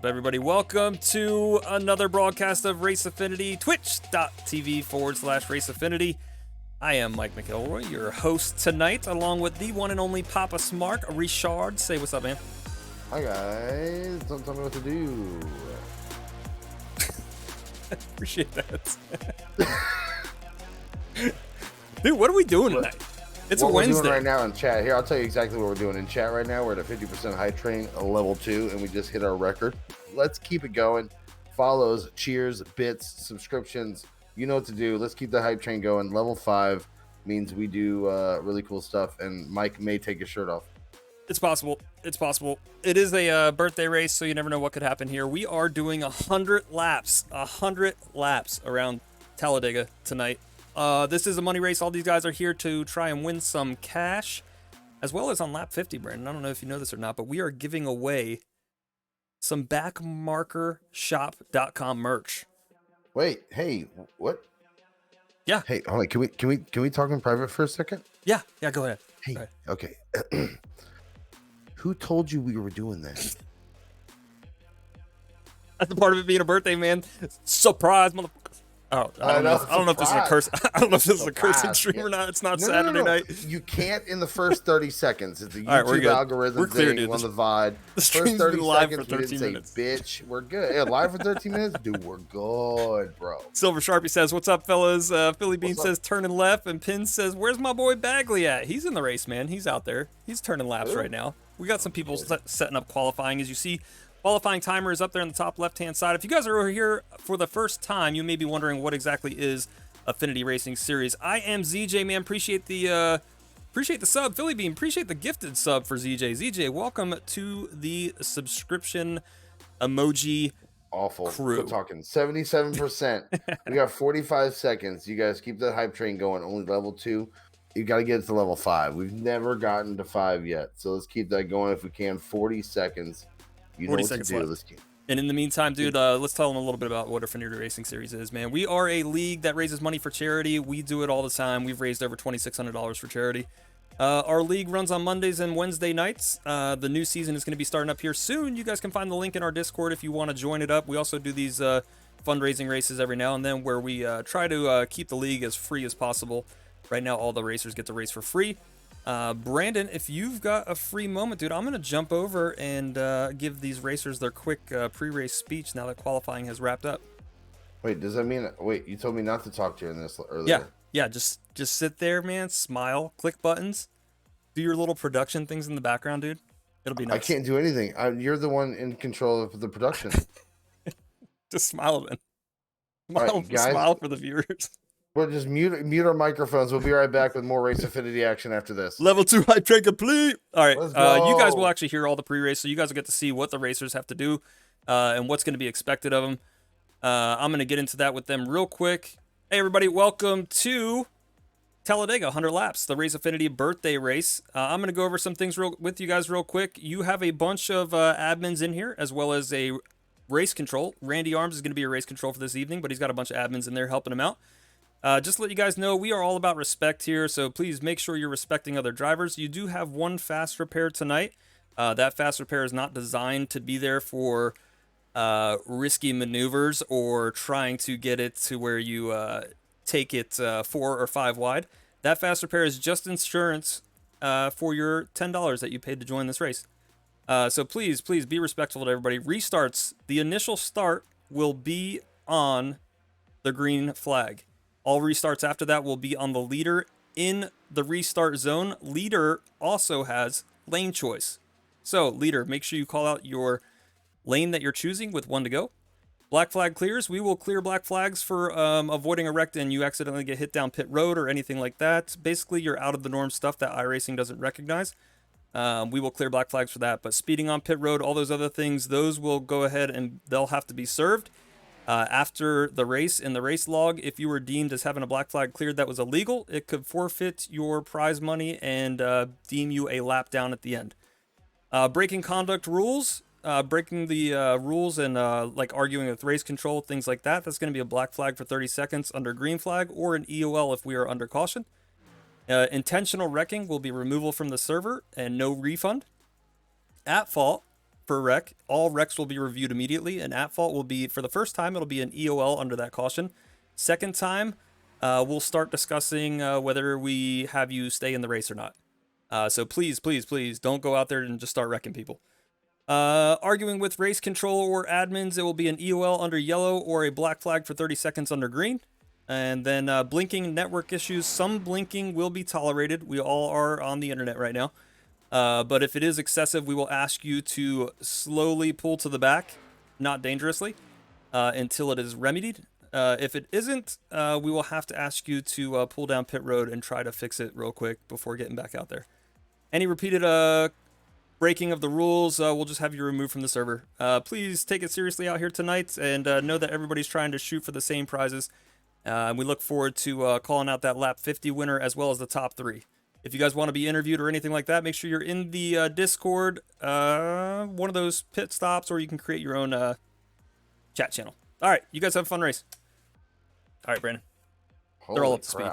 up, everybody? Welcome to another broadcast of Race Affinity, twitch.tv/RaceAffinity. I am Mike McElroy, your host tonight, along with the one and only Papa Smart, Richard. Say what's up, man. Hi, guys. Don't tell me what to do. Appreciate that. Dude, what are we doing tonight? It's what a Wednesday. We're doing right now in chat. Here, I'll tell you exactly what we're doing in chat right now. We're at a 50% hype train, a level 2, and we just hit our record. Let's keep it going. Follows, cheers, bits, subscriptions. You know what to do. Let's keep the hype train going. Level 5 means we do really cool stuff, and Mike may take his shirt off. It's possible. It's possible. It is a birthday race, so you never know what could happen here. We are doing 100 laps around Talladega tonight. This is a money race. All these guys are here to try and win some cash, as well as on lap 50, Brandon. I don't know if you know this or not, but we are giving away some backmarkershop.com merch. Wait, hey, what? Yeah. Hey, hold on. Can we talk in private for a second? Yeah, go ahead. Hey, go ahead. Okay. Who told you we were doing that? That's the part of it being a birthday, man. Surprise, motherfuckers. Oh, I don't know if this is a curse. I don't know if this is a cursing stream or not. It's not Saturday night. You can't in the first 30 seconds. It's a All right, YouTube algorithm we're clear, thing dude. on the VOD. The stream's been live for 13 minutes. Bitch, we're good. Yeah, live for 13 minutes? Dude, we're good, bro. Silver Sharpie says, what's up, fellas? Philly Bean says, turning left. And Pin says, where's my boy Bagley at? He's in the race, man. He's out there. He's turning laps right now. We got some people setting up qualifying. As you see, qualifying timer is up there in the top left-hand side. If you guys are here for the first time, you may be wondering what exactly is Affinity Racing Series. I am ZJ, man. Appreciate the sub, Philly Bean. Appreciate the gifted sub for ZJ. ZJ, welcome to the subscription emoji awful crew. We're talking 77%. We got 45 seconds. You guys keep the hype train going. Only level 2. You got to get it to level 5. We've never gotten to 5 yet, so let's keep that going if we can. 40 seconds. You know 40 what seconds to do. left. Let's keep. And in the meantime, dude, let's tell them a little bit about what Affinity Racing Series is, man. We are a league that raises money for charity. We do it all the time. We've raised over $2,600 for charity. Our league runs on Mondays and Wednesday nights. The new season is going to be starting up here soon. You guys can find the link in our Discord if you want to join it up. We also do these fundraising races every now and then where we try to keep the league as free as possible. Right now, all the racers get to race for free. Brandon, if you've got a free moment, dude, I'm going to jump over and give these racers their quick pre-race speech now that qualifying has wrapped up. Wait, does that mean... Wait, you told me not to talk to you in this earlier. Yeah, just sit there, man, smile, click buttons, do your little production things in the background, dude. It'll be nice. I can't do anything. You're the one in control of the production. Just smile, man. Guys, smile for the viewers. We'll just mute our microphones. We'll be right back with more Race Affinity action after this. Level 2 hype train complete. All right, Let's go. You guys will actually hear all the pre-race, so you guys will get to see what the racers have to do and what's going to be expected of them. I'm going to get into that with them real quick. Hey, everybody, welcome to Talladega 100 Laps, the Race Affinity birthday race. I'm going to go over some things with you guys real quick. You have a bunch of admins in here, as well as a race control. Randy Arms is going to be a race control for this evening, but he's got a bunch of admins in there helping him out. Just to let you guys know, we are all about respect here, so please make sure you're respecting other drivers. You do have one fast repair tonight. That fast repair is not designed to be there for risky maneuvers or trying to get it to where you take it 4 or 5 wide. That fast repair is just insurance for your $10 that you paid to join this race. So please be respectful to everybody. Restarts, the initial start will be on the green flag. All restarts after that will be on the leader in the restart zone. Leader also has lane choice. So, leader, make sure you call out your lane that you're choosing with 1 to go. Black flag clears. We will clear black flags for avoiding a wreck and you accidentally get hit down pit road or anything like that. Basically, you're out of the norm stuff that iRacing doesn't recognize. We will clear black flags for that. But speeding on pit road, all those other things, those will go ahead and they'll have to be served. After the race, in the race log, if you were deemed as having a black flag cleared that was illegal, it could forfeit your prize money and deem you a lap down at the end. Breaking conduct rules, breaking the rules and like arguing with race control, things like that, that's going to be a black flag for 30 seconds under green flag or an EOL if we are under caution. Intentional wrecking will be removal from the server and no refund. At fault, per wreck. All wrecks will be reviewed immediately, and at fault will be, for the first time, it'll be an EOL under that caution. Second time, we'll start discussing whether we have you stay in the race or not. So please, please, please don't go out there and just start wrecking people. Arguing with race control or admins, it will be an EOL under yellow or a black flag for 30 seconds under green. And then blinking network issues. Some blinking will be tolerated. We all are on the internet right now. But if it is excessive, we will ask you to slowly pull to the back, not dangerously, until it is remedied. If it isn't, we will have to ask you to pull down pit road and try to fix it real quick before getting back out there. Any repeated breaking of the rules, we'll just have you removed from the server. Please take it seriously out here tonight, and know that everybody's trying to shoot for the same prizes. We look forward to calling out that lap 50 winner as well as the top 3. If you guys want to be interviewed or anything like that, make sure you're in the Discord, one of those pit stops, or you can create your own chat channel. All right, you guys have a fun race. All right, Brandon. They're all up to speed.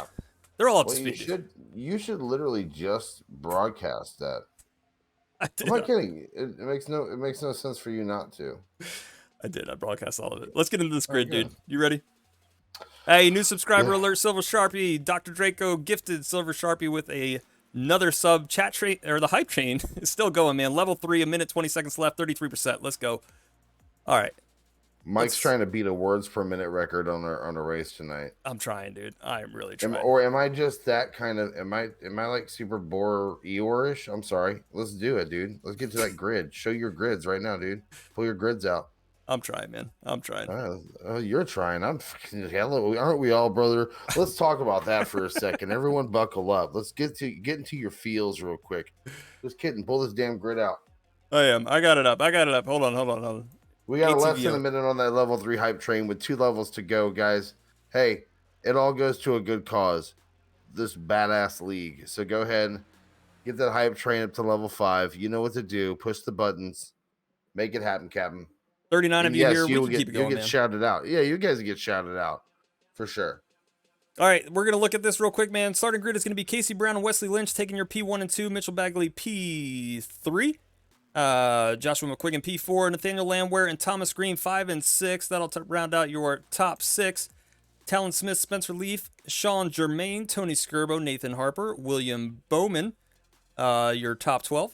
They're all up to speed. You should literally just broadcast that. I did. I'm not kidding. It makes no sense for you not to. I did. I broadcast all of it. Let's get into this grid, dude. You ready? Hey, new subscriber alert, Silver Sharpie. Dr. Draco gifted Silver Sharpie with another sub. Chat train, or the hype train is still going, man. Level 3, a minute, 20 seconds left, 33%. Let's go. All right. Mike's trying to beat a words per minute record on a race tonight. I'm trying, dude. I am really trying. Am I just that kind of? Am I like super bore Eeyore-ish? I'm sorry. Let's do it, dude. Let's get to that grid. Show your grids right now, dude. Pull your grids out. I'm trying, man. I'm trying. You're trying. I'm fucking hello. Aren't we all, brother? Let's talk about that for a second. Everyone, buckle up. Let's get into your feels real quick. Just kidding. Pull this damn grid out. I am. I got it up. Hold on. We got less than a minute on that level 3 hype train with 2 levels to go, guys. Hey, it all goes to a good cause. This badass league. So go ahead, get that hype train up to level 5. You know what to do. Push the buttons. Make it happen, Captain. 39 of you here. We can keep it going, you'll get shouted out. Yeah, you guys get shouted out for sure. All right, we're going to look at this real quick, man. Starting grid is going to be Casey Brown and Wesley Lynch taking your P1 and 2, Mitchell Bagley P3, Joshua McQuiggan P4, Nathaniel Landwehr and Thomas Green 5 and 6. That'll round out your top 6. Talon Smith, Spencer Leaf, Sean Germain, Tony Skirbo, Nathan Harper, William Bowman, your top 12.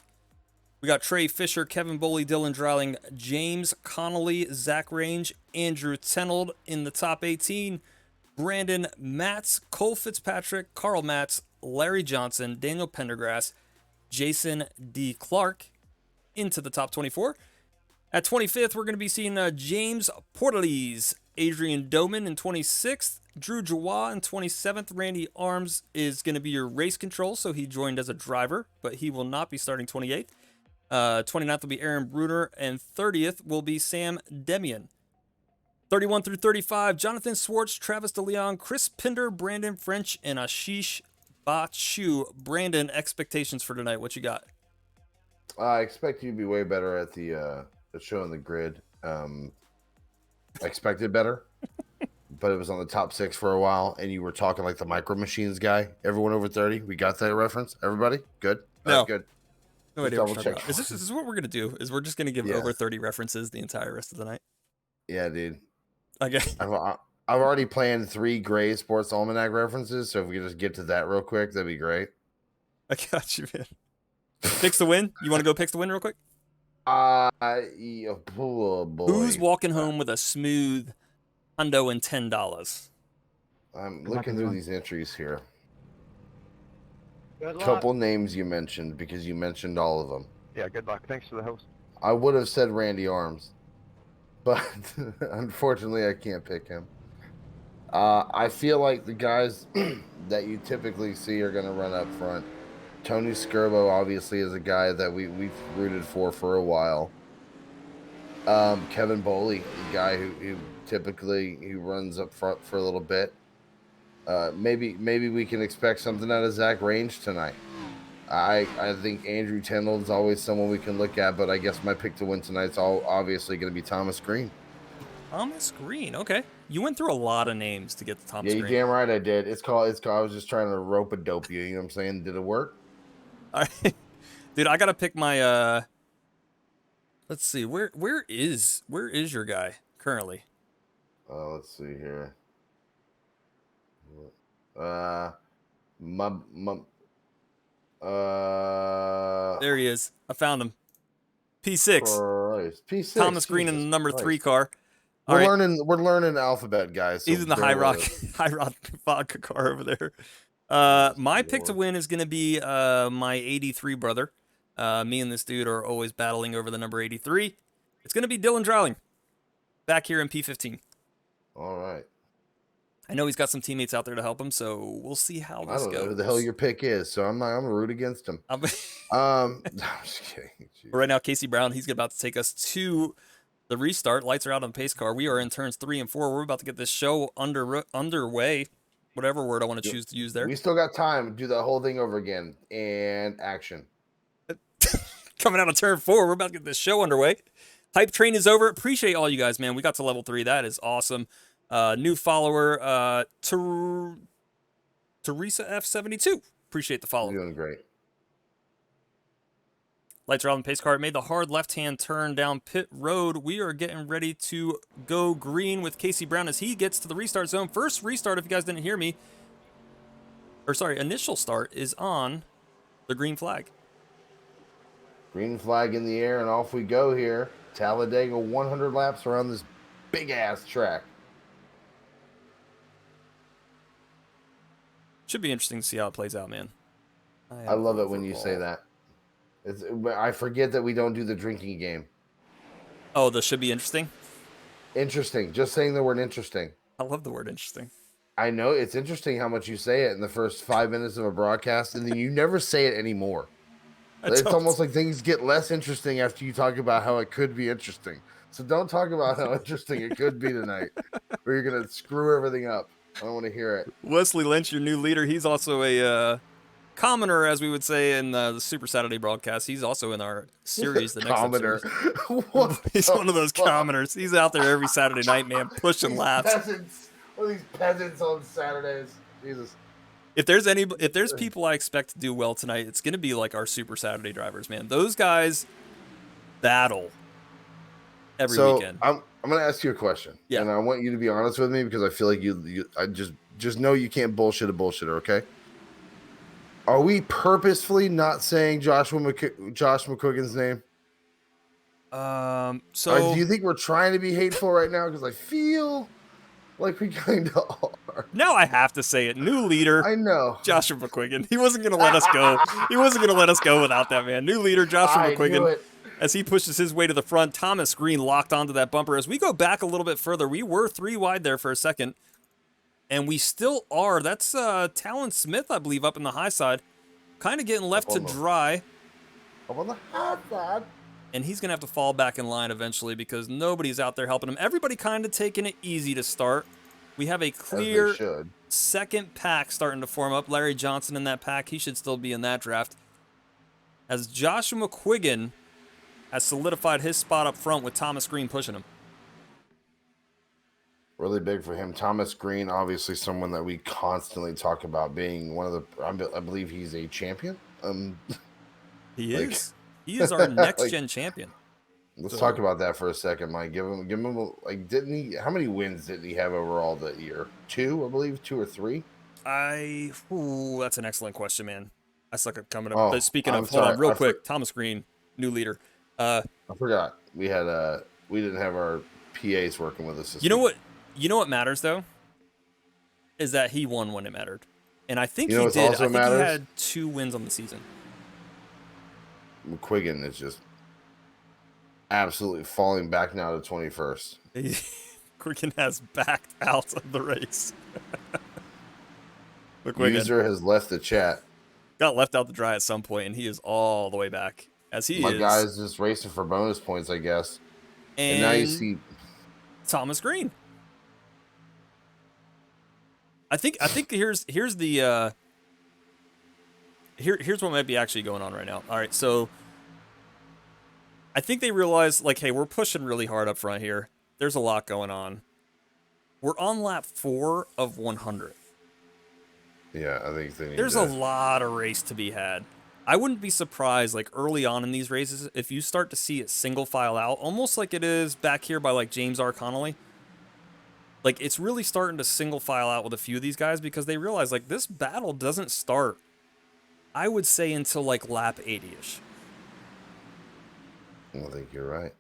We got Trey Fisher, Kevin Boley, Dylan Dreiling, James Connolly, Zach Range, Andrew Tenold in the top 18. Brandon Matz, Cole Fitzpatrick, Carl Matz, Larry Johnson, Daniel Pendergrass, Jason D. Clark into the top 24. At 25th, we're going to be seeing James Portales, Adrian Doman in 26th, Drew Jawah in 27th. Randy Arms is going to be your race control, so he joined as a driver, but he will not be starting 28th. 29th will be Aaron Bruner, and 30th will be Sam Demian. 31 through 35, Jonathan Swartz, Travis DeLeon, Chris Pinder, Brandon French, and Ashish Bachu. Brandon, expectations for tonight, what you got? I expect you to be way better at the showing the grid. I expected better, but it was on the top 6 for a while, and you were talking like the Micro Machines guy. Everyone over 30, we got that reference? Everybody? Good? No. Right, good. No idea what we're talking about. Is this what we're going to do? Is we're just going to give over 30 references the entire rest of the night? Yeah, dude. Okay. I've already planned 3 Gray Sports Almanac references, so if we could just get to that real quick, that'd be great. I got you, man. Picks to win? You want to go picks to win real quick? Oh boy. Who's walking home with a smooth hundo and $10? I'm looking through these entries here. Good luck. Couple names you mentioned, because you mentioned all of them. Yeah, good luck. Thanks for the host. I would have said Randy Arms, but unfortunately I can't pick him. I feel like the guys that you typically see are going to run up front. Tony Skirbo obviously is a guy that we've rooted for a while. Kevin Boley, the guy who typically runs up front for a little bit. Maybe we can expect something out of Zach Range tonight. I think Andrew Tenold is always someone we can look at, but I guess my pick to win tonight's obviously going to be Thomas Green. Thomas Green, okay. You went through a lot of names to get to Thomas Green. Yeah, you damn right I did. It's called. I was just trying to rope a dope you. You know what I'm saying? Did it work? All right. Dude, I got to pick my, let's Let's see. Where is your guy currently? Let's see here. Uh, my, my, There he is. I found him. P6. Christ. P6, Thomas Green in Jesus the number 3 Christ. car. All right. We're learning alphabet, guys, so He's in the bear high with rock us. high rock vodka car over there. Jesus My pick to Lord. win is gonna be my 83 brother. Me and this dude are always battling over the number 83. It's gonna be Dylan Drouling back here in P15. All right. I know he's got some teammates out there to help him, so we'll see how I this don't know who the goes. hell your pick is, so I'm gonna root against him. I'm I'm just kidding. right Jeez. now, Casey Brown, he's about to take us to the restart. Lights are out on the pace car. We are in turns 3 and 4. We're about to get this show underway. Whatever word I want to choose to use there. We still got time to do that whole thing over again. And action. Coming out of turn 4, we're about to get this show underway. Hype train is over. Appreciate all you guys, man. We got to level 3. That is awesome. New follower, Teresa F72. Appreciate the follow. You're doing great. Lights are on the pace car. It made the hard left-hand turn down pit road. We are getting ready to go green with Casey Brown as he gets to the restart zone. First restart, if you guys didn't hear me, initial start is on the green flag. Green flag in the air, and off we go here. Talladega 100 laps around this big-ass track. Should be interesting to see how it plays out, man. I love it when you say that. I forget that we don't do the drinking game. Oh, this should be interesting? Interesting. Just saying the word interesting. I love the word interesting. I know it's interesting how much you say it in the first 5 minutes of a broadcast, and then you never say it anymore. It's almost like things get less interesting after you talk about how it could be interesting. So don't talk about how interesting it could be tonight, or you're going to screw everything up. I don't want to hear it. Wesley Lynch, your new leader, he's also a commoner, as we would say in the Super Saturday broadcast. He's also in our series, the next Commoner. He's one of those commoners. He's out there every Saturday night, man, pushing laps. Peasants. What are these peasants on Saturdays? Jesus. If there's people I expect to do well tonight, it's gonna be like our Super Saturday drivers, man. Those guys battle every weekend. I'm gonna ask you a question. Yeah. And I want you to be honest with me because I feel like I just know you can't bullshit a bullshitter, okay? Are we purposefully not saying Josh McQuiggan's name? So do you think we're trying to be hateful right now? Because I feel like we kind of are. now I have to say it. New leader, I know. Joshua McQuiggan. He wasn't gonna let us go. He wasn't gonna let us go without that, man. New leader, Joshua I knew McQuiggan. it. As he pushes his way to the front, Thomas Green locked onto that bumper. As we go back a little bit further, we were 3 wide there for a second, and we still are. That's Talon Smith, I believe, up in the high side, kind of getting left to dry. Up on the high side. And he's going to have to fall back in line eventually because nobody's out there helping him. Everybody kind of taking it easy to start. We have a clear second pack starting to form up. Larry Johnson in that pack. He should still be in that draft. As Joshua McQuiggan has solidified his spot up front with Thomas Green pushing him. Really big for him. Thomas Green, obviously someone that we constantly talk about being one of the, I believe he's a champion. He is. He is our next gen champion. Let's talk about that for a second, Mike. Give him didn't he, how many wins did he have overall that year? 2, I believe, 2 or 3? That's an excellent question, man. I suck at coming up. Oh, Speaking of, hold on, real quick. Thomas Green, new leader. I forgot. We didn't have our PAs working with us this week. You know what matters though? Is that he won when it mattered. And I think he did. I think he had 2 wins on the season. McQuiggan is just absolutely falling back now to 21st. McQuiggan has backed out of the race. User has left the chat. Got left out to dry at some point, and he is all the way back. My guy's just racing for bonus points, I guess. And now you see Thomas Green. I think here's the here's what might be actually going on right now. All right, so I think they realize, like, hey, we're pushing really hard up front here. There's a lot going on. We're on lap 4 of 100. Yeah, I think they need There's a lot of race to be had. I wouldn't be surprised, like early on in these races, if you start to see it single file out, almost like it is back here by like James R. Connolly. Like it's really starting to single file out with a few of these guys because they realize like this battle doesn't start, I would say, until like lap 80-ish. I think you're right.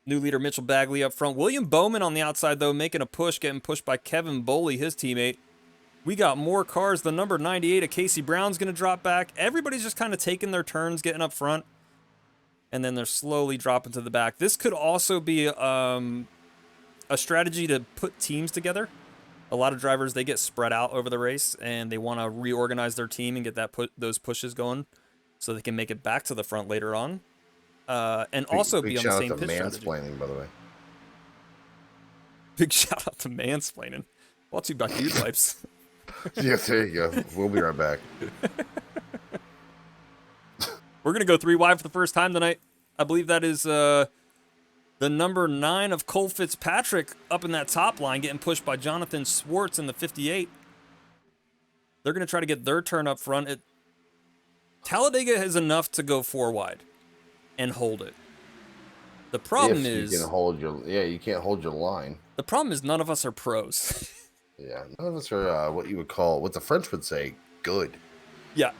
New leader Mitchell Bagley up front. William Bowman on the outside, though, making a push, getting pushed by Kevin Boley, his teammate. We got more cars. The number 98 of Casey Brown's going to drop back. Everybody's just kind of taking their turns, getting up front. And then they're slowly dropping to the back. This could also be a strategy to put teams together. A lot of drivers, they get spread out over the race, and they want to reorganize their team and get those pushes going so they can make it back to the front later on. And also big be on the shout same out to pitch strategy. mansplaining, by the way. Big shout out to mansplaining. Brought to you by Dude Wipes. Yes, there you go. We'll be right back. We're going to go 3 wide for the first time tonight. I believe that is the number 9 of Cole Fitzpatrick up in that top line, getting pushed by Jonathan Swartz in the 58. They're going to try to get their turn up front. Talladega has enough to go 4 wide and hold it. The problem is you can't hold your line. The problem is none of us are pros. Yeah, none of us are what you would call, what the French would say, good. Yeah.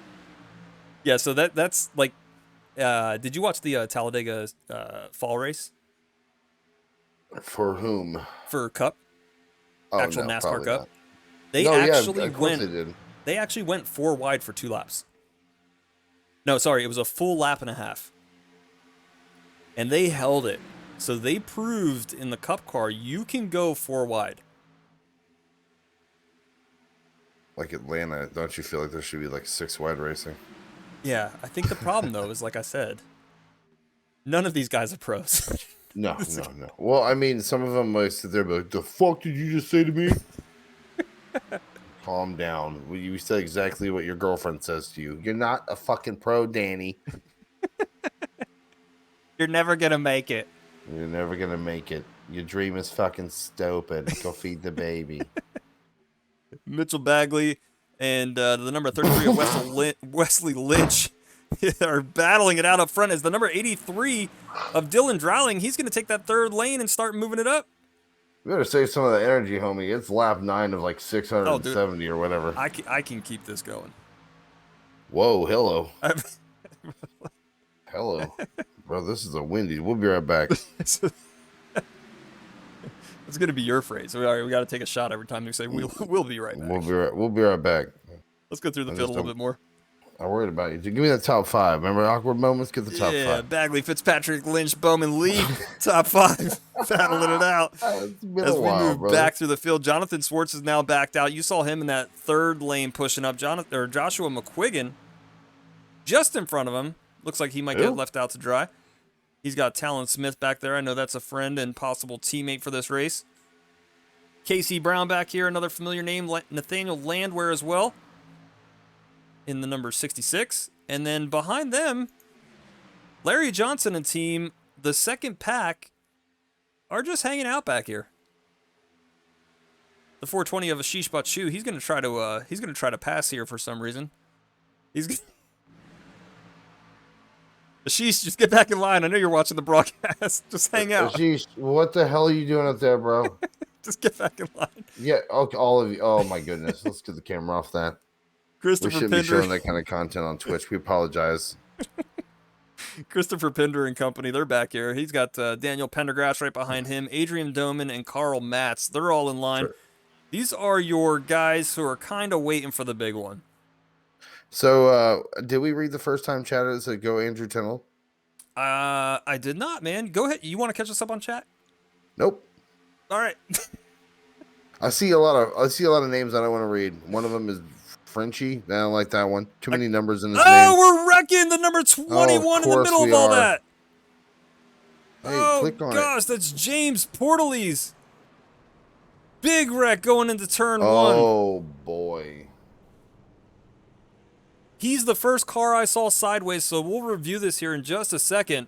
Yeah, so that's like, did you watch the Talladega fall race? For whom? For Cup? Oh, Actual no, NASCAR Cup? not. They No, actually of course went. They actually went 4 wide for 2 laps. No, sorry, it was a full lap and a half. And they held it. So they proved in the Cup car you can go 4 wide. Like Atlanta, don't you feel like there should be like 6 wide racing? Yeah, I think the problem though is, like I said, none of these guys are pros. No. Well, I mean, some of them might sit there and be like, the fuck did you just say to me? Calm down. You said exactly what your girlfriend says to you. You're not a fucking pro, Danny. You're never gonna make it. You're never gonna make it. Your dream is fucking stupid. Go feed the baby. Mitchell Bagley and the number 33 of Wesley Lynch are battling it out up front as the number 83 of Dylan Dowling. He's going to take that 3rd lane and start moving it up. We better save some of the energy, homie. It's lap 9 of like 670 or whatever. I can keep this going. Whoa, hello. Hello. Bro, this is a windy. We'll be right back. It's going to be your phrase. We got to take a shot every time you say we'll be right back. We'll be right back. Let's go through the field a little bit more. I'm worried about you. Give me the top 5. Remember awkward moments? Get the top 5. Yeah, Bagley, Fitzpatrick, Lynch, Bowman, Lee, top 5. Battling it out. As we move back through the field, Jonathan Swartz is now backed out. You saw him in that 3rd lane pushing up. Joshua McQuiggan just in front of him. Looks like he might get left out to dry. He's got Talon Smith back there. I know that's a friend and possible teammate for this race. Casey Brown back here, another familiar name. Nathaniel Landwehr as well in the number 66. And then behind them, Larry Johnson and team, the second pack, are just hanging out back here. The 420 of Ashish Bachu, he's going to try to pass here for some reason. Ashish, just get back in line. I know you're watching the broadcast. Just hang out. Ashish, what the hell are you doing up there, bro? Just get back in line. Yeah, okay, all of you. Oh, my goodness. Let's get the camera off that. We shouldn't be showing that kind of content on Twitch. We apologize. Christopher Pinder and company, they're back here. He's got Daniel Pendergrass right behind him, Adrian Doman and Carl Matz. They're all in line. Sure. These are your guys who are kind of waiting for the big one. So, did we read the first time chat? Does it go Andrew Tennell? I did not, man. Go ahead. You want to catch us up on chat? Nope. All right. I see a lot of names I don't want to read. One of them is Frenchie. I don't like that one. Too many numbers in his name. Oh, we're wrecking the number 21 in the middle of all that. Hey, click on gosh, that's James Portalees. Big wreck going into turn 1. Oh, boy. He's the first car I saw sideways, so we'll review this here in just a second.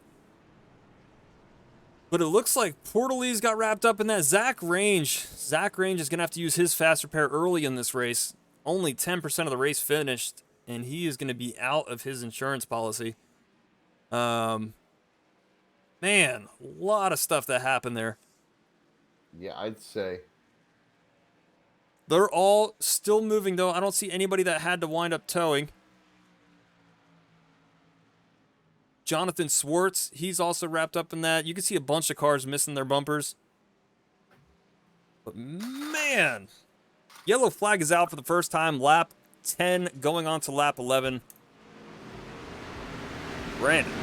But it looks like Portalees got wrapped up in that. Zach Range is going to have to use his fast repair early in this race. Only 10% of the race finished. and he is going to be out of his insurance policy. Man, a lot of stuff that happened there. Yeah, I'd say. They're all still moving, though. I don't see anybody that had to wind up towing. Jonathan Swartz, he's also wrapped up in that. You can see a bunch of cars missing their bumpers. But man, yellow flag is out for the first time. Lap 10 going on to lap 11. Brandon.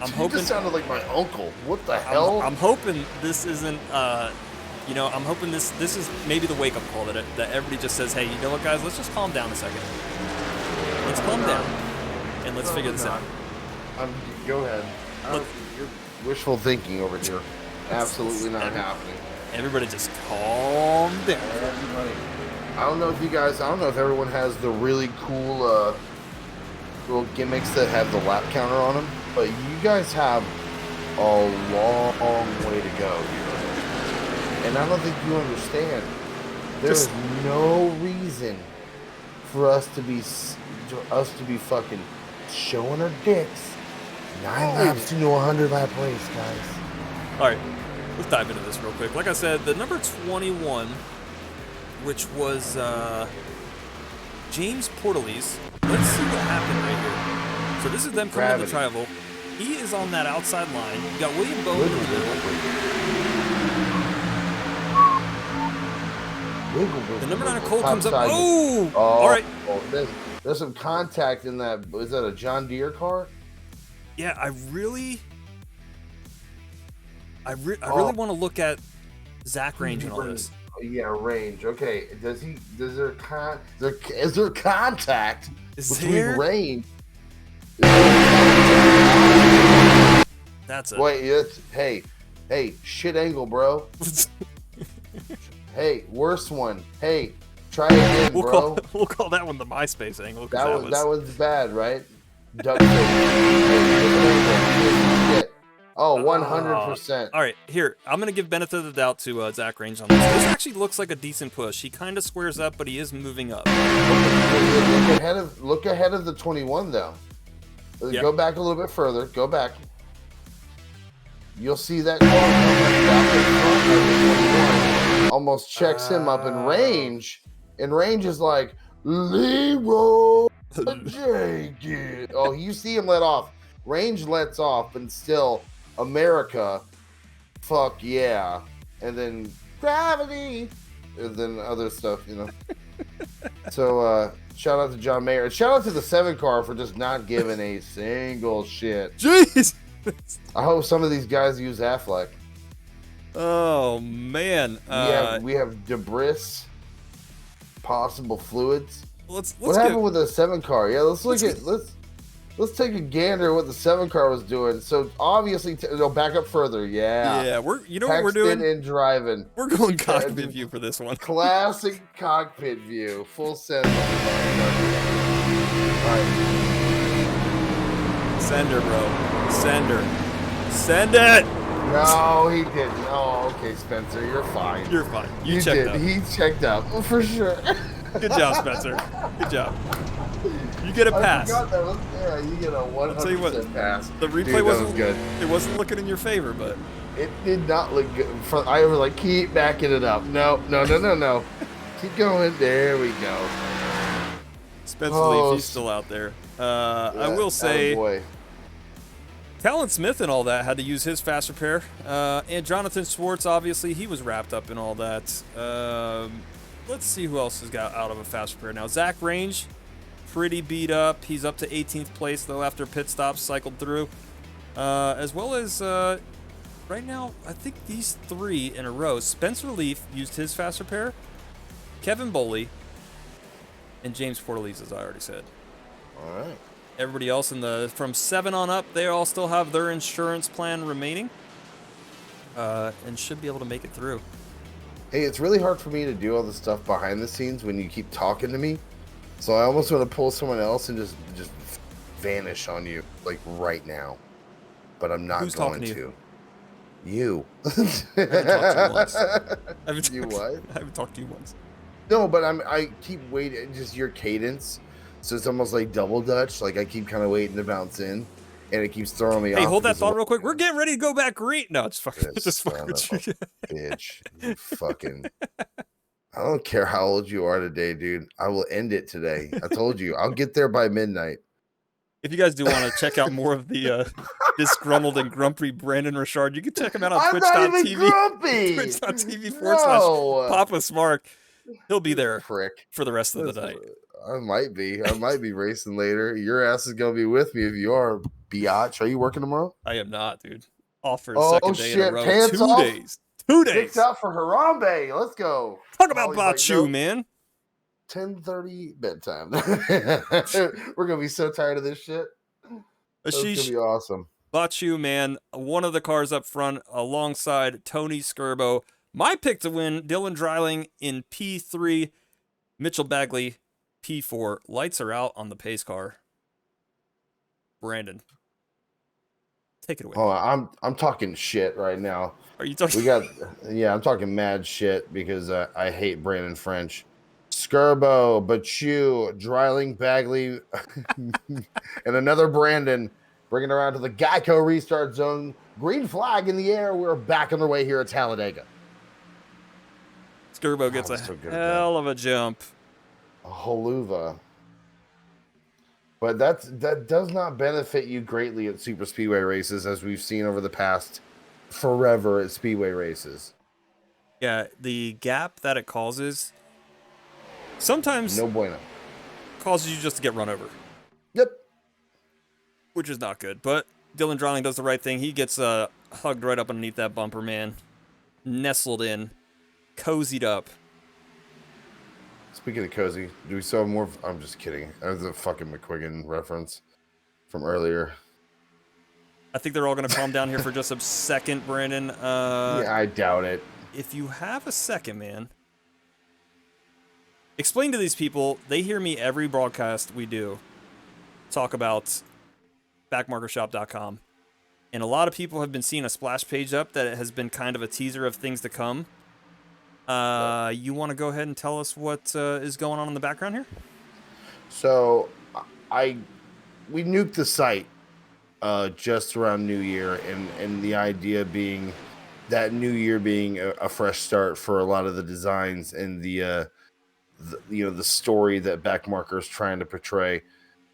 I'm hoping. This sounded like my uncle. What the hell? I'm hoping this isn't. I'm hoping this is maybe the wake up call that everybody just says, hey, you know what, guys? Let's just calm down a second. Let's calm down and let's figure this out. Go ahead. You're wishful thinking over here. Absolutely not happening. Everybody just calm down. I don't know if everyone has the really cool little gimmicks that have the lap counter on them, but you guys have a long way to go here. And I don't think you understand. There's no reason for us to be fucking showing our dicks 9 laps into a 100-lap race, guys. All right, let's dive into this real quick. Like I said, the number 21, which was James Portalease. Let's see what happened right here. So this is them coming to the tribal. He is on that outside line. You got William Bowen in the middle. The number 9 Cole comes up. Oh! All right. There's some contact in that. Is that a John Deere car? Yeah, I really want to look at Zach Range and all this. Yeah, Range. Okay. Is there contact between Range? That's it. Wait, hey, shit angle, bro. Hey, worst one. Hey, try it again, bro. We'll call that one the MySpace angle. That was bad, right? Oh, 100%. All right, here. I'm going to give benefit of the doubt to Zach Range on this. This actually looks like a decent push. He kind of squares up, but he is moving up. Look ahead of the 21, though. Yep. Go back a little bit further. Go back. You'll see that almost checks him up in Range. And Range is like, Leroy Jenkins. Oh, you see him let off. Range lets off, and still, America, fuck yeah. And then gravity. And then other stuff, you know. So, shout out to John Mayer. And shout out to the 7 car for just not giving a single shit. Jeez. I hope some of these guys use Affleck. Oh man. We have debris, possible fluids. What happened with the 7 car? Yeah, let's take a gander at what the 7 car was doing. So obviously, back up further. Yeah. What we're doing? And driving. We're going cockpit view for this one. Classic cockpit view, full send. Right. Send her, bro. Send her. Send it. No, he didn't. Oh, okay, Spencer, you're fine. You're fine. You checked out. He checked out for sure. Good job, Spencer. Good job. You get a pass. I forgot that was there. You get a 100% pass. The replay wasn't good. It wasn't looking in your favor, but it did not look good. I was like, keep backing it up. No. Keep going. There we go. Spencer Leaf, he's still out there. I will say, Talon Smith and all that had to use his fast repair. And Jonathan Swartz, obviously, he was wrapped up in all that. Let's see who else has got out of a fast repair now. Zach Range, pretty beat up. He's up to 18th place, though, after pit stops cycled through. As well as, right now, I think these 3 in a row. Spencer Leaf used his fast repair. Kevin Boley. And James Portalease, as I already said. All right. Everybody else from 7 on up, they all still have their insurance plan remaining. And should be able to make it through. Hey, it's really hard for me to do all the stuff behind the scenes when you keep talking to me. So I almost want to pull someone else and just vanish on you, like right now. But I'm not going to. You. I haven't talked to you once. You what? I haven't talked to you once. No, but I keep waiting, just your cadence. So it's almost like double dutch. Like I keep kind of waiting to bounce in, and it keeps throwing me Hey, off hold that because of thought what real quick. I'm We're doing. getting ready to go back green. No, just fucking, This just fucking son of with you. a bitch. You fucking. I don't care how old you are today, dude. I will end it today. I told you. I'll get there by midnight. If you guys do want to check out more of the disgruntled and grumpy Brandon Richard, you can check him out on I'm not even twitch.tv, grumpy. No. twitch.tv/Papa Smark. He'll be This there prick. for the rest of the This, night. I might be. I might be racing later. Your ass is gonna be with me if you are, biatch. Are you working tomorrow? I am not, dude. Off for the Oh second day in a shit! row. Pants 2 off. days. 2 Dicks days. out for Harambe. Let's go. Talk about Holly's like, Bachu, nope. man. 10:30 bedtime. We're gonna be so tired of this shit. That's gonna Ashish, be awesome. Bachu, man. One of the cars up front alongside Tony Skirbo. My pick to win, Dylan Dreiling in P3, Mitchell Bagley P4. Lights are out on the pace car. Brandon, take it away, Oh, man. I'm talking shit right now. Are you talking? We got I'm talking mad shit because I hate Brandon French. Skirbo, Bachu, Dreiling, Bagley, and another Brandon bringing it around to the Geico restart zone. Green flag in the air. We're back on the way here at Talladega. Skirbo God, gets a it's so good again. hell of a jump. A haluva. But that does not benefit you greatly at super speedway races, as we've seen over the past forever at speedway races. Yeah, the gap that it causes sometimes No bueno. causes you just to get run over, Yep. which is not good. But Dylan Dreiling does the right thing. He gets hugged right up underneath that bumper, man. Nestled in, cozied up. Speaking of cozy, do we still have more? I'm just kidding. That was a fucking McQuiggan reference from earlier. I think they're all going to calm down here for just a second, Brandon. Yeah, I doubt it. If you have a second, man, explain to these people. They hear me every broadcast we do talk about backmarkershop.com. And a lot of people have been seeing a splash page up that has been kind of a teaser of things to come. You want to go ahead and tell us what is going on in the background here? So, I we nuked the site just around New Year, and the idea being that New Year being a fresh start for a lot of the designs and the the story that Backmarker is trying to portray.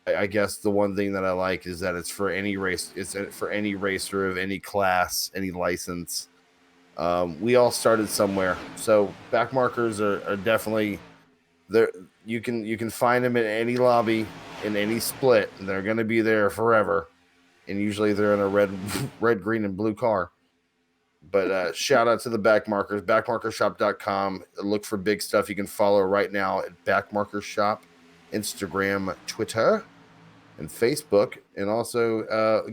I guess the one thing that I like is that it's for any race. It's for any racer of any class, any license. We all started somewhere, so back markers are definitely there. You can find them in any lobby, in any split, and they're going to be there forever. And usually they're in a red, green, and blue car. But shout out to the back markers, backmarkershop.com. Look for big stuff you can follow right now at backmarkershop, Instagram, Twitter, and Facebook. And also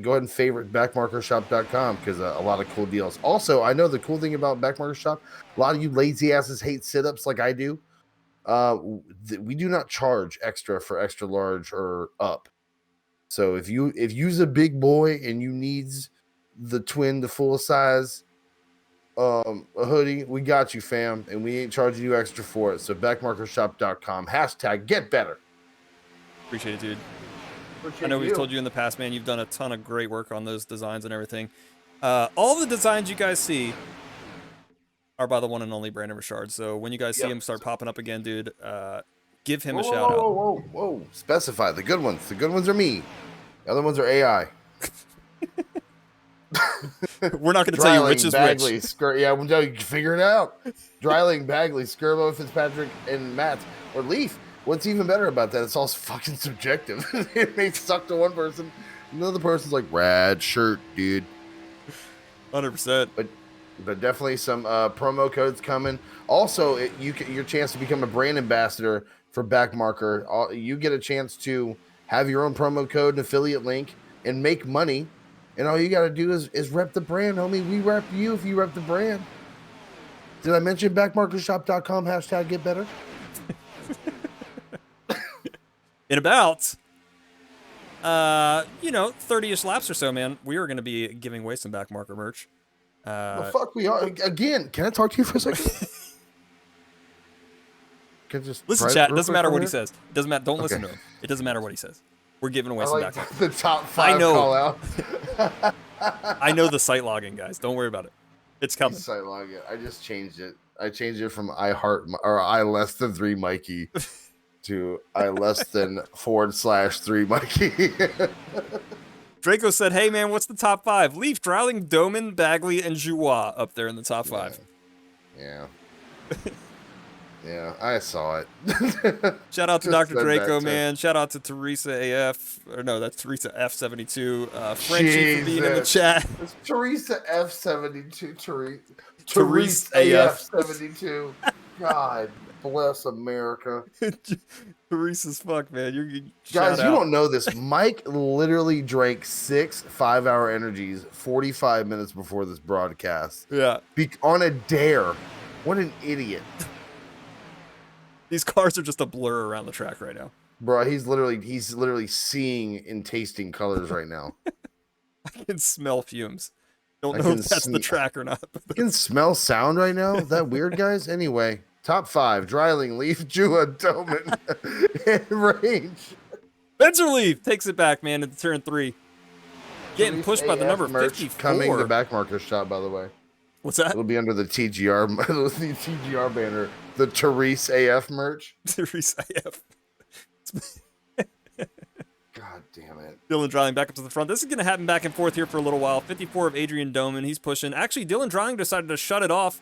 go ahead and favorite backmarkershop.com because a lot of cool deals. Also, I know the cool thing about Backmarker Shop, a lot of you lazy asses hate sit-ups like I do. We do not charge extra for extra large or up. So if you's a big boy and you needs the twin to full size a hoodie, we got you, fam, and we ain't charging you extra for it. So backmarkershop.com, hashtag get better. Appreciate it, dude. Appreciate I know we've you. told you in the past, man, you've done a ton of great work on those designs and everything. All the designs you guys see are by the one and only Brandon Richard. So when you guys see him start popping up again, dude, give him a shout out. Whoa. Specify the good ones. The good ones are me. The other ones are AI. We're not going to tell you which is Bagley, which. yeah, we'll tell you. Figure it out. Dreiling, Bagley, Skirbo, Fitzpatrick, and Matt or Leaf. What's even better about that? It's all fucking subjective. It may suck to one person. Another person's like, rad shirt, dude. 100%. But definitely some promo codes coming. Also, your chance to become a brand ambassador for Backmarker. You get a chance to have your own promo code and affiliate link and make money. And all you got to do is rep the brand, homie. We rep you if you rep the brand. Did I mention backmarkershop.com, hashtag get better? In about 30-ish laps or so, man, we are going to be giving away some Backmarker merch. The fuck we are. Again, can I talk to you for a second? Can I just Listen, private chat. It real doesn't quick matter from what he here? says. It doesn't matter. Don't Okay. listen to him. It doesn't matter what he says. We're giving away I some like backline. the top I 5 know. call outs. I know the site logging, guys. Don't worry about it. It's coming. Site log it. I just changed it. I changed it from I heart or I less than 3 Mikey to I less than /3 Mikey. Draco said, "Hey man, what's the top 5? Leaf, Drouling, Doman, Bagley, and Joie up there in the top 5." Yeah. Yeah, I saw it. Shout out to Just Dr. said that Draco, too. man. Shout out to Teresa AF. Or no, that's Teresa F72. Frenchie for being in the Jesus. chat. It's Teresa F72. Teresa Teresa AF. AF72. God bless America. Teresa's fuck, man. You're Guys, shout you out. don't know this. Mike literally drank 6 5-hour energies 45 minutes before this broadcast. Yeah. On a dare. What an idiot. These cars are just a blur around the track right now. Bro, he's literally seeing and tasting colors right now. I can smell fumes. Don't I know can if that's the track or not. You can smell sound right now? Is that weird, guys? Anyway, top 5. Dryling, Leaf, Jua, Doman, and Range. Spencer Leaf takes it back, man, into turn 3. Getting pushed by the number merch 54. coming the backmarker shop, by the way. What's that? It'll be under the TGR, the TGR banner. The Therese AF merch. Therese AF. God damn it. Dylan Dryling back up to the front. This is going to happen back and forth here for a little while. 54 of Adrian Doman. He's pushing. Actually, Dylan Dryling decided to shut it off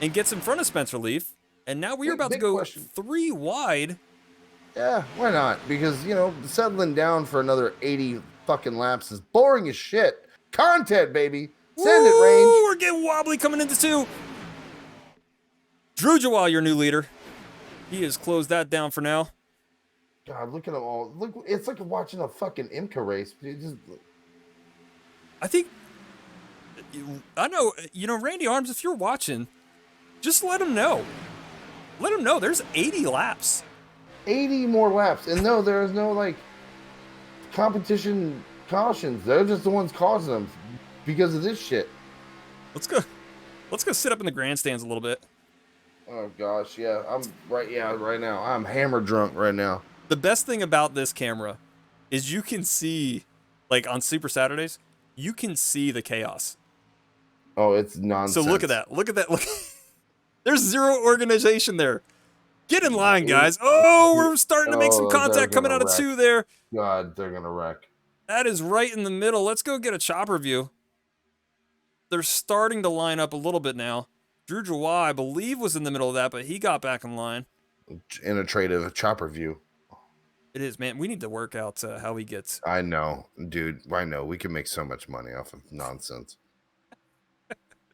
and gets in front of Spencer Leaf. And now we are about to go 3 wide. Yeah, why not? Because, settling down for another 80 fucking laps is boring as shit. Content, baby. Send it, Range. We're getting wobbly coming into 2. Drew Jawal, your new leader. He has closed that down for now. God, look at them all. Look, it's like watching a fucking IMCA race. I know, Randy Arms, if you're watching, just let him know. Let him know there's 80 laps. 80 more laps. And no, there's no, competition cautions. They're just the ones causing them because of this shit. Let's go sit up in the grandstands a little bit. Oh, gosh, yeah. Right now. I'm hammer drunk right now. The best thing about this camera is you can see, on Super Saturdays, you can see the chaos. Oh, it's nonsense. So look at that. Look. There's zero organization there. Get in line, guys. Oh, we're starting to make some contact coming out of 2 there. God, they're going to wreck. That is right in the middle. Let's go get a chopper view. They're starting to line up a little bit now. Drew Jawai, I believe, was in the middle of that, but he got back in line. In a trade of chopper view. It is, man. We need to work out how we get. I know, dude. I know. We can make so much money off of nonsense.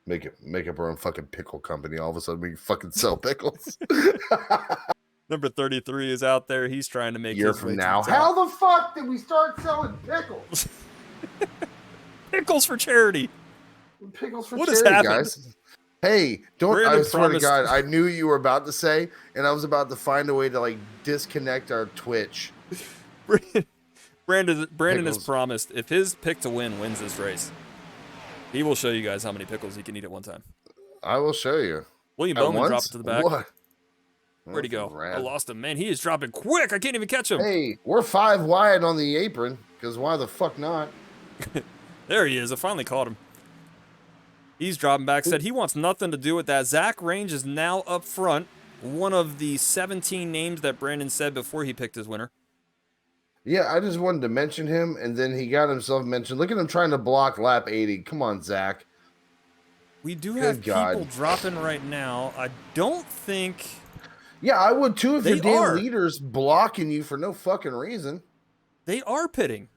Make up our own fucking pickle company. All of a sudden, we can fucking sell pickles. Number 33 is out there. He's trying to make year his from way now. to the top. How the fuck did we start selling pickles? Pickles for charity. Pickles for what charity, has happened? guys. Hey, don't! Brandon I swear to promised- God, I knew you were about to say, and I was about to find a way to disconnect our Twitch. Brandon has Pickles. promised if his pick to win wins this race, he will show you guys how many pickles he can eat at one time. I will show you. William At Bowman once? dropped to the back. What? Where'd he go? Rad. I lost him. Man, he is dropping quick. I can't even catch him. Hey, we're 5 wide on the apron, because why the fuck not? There he is. I finally caught him. He's dropping back. Said he wants nothing to do with that. Zach Range is now up front. One of the 17 names that Brandon said before he picked his winner. Yeah, I just wanted to mention him, and then he got himself mentioned. Look at him trying to block lap 80. Come on, Zach. We do Good have God. people dropping right now. I don't think... Yeah, I would too if your They damn are. leader's blocking you for no fucking reason. They are pitting.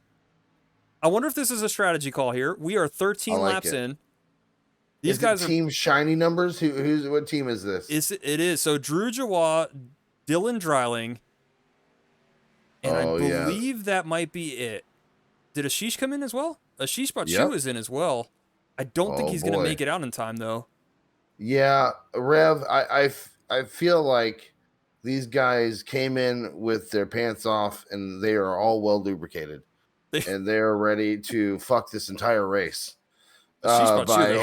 I wonder if this is a strategy call here. We are 13 I like laps it. in. These Is guys it are... team shiny numbers? What team is this? It is. So Drew Jawad, Dylan Dryling, and I believe that might be it. Did Ashish come in as well? Ashish Bachu is in as well. I don't think he's going to make it out in time, though. Yeah, Rev, I feel like these guys came in with their pants off, and they are all well lubricated. And they're ready to fuck this entire race. The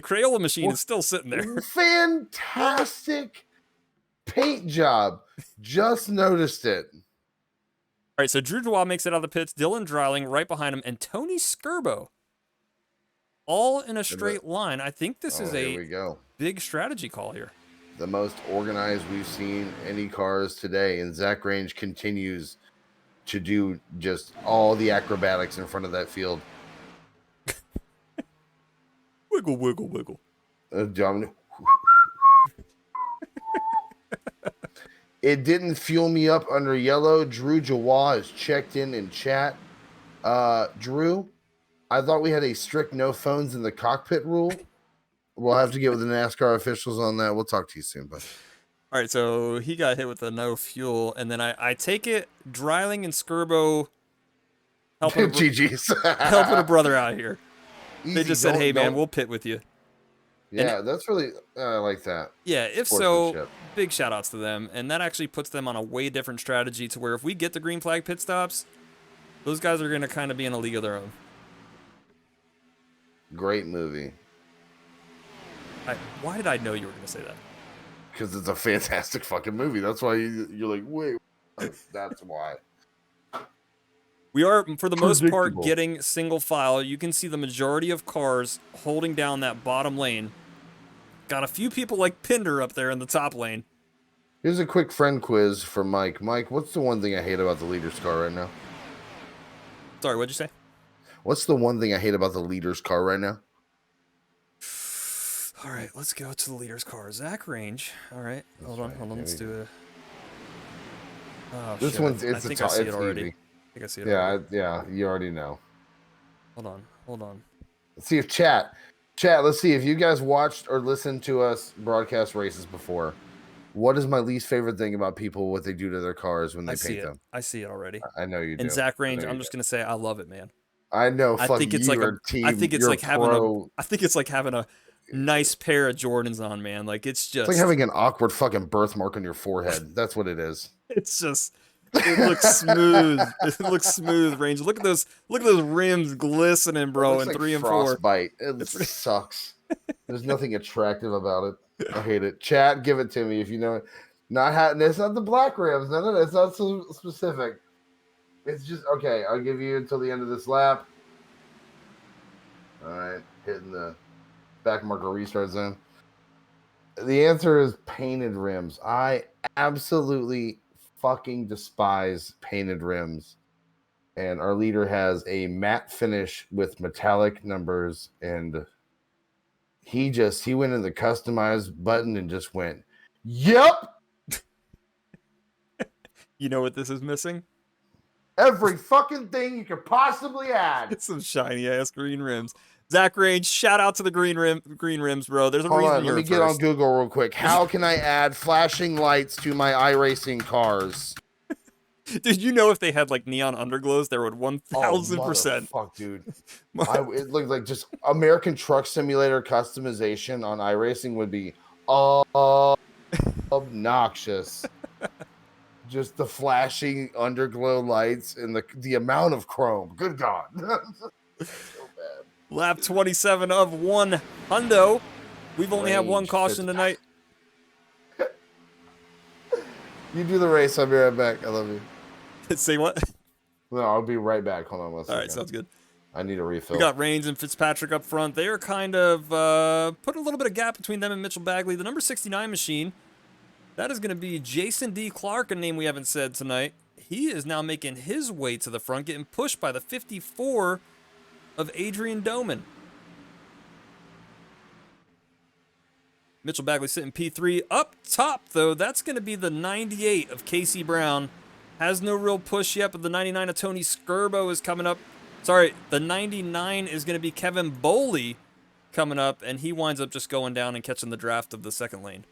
Crayola machine is still sitting there. Fantastic paint job. Just noticed it. All right, so Drew Dubois makes it out of the pits. Dylan Dreiling right behind him, and Tony Skirbo all in a straight line. I think this is Here a we go. big strategy call here. The most organized we've seen any cars today, and Zach Range continues to do just all the acrobatics in front of that field. Wiggle, wiggle, wiggle. It didn't fuel me up under yellow. Drew Jawah is checked in chat. Drew, I thought we had a strict no phones in the cockpit rule. We'll have to get with the NASCAR officials on that. We'll talk to you soon, bud. All right, so he got hit with the no fuel, and then I take it Dreiling and Skirbo helping helping a brother out here. Easy, they just said, "Hey, man, we'll pit with you." Yeah, that's really I like that. Yeah, if so, big shout outs to them, and that actually puts them on a way different strategy to where if we get the green flag pit stops, those guys are going to kind of be in a league of their own. Great movie. Why did I know you were going to say that? Because it's a fantastic fucking movie. That's why you're like, wait, that's why. We are, for the most part, getting single file. You can see the majority of cars holding down that bottom lane. Got a few people like Pinder up there in the top lane. Here's a quick friend quiz for Mike. Mike, what's the one thing I hate about the leader's car right now? Sorry, what'd you say? What's the one thing I hate about the leader's car right now? All right, let's go to the leader's car. Zach Range. All right, hold on. Let's do it. Oh, this shit. one's I think I see it already. Easy. I think I see it already. Yeah, you already know. Hold on. Let's see if chat, let's see if you guys watched or listened to us broadcast races before. What is my least favorite thing about people, what they do to their cars when they paint them? I see it already. I know you do. And Zach Range, I'm just going to say I love it, man. I know. I think it's like having a nice pair of Jordans on, man. Like it's like having an awkward fucking birthmark on your forehead. That's what it is. It's just it looks smooth. It looks smooth, Range. Look at those rims glistening, bro, in like 3 and 4. Frostbite. It sucks. There's nothing attractive about it. I hate it. Chat, give it to me if you know it. It's not the black rims. No, it's not so specific. It's just okay. I'll give you until the end of this lap. All right, hitting the back marker restart zone. The answer is painted rims. I absolutely fucking despise painted rims. And our leader has a matte finish with metallic numbers, and he went in the customize button and just went, "Yep." You know what this is missing? Every fucking thing you could possibly add. It's some shiny ass green rims. Zach Range, shout out to the green rims, bro. There's a Hold reason on, let me get on Google real quick. How can I add flashing lights to my iRacing cars? Did you know if they had like neon underglows, there would 1000%. Fuck, dude. It looked like just American Truck Simulator customization on iRacing would be obnoxious. Just the flashing underglow lights and the amount of chrome. Good God. So bad. Lap 27 of 1 hundo. We've only had one caution tonight. You do the race. I'll be right back. I love you. Say what? No, I'll be right back. Hold on one second. All right, sounds good. I need a refill. We got Raines and Fitzpatrick up front. They are kind of putting a little bit of gap between them and Mitchell Bagley. The number 69 machine, that is going to be Jason D. Clark, a name we haven't said tonight. He is now making his way to the front, getting pushed by the 54 of Adrian Doman. Mitchell Bagley sitting P3. Up top, though, that's going to be the 98 of Casey Brown. Has no real push yet, but the 99 of Tony Skirbo is coming up. Sorry, the 99 is going to be Kevin Boley coming up, and he winds up just going down and catching the draft of the second lane.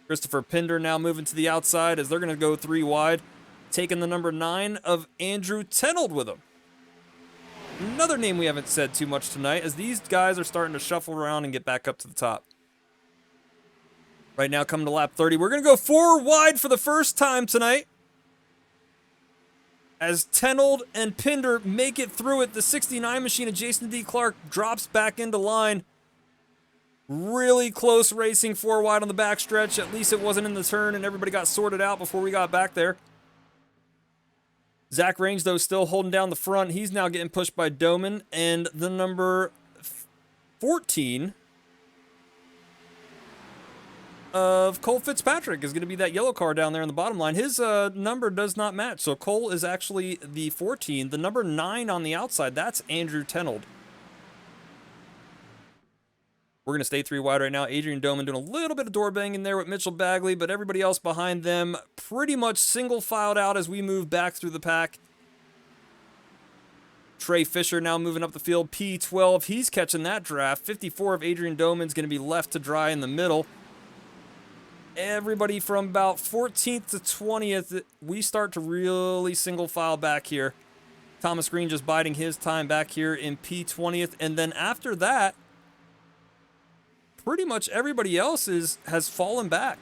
Christopher Pinder now moving to the outside as they're going to go 3 wide, taking the number 9 of Andrew Tenold with him. Another name we haven't said too much tonight, as these guys are starting to shuffle around and get back up to the top. Right now, coming to lap 30, we're going to go 4 wide for the first time tonight. As Tenold and Pinder make it through it, the 69 machine of Jason D. Clark drops back into line. Really close racing 4 wide on the backstretch. At least it wasn't in the turn and everybody got sorted out before we got back there. Zach Range, though, still holding down the front. He's now getting pushed by Doman. And the number 14 of Cole Fitzpatrick is going to be that yellow car down there in the bottom line. His number does not match. So Cole is actually the 14. The number 9 on the outside, that's Andrew Tenold. We're going to stay 3 wide right now. Adrian Doman doing a little bit of door banging there with Mitchell Bagley, but everybody else behind them pretty much single filed out as we move back through the pack. Trey Fisher now moving up the field. P12, he's catching that draft. 54 of Adrian Doman's going to be left to dry in the middle. Everybody from about 14th to 20th, we start to really single file back here. Thomas Green just biding his time back here in P20th, and then after that, pretty much everybody else has fallen back.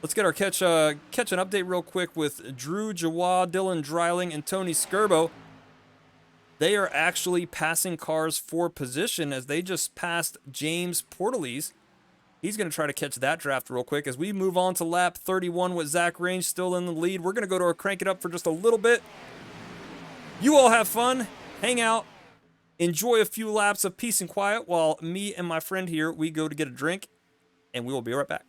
Let's get our catch an update real quick with Drew Jawad, Dylan Dreiling, and Tony Skirbo. They are actually passing cars for position as they just passed James Portalease. He's going to try to catch that draft real quick as we move on to lap 31 with Zach Range still in the lead. We're going to go to our crank it up for just a little bit. You all have fun, hang out, enjoy a few laps of peace and quiet while me and my friend here, we go to get a drink, and we will be right back.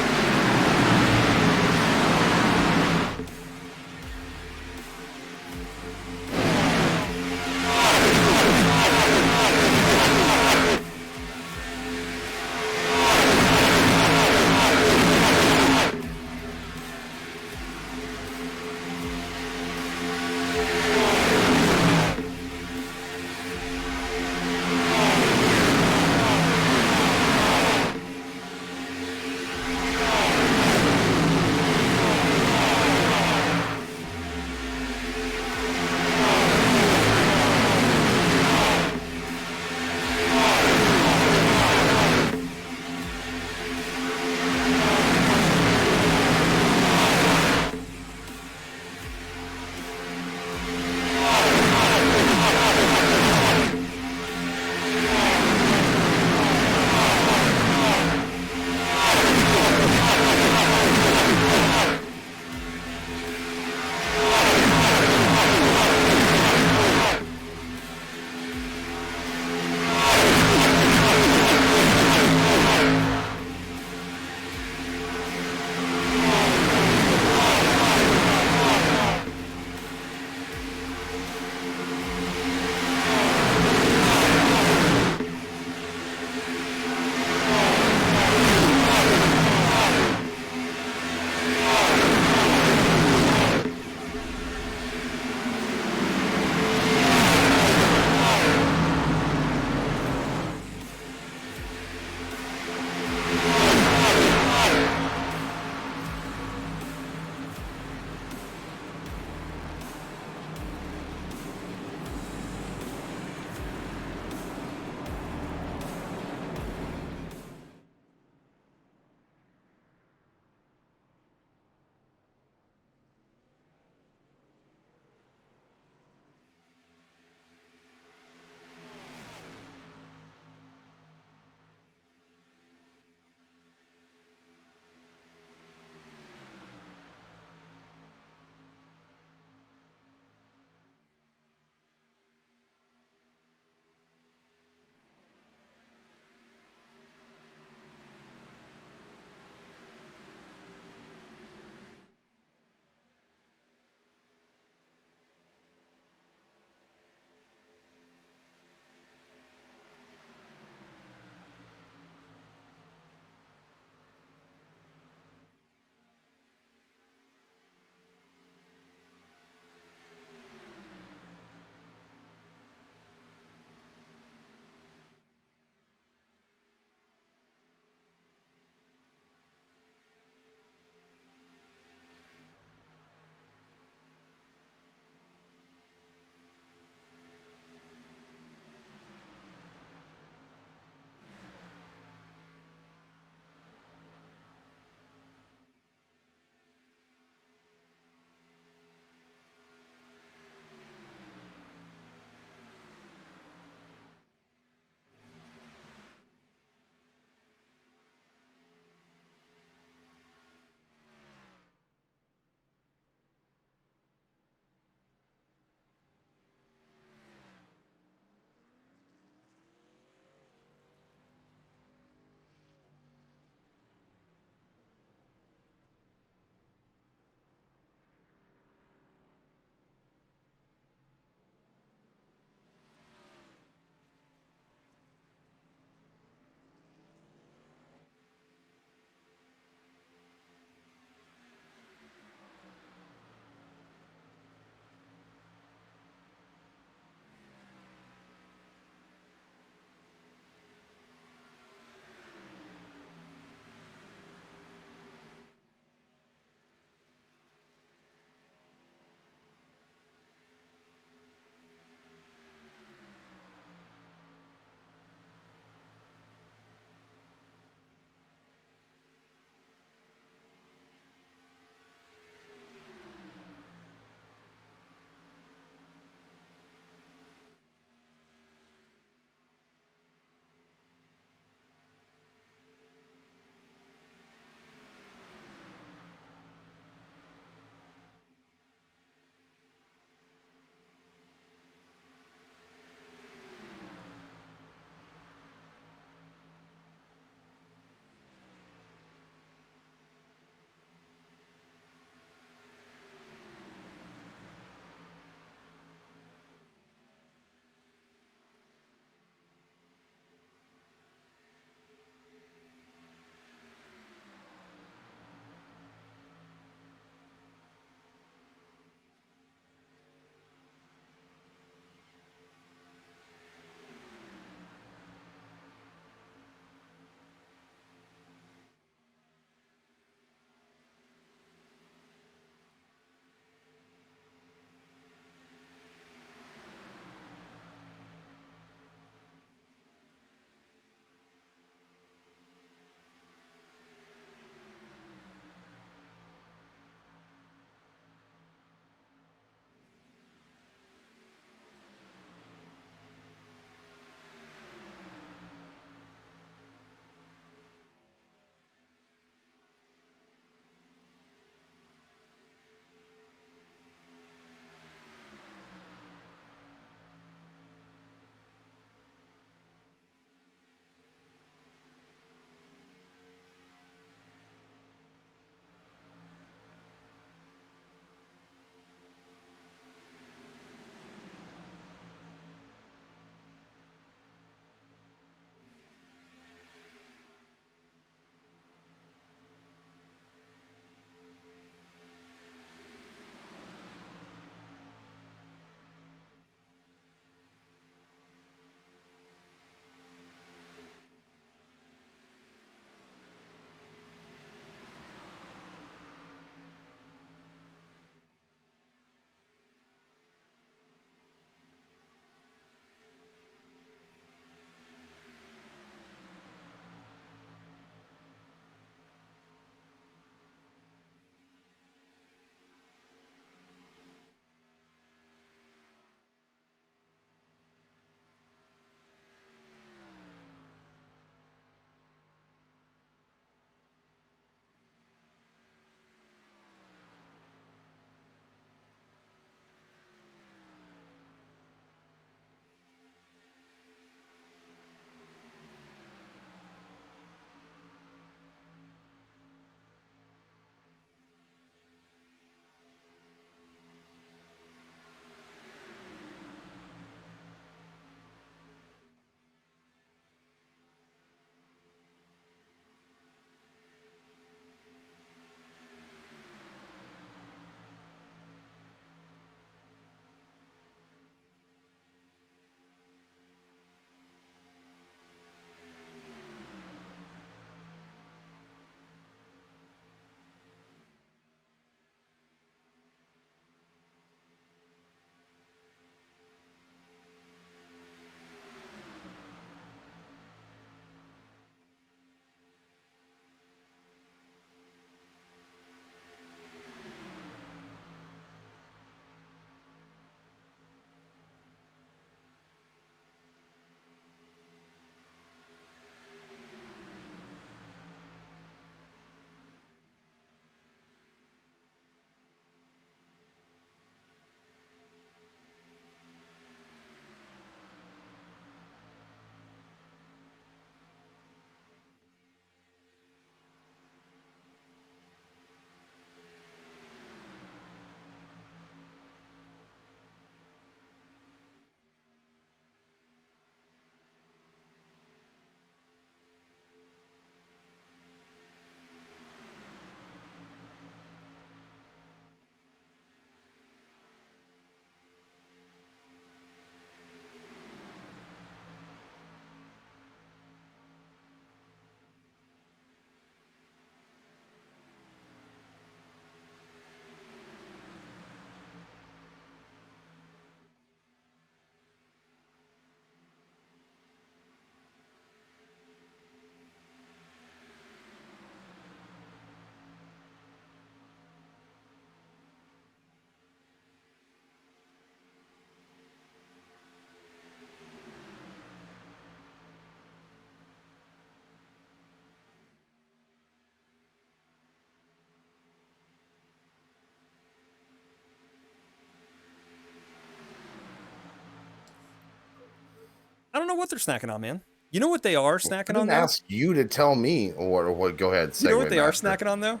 know what they're snacking on, man. You know what they are I snacking on, didn't though? ask you to tell me what. Go ahead. You know what Segue they are master. snacking on, though?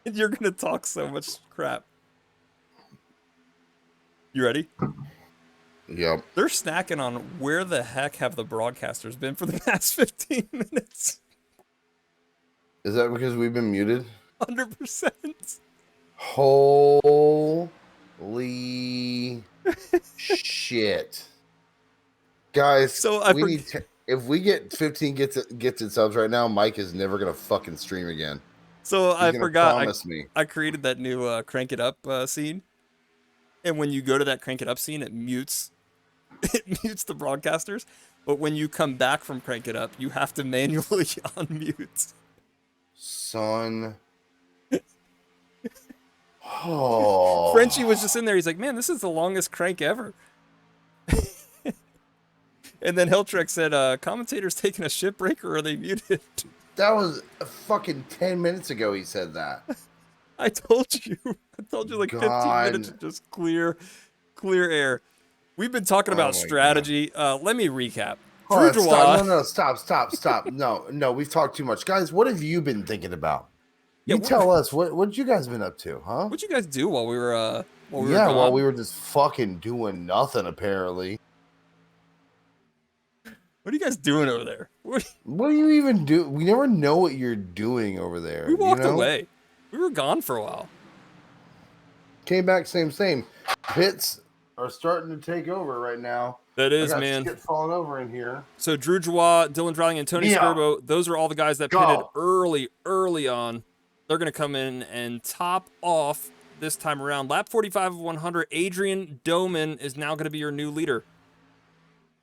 You're gonna talk so much crap. You ready? Yep. They're snacking on where the heck have the broadcasters been for the past 15 minutes? Is that because we've been muted? 100%. Holy shit. Guys, So I we need to, if we get 15 gets subs right now, Mike is never gonna fucking stream again. So He's I gonna forgot. promise me. I created that new Crank It Up scene, and when you go to that Crank It Up scene, it mutes it mutes the broadcasters. But when you come back from Crank It Up, you have to manually unmute. Son. Oh. Frenchie was just in there. He's like, "Man, this is the longest crank ever." And then Heltrek said, "Commentators taking a ship break, or are they muted?" That was fucking 10 minutes ago he said that. I told you. I told you like 15 minutes of just clear air. We've been talking about strategy. Let me recap. Oh, stop. No, we've talked too much. Guys, what have you been thinking about? You tell us, what you guys been up to, huh? What'd you guys do while we were while we were just fucking doing nothing, apparently. What are you guys doing over there? What do you even do? We never know what you're doing over there. We walked away. We were gone for a while. Came back, same. Hits are starting to take over right now. That is, man. Shit falling over in here. So Drew Joie, Dylan Dowling, and Tony Skirbo, those are all the guys that pitted early on. They're going to come in and top off this time around. Lap 45 of 100, Adrian Doman is now going to be your new leader.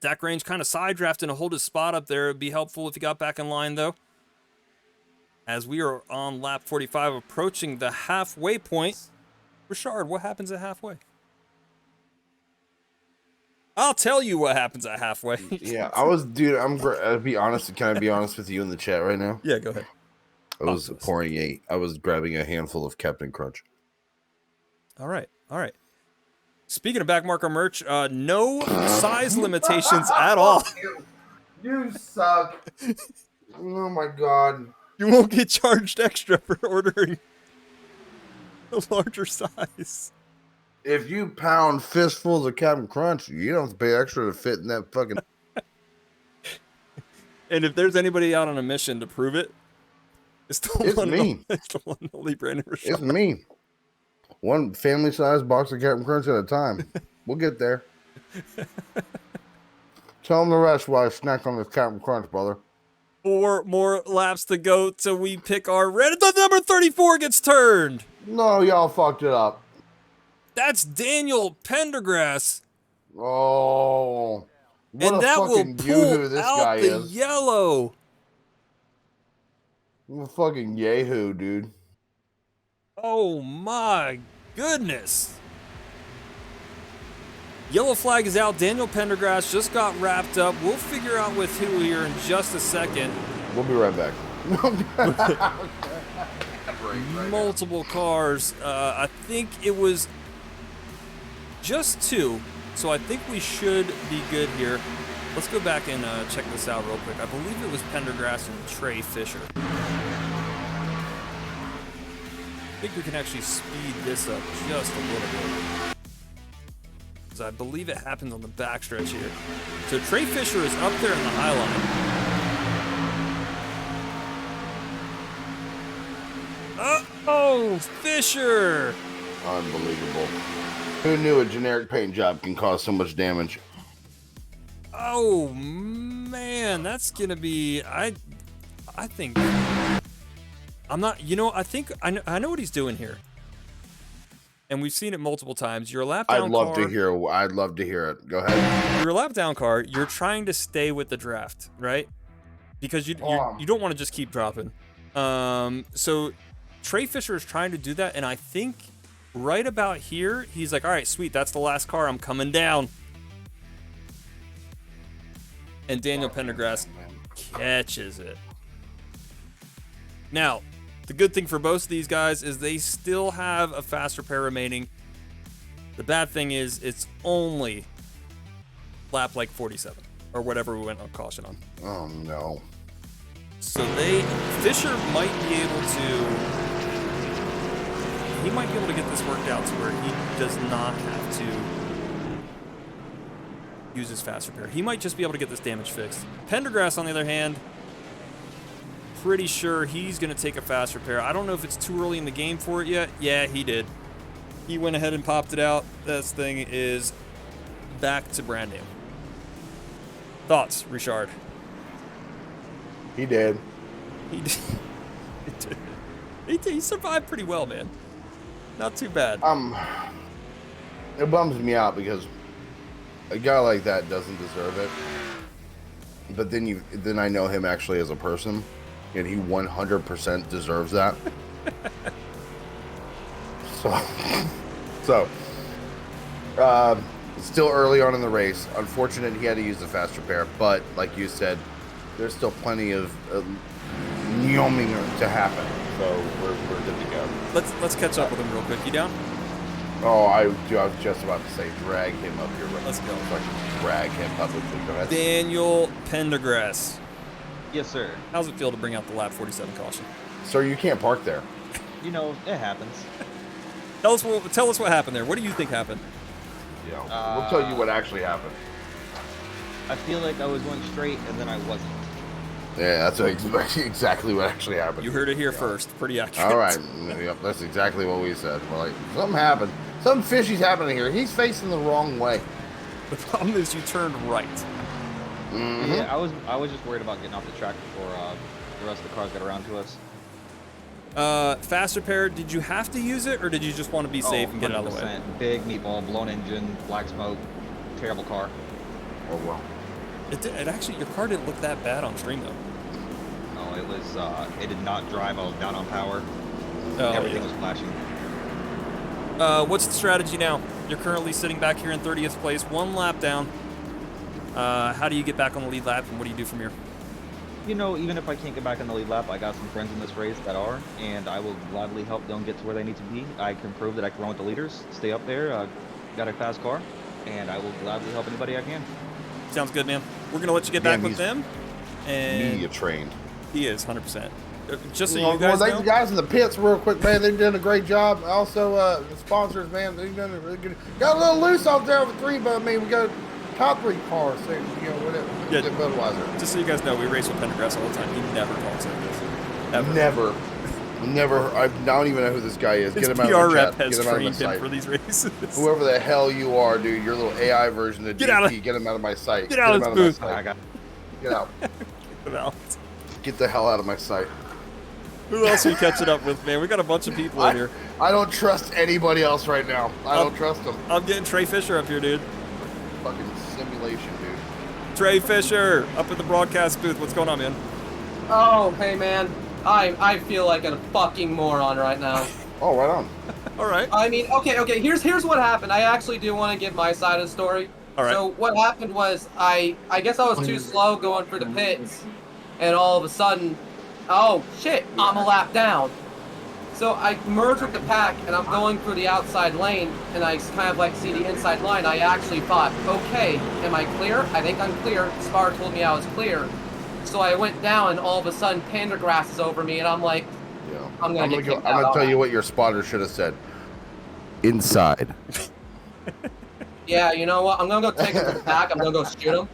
Zach Range kind of side drafting to hold his spot up there. It would be helpful if he got back in line, though. As we are on lap 45, approaching the halfway point. Richard, what happens at halfway? I'll tell you what happens at halfway. Yeah, I'll be honest. Can I be honest with you in the chat right now? Yeah, go ahead. I was grabbing a handful of Captain Crunch. All right. Speaking of backmarker merch, no size limitations at all. You suck. Oh my god. You won't get charged extra for ordering a larger size. If you pound fistfuls of Captain Crunch, you don't have to pay extra to fit in that fucking... And if there's anybody out on a mission to prove it, it's me. It's the one only Brandon Rashad. It's me. One family-sized box of Captain Crunch at a time. We'll get there. Tell them the rest while I snack on this Captain Crunch, brother. 4 more laps to go till we pick our red. The number 34 gets turned. No, y'all fucked it up. That's Daniel Pendergrass. Oh. What and a that fucking will yoo-hoo pull this out guy the is. yellow. What a fucking yahoo, dude. Oh my goodness. Yellow flag is out. Daniel Pendergrass just got wrapped up. We'll figure out with who here in just a second. We'll be right back. Multiple cars. I think it was just 2. So I think we should be good here. Let's go back and check this out real quick. I believe it was Pendergrass and Trey Fisher. I think we can actually speed this up just a little bit. Because I believe it happens on the backstretch here. So Trey Fisher is up there in the high line. Oh, Fisher! Unbelievable. Who knew a generic paint job can cause so much damage? Oh, man, that's going to be... I think... I'm not... You know, I think... I know what he's doing here. And we've seen it multiple times. You're a lap down car. I'd love to hear it. Go ahead. You're a lap down car. You're trying to stay with the draft, right? Because you don't want to just keep dropping. So Trey Fisher is trying to do that, and I think right about here, he's like, all right, sweet, that's the last car. I'm coming down. And Daniel Pendergrass catches it. Now, the good thing for both of these guys is they still have a faster pair remaining. The bad thing is it's only lap like 47 or whatever we went on caution on. Oh no. So Fisher might be able to get this worked out to where he does not have to use his fast repair. He might just be able to get this damage fixed. Pendergrass, on the other hand, pretty sure he's going to take a fast repair. I don't know if it's too early in the game for it yet. Yeah, he did. He went ahead and popped it out. This thing is back to brand new. Thoughts, Richard? He did. He did. He survived pretty well, man. Not too bad. It bums me out because a guy like that doesn't deserve it. But then I know him actually as a person, and he 100% deserves that. So, still early on in the race. Unfortunate he had to use the fast repair, but like you said, there's still plenty of Nyoming to happen. So we're good to go. Let's catch up with him real quick. You down? Oh, I was just about to say drag him up here. Right. Let's go. So I can drag him publicly. Go ahead. Daniel Pendergrass. Yes, sir. How's it feel to bring out the lap 47 caution? Sir, you can't park there. You know, it happens. Tell us what happened there. What do you think happened? Yeah, we'll tell you what actually happened. I feel like I was going straight and then I wasn't. Yeah, that's exactly what actually happened. You heard it here first. Pretty accurate. All right. Yep, that's exactly what we said. We're like, something happened. Something fishy's happening here. He's facing the wrong way. The problem is you turned right. Mm-hmm. Yeah, I was just worried about getting off the track before the rest of the cars got around to us. Fast repair, did you have to use it, or did you just want to be safe and get it out of the way? Big meatball, blown engine, black smoke, terrible car. Oh, well. It actually, your car didn't look that bad on stream, though. No, it was, it did not drive. I was down on power. Oh, Everything was flashing. What's the strategy now? You're currently sitting back here in 30th place, one lap down. How do you get back on the lead lap, and what do you do from here? You know, even if I can't get back on the lead lap, I got some friends in this race that are, and I will gladly help them get to where they need to be. I can prove that I can run with the leaders, stay up there, got a fast car, and I will gladly help anybody I can. Sounds good, man. We're going to let you get back with them. And Media trained. He is, 100%. Just so you guys know. Thank the guys in the pits real quick, man. They've done a great job. Also, the sponsors, man, they've done a really good. Got a little loose out there with the three, but I mean, we got top three cars, so, you know, whatever. Yeah, Budweiser. Just so you guys know, we race with Pendergrass all the time. He never talks like this. Ever. Never. I don't even know who this guy is. His Get him PR out of the rep chat. has Get him out of my trained him sight. for these races. Whoever the hell you are, dude, your little AI version of Get out DP, get him out of my sight. Get out of his booth. I got. Get out. Get out. Get the hell out of my sight. Who else are you catching up with, man? We got a bunch of people in here. I don't trust anybody else right now. I don't trust them. I'm getting Trey Fisher up here, dude. Fucking simulation, dude. Trey Fisher, up at the broadcast booth. What's going on, man? Oh, hey man, I feel like a fucking moron right now. Oh, right on. All right. I mean, okay. Here's what happened. I actually do want to give my side of the story. All right. So what happened was I guess I was too slow going for the pits, and all of a sudden, oh shit, I'm a lap down. So I merged with the pack, and I'm going through the outside lane, and I kind of like see the inside line. I actually thought, okay, am I clear? I think I'm clear. Spar told me I was clear. So I went down, and all of a sudden, Pendergrass is over me, and I'm like, Yeah. I'm gonna tell you what your spotter should have said. Inside. Yeah, you know what? I'm gonna go take him to the back. I'm gonna go shoot him.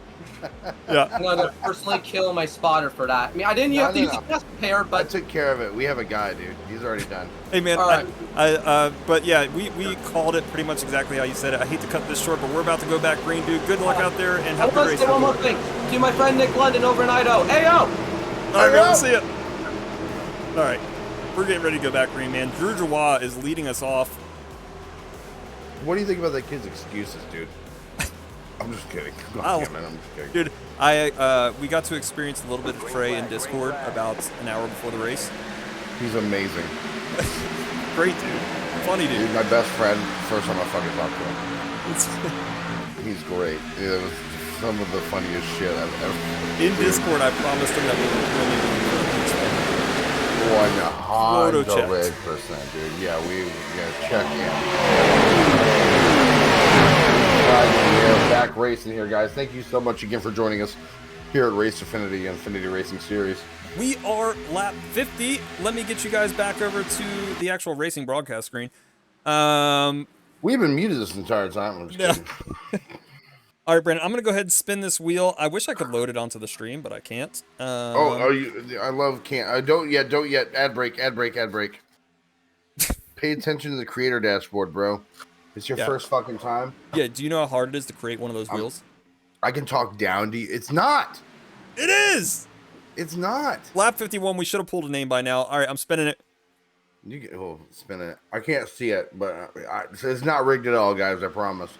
Yeah. I'm gonna go personally kill my spotter for that. I mean, I didn't have to use the best pair, I but took care of it. We have a guy, dude. He's already done. Hey, man. All right. But yeah, we called it pretty much exactly how you said it. I hate to cut this short, but we're about to go back green, dude. Good luck out there, and I have a good want to race. say one more thing to my friend Nick London over in Idaho. Hey yo! All right, man. We'll see you. All right. We're getting ready to go back green, man. Drew Jawa is leading us off. What do you think about that kid's excuses, dude? I'm just kidding. I'll- Man, I'm just kidding. Dude, we got to experience a little bit of Trey in Discord about an hour before the race. He's amazing. Great dude. Funny He's dude. my best friend. First time I fucking talked to him. It's- He's great. It was some of the funniest shit I've ever. in Discord, I promised him that we would really do 100%, dude. Yeah, we gotta check in. Yeah, back back racing here, guys. Thank you so much again for joining us here at RaceAffinity Infinity Racing Series. We are lap 50. Let me get you guys back over to the actual racing broadcast screen. We've been muted this entire time. I'm just kidding. All right, Brandon, I'm going to go ahead and spin this wheel. I wish I could load it onto the stream, but I can't. Are you? I love can't. Don't yet. Ad break. Pay attention to the creator dashboard, bro. It's your first fucking time. Yeah, do you know how hard it is to create one of those wheels? I can talk down to you. It's not. It is! It's not. Lap 51, we should have pulled a name by now. All right, I'm spinning it. You get spin it. I can't see it, but it's not rigged at all, guys. I promise.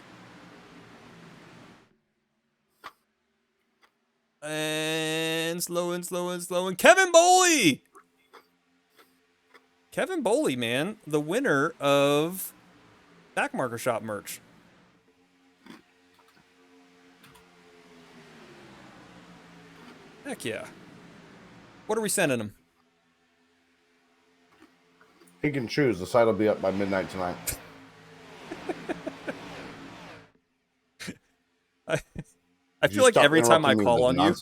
And slow and slow and slow. And Kevin Boley! Kevin Boley, man. The winner of Backmarker Shop merch. Heck yeah. What are we sending him? He can choose. The site will be up by midnight tonight. I feel like every time I call on you,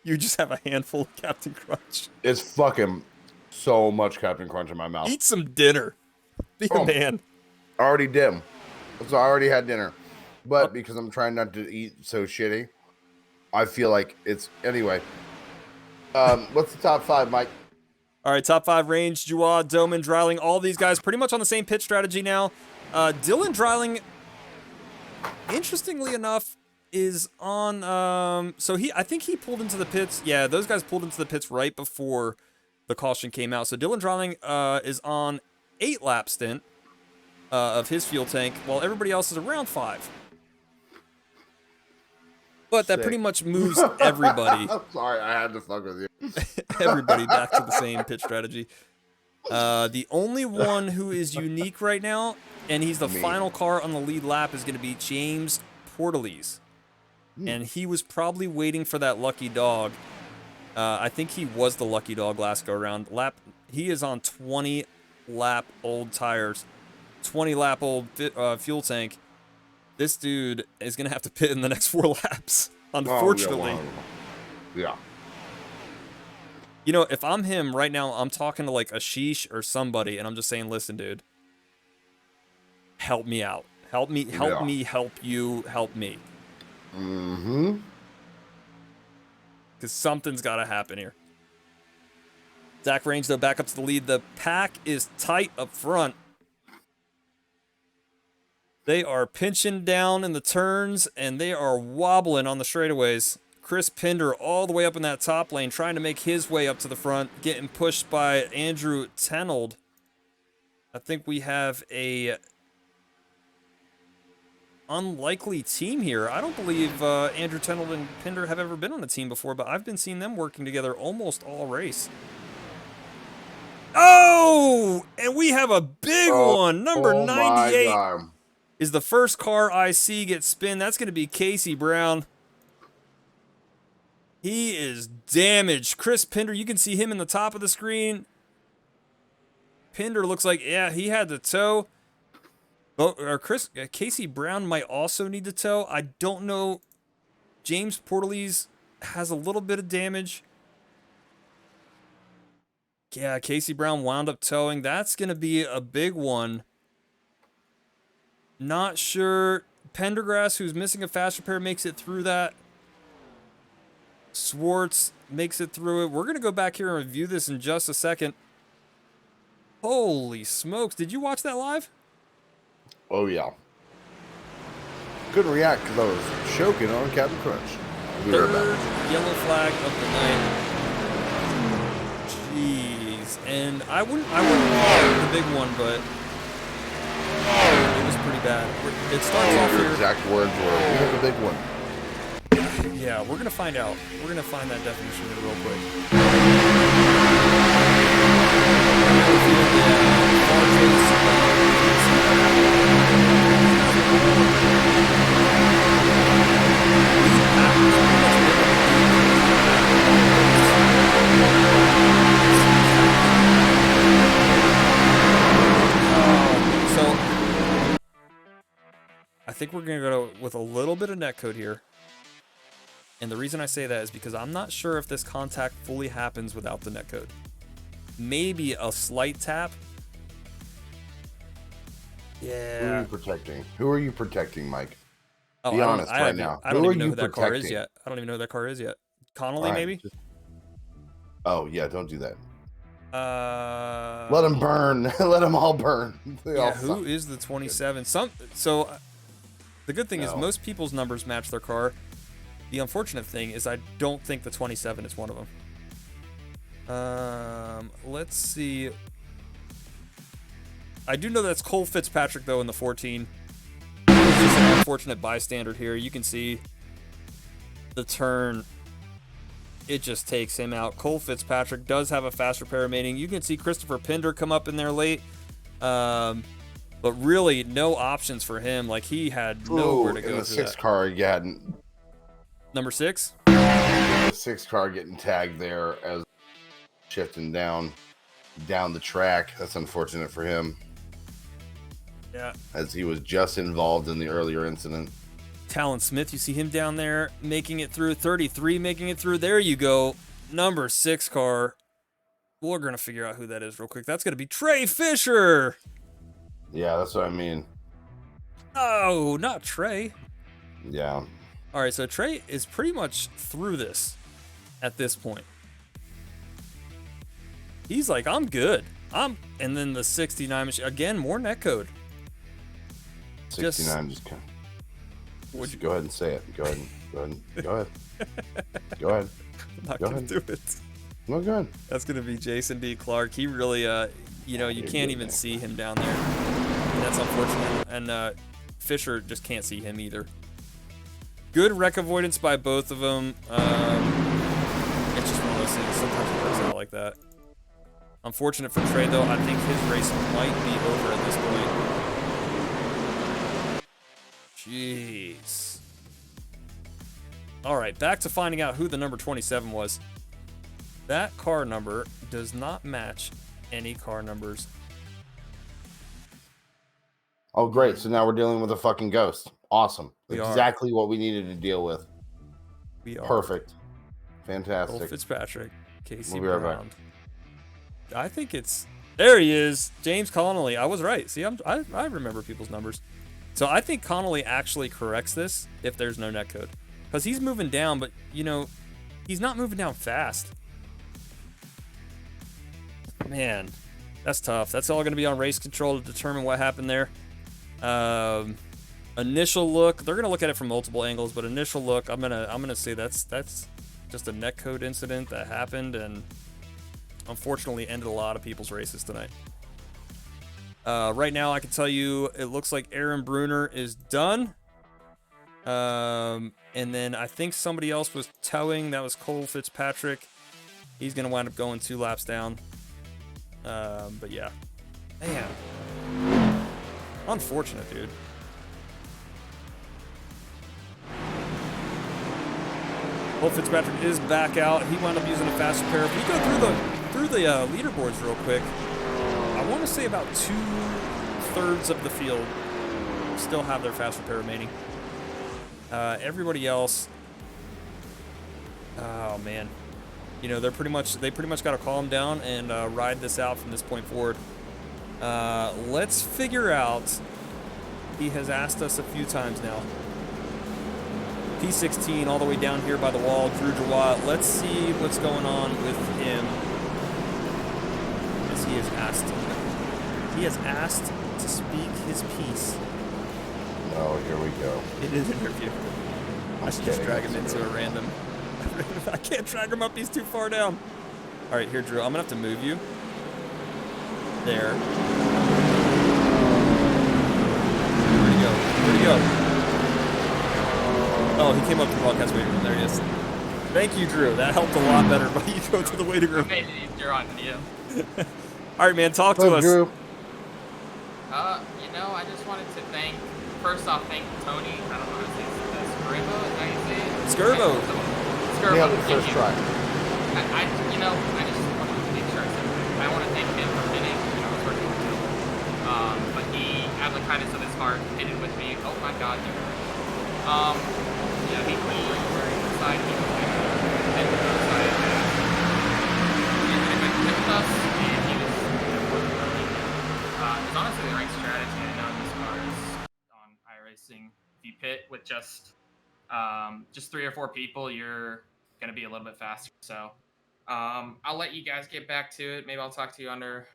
you just have a handful of Captain Crunch. It's fucking so much Captain Crunch in my mouth. Eat some dinner. Be a man. I already did. So I already had dinner. But because I'm trying not to eat so shitty, I feel like it's... Anyway. What's the top 5, Mike? All right, top 5 range, Jua, Doman, Dreiling, all these guys pretty much on the same pitch strategy now. Dylan Dreiling, interestingly enough, is on... I think he pulled into the pits. Yeah, those guys pulled into the pits right before the caution came out. So Dylan Dreiling is on 8-lap stint of his fuel tank, while everybody else is around 5. But that pretty much moves everybody. I'm sorry, I had to fuck with you. Everybody back to the same pitch strategy. The only one who is unique right now, and he's the final car on the lead lap, is going to be James Portalease. And he was probably waiting for that lucky dog. I think he was the lucky dog last go around. He is on 20-lap old tires, 20-lap old fuel tank. This dude is going to have to pit in the next 4 laps, unfortunately. Yeah. You know, if I'm him right now, I'm talking to like Ashish or somebody, and I'm just saying, listen, dude, help me out. Help me, help you, help me. Mm-hmm. Because something's got to happen here. Zach Range, though, back up to the lead. The pack is tight up front. They are pinching down in the turns, and they are wobbling on the straightaways. Chris Pinder all the way up in that top lane, trying to make his way up to the front, getting pushed by Andrew Tenold. I think we have a unlikely team here. I don't believe Andrew Tenold and Pinder have ever been on a team before, but I've been seeing them working together almost all race. Oh, and we have a big one. Number 98 is the first car I see get spin. That's going to be Casey Brown. He is damaged. Chris Pinder, you can see him in the top of the screen. Pinder looks like, yeah, he had the tow. Casey Brown might also need the tow. I don't know. James Portalease has a little bit of damage. Yeah, Casey Brown wound up towing. That's going to be a big one. Not sure. Pendergrass, who's missing a fast repair, makes it through that. Swartz makes it through it. We're going to go back here and review this in just a second. Holy smokes. Did you watch that live? Oh, yeah. Couldn't react because I was choking on Captain Crunch. Third yellow flag of the night. Jeez. And I wouldn't call it the big one, but it was pretty bad. It starts off your here. Exact words were, we have a big one. Yeah, we're going to find out. We're going to find that definition here real quick. I think we're going to go with a little bit of netcode here. And the reason I say that is because I'm not sure if this contact fully happens without the netcode. Maybe a slight tap. Yeah. Who are you protecting? Who are you protecting, Mike? Oh, Be honest right now. I don't Who are even know you who that car is protecting? yet. I don't even know who that car is yet. Connolly, All right, maybe? Oh, yeah, don't do that. Let Let them burn. Let them all burn. They all Yeah, who suck. is the 27? The good thing is No. most people's numbers match their car. The unfortunate thing is I don't think the 27 is one of them. Let's see. I do know that's Cole Fitzpatrick, though, in the 14. It's just an unfortunate bystander here. You can see the turn. It just takes him out. Cole Fitzpatrick does have a fast repair remaining. You can see Christopher Pinder come up in there late. But really, no options for him. Like, he had nowhere to go. In the through 6 that. car, you had Number 6? the 6 car getting tagged there as shifting down the track. That's unfortunate for him, Yeah. as he was just involved in the earlier incident. Talon Smith, you see him down there making it through. 33 making it through. There you go. Number 6 car. We're going to figure out who that is real quick. That's going to be Trey Fisher. Yeah, that's what I mean. Oh, not Trey. Yeah. All right, so Trey is pretty much through this at this point. He's like, I'm good. And then the 69 machine, again, more netcode. 69 just kind of. Would you go ahead and say it? Go ahead. Go ahead. Go ahead. I'm not Go going to ahead. do it. No, go ahead. That's going to be Jason D. Clark. He really, you can't even see him down there. And that's unfortunate. And Fisher just can't see him either. Good wreck avoidance by both of them. It's just one of those things. Sometimes it works out like that. Unfortunate for Trey, though. I think his race might be over at this point. Jeez. All right, back to finding out who the number 27 was. That car number does not match any car numbers. Oh, great. So now we're dealing with a fucking ghost. Awesome. We are. Exactly what we needed to deal with. We are. Perfect. Cole Fantastic. Fitzpatrick, Casey We'll be right Brown. I think it's there. He is, James Connolly. I was right. See, I remember people's numbers. So I think Connolly actually corrects this if there's no netcode, because he's moving down, but he's not moving down fast. Man, that's tough. That's all going to be on race control to determine what happened there. Initial look, they're going to look at it from multiple angles, but initial look, I'm gonna say that's just a netcode incident that happened and unfortunately ended a lot of people's races tonight. Right now, I can tell you it looks like Aaron Bruner is done. And then I think somebody else was towing. That was Cole Fitzpatrick. He's going to wind up going 2 laps down. But yeah. Man. Unfortunate, dude. Cole Fitzpatrick is back out. He wound up using a fast repair. If we go through the leaderboards real quick, I want to say about 2/3 of the field still have their fast repair remaining. Everybody else, oh man, they pretty much got to calm down and ride this out from this point forward. Let's figure out. He has asked us a few times now. P16 all the way down here by the wall, Drew Jawad. Let's see what's going on with him. As he has asked to speak his piece. Oh, here we go. It is an interview. I should just drag him into a random. I can't drag him up, he's too far down. All right, here, Drew, I'm gonna have to move you. There. Where'd he go? Where'd he go? Oh, he came up to the broadcast waiting room. There he is. Thank you, Drew. That helped a lot better, but you go to the waiting room. Made it easier on you. All right, man, talk to us. Drew. I just wanted to first off, thank Tony. I don't know how to say it. Skirbo, is that how you say it? Skirbo. Skirbo. Yeah, the first try. I just wanted to make sure I said it. I want to thank him for winning. I was working with him. But he have the kindness of his heart pitted with me. Oh my God, yeah, he decided he was going to hit the side and hit with us, and he was working early. It's honestly the right strategy. I know in these cars on iRacing, if you pit with just 3 or 4 people, you're going to be a little bit faster. So I'll let you guys get back to it. Maybe I'll talk to you under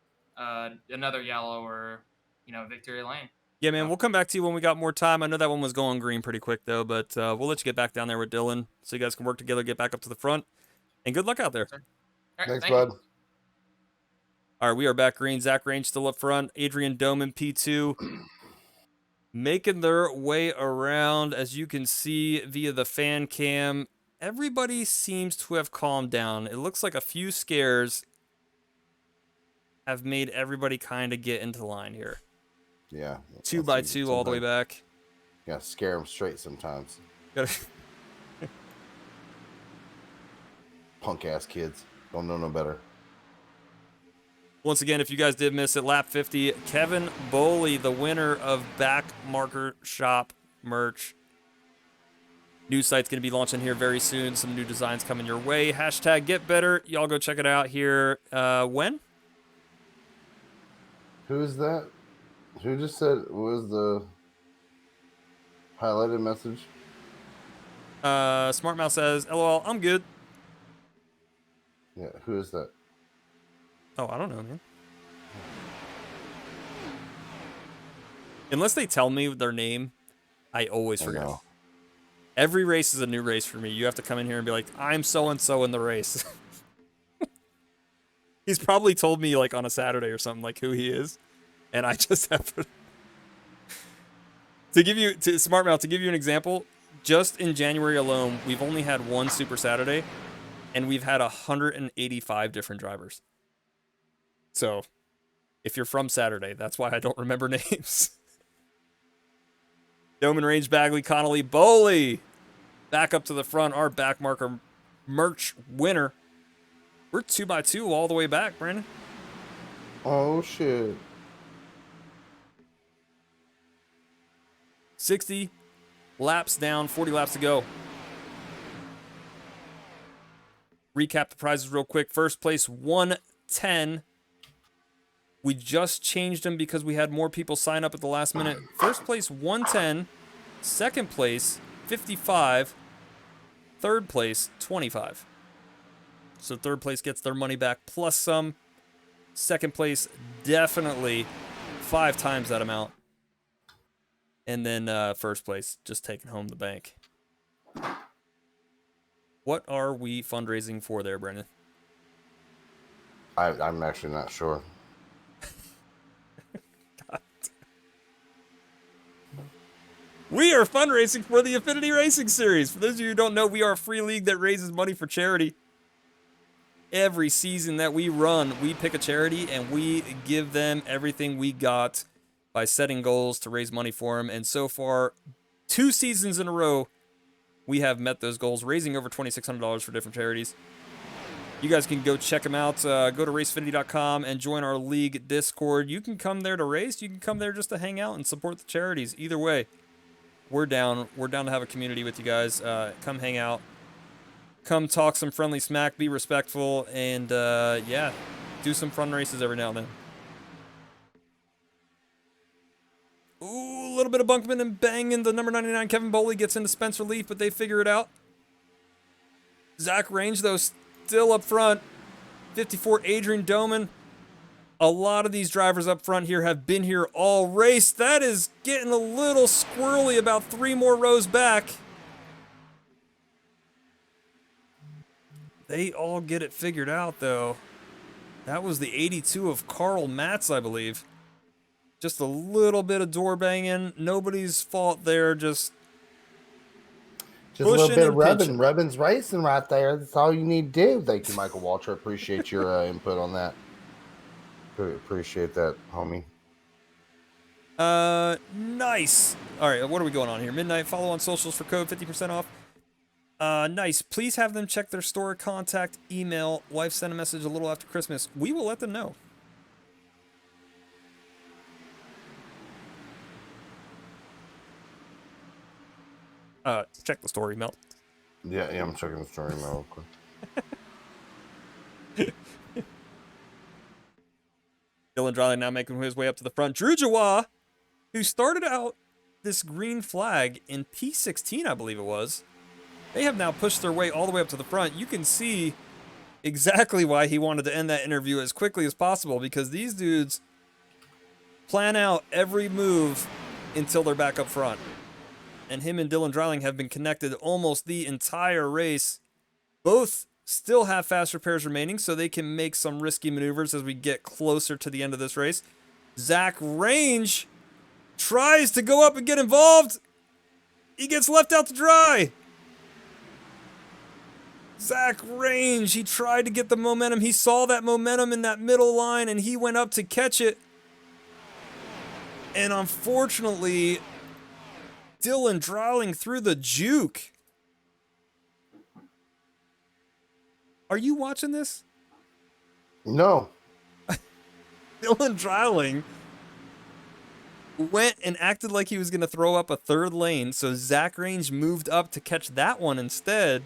another yellow or, victory lane. Yeah, man, So, we'll come back to you when we got more time. I know that one was going green pretty quick, though, but we'll let you get back down there with Dylan so you guys can work together, get back up to the front, and good luck out there. all right, Thanks, thank bud. you. All right, we are back green. Zach Range still up front. Adrian Doman, P2, making their way around, as you can see via the fan cam. Everybody seems to have calmed down. It looks like a few scares have made everybody kind of get into line here. Yeah. 2x2 all the way back. Yeah, scare them straight sometimes. Punk ass kids don't know no better. Once again, if you guys did miss it, lap 50, Kevin Boley, the winner of Back Marker Shop merch. New site's going to be launching here very soon. Some new designs coming your way. Hashtag get better. Y'all go check it out here. When? Who is that? Who just said was the highlighted message? Smart Mouse says, LOL, I'm good. Yeah, who is that? Oh, I don't know, man. Unless they tell me their name, I always forget. know. Every race is a new race for me. You have to come in here and be like, I'm so-and-so in the race. He's probably told me, like, on a Saturday or something, like, who he is. And I just have to... Smart Mouth, to give you an example, just in January alone, we've only had one Super Saturday, and we've had 185 different drivers. So, if you're from Saturday, that's why I don't remember names. Doman, Range, Bagley, Connolly, Boley. Back up to the front, our back marker merch winner. We're 2x2 all the way back, Brandon. Oh, shit. 60 laps down, 40 laps to go. Recap the prizes real quick. First place, 110. We just changed them because we had more people sign up at the last minute. First place, 110. Second place, 55. Third place, 25. So third place gets their money back plus some. Second place, definitely 5 times that amount. And then first place, just taking home the bank. What are we fundraising for there, Brendan? I'm actually not sure. We are fundraising for the Affinity Racing Series. For those of you who don't know, we are a free league that raises money for charity. Every season that we run, we pick a charity and we give them everything we got by setting goals to raise money for them. And so far, 2 seasons in a row, we have met those goals, raising over $2,600 for different charities. You guys can go check them out. Go to RaceAffinity.com and join our league Discord. You can come there to race. You can come there just to hang out and support the charities. Either way, we're down. We're down to have a community with you guys. Come hang out. Come talk some friendly smack. Be respectful. And, yeah, do some fun races every now and then. Ooh, a little bit of bunkman and banging. The number 99 Kevin Boley gets into Spencer Leaf, but they figure it out. Zach Range, though, still up front. 54 Adrian Doman. A lot of these drivers up front here have been here all race. That is getting a little squirrely about 3 more rows back. They all get it figured out, though. That was the 82 of Carl Matz, I believe. Just a little bit of door banging. Nobody's fault there. Just a little bit of pinching. rubbin's racing right there. That's all you need to do. Thank you, Michael Walter. Appreciate your input on that. Appreciate that, homie. Nice. All right, what are we going on here? Midnight. Follow on socials for code 50% off. Nice. Please have them check their store contact email. Wife sent a message a little after Christmas. We will let them know. Check the story, Mel. Yeah, I'm checking the story now real quick. Dylan Dryling now making his way up to the front. Drew Jawa, who started out this green flag in P16, I believe it was. They have now pushed their way all the way up to the front. You can see exactly why he wanted to end that interview as quickly as possible, because these dudes plan out every move until they're back up front. And him and Dylan Dryling have been connected almost the entire race. Both still have fast repairs remaining, so they can make some risky maneuvers as we get closer to the end of this race. Zach Range tries to go up and get involved. He gets left out to dry. Zach Range, he tried to get the momentum. He saw that momentum in that middle line, and he went up to catch it. And unfortunately, Dylan Dryling threw the juke. Are you watching this? No. Dylan Dryling went and acted like he was going to throw up a third lane, so Zach Range moved up to catch that one instead,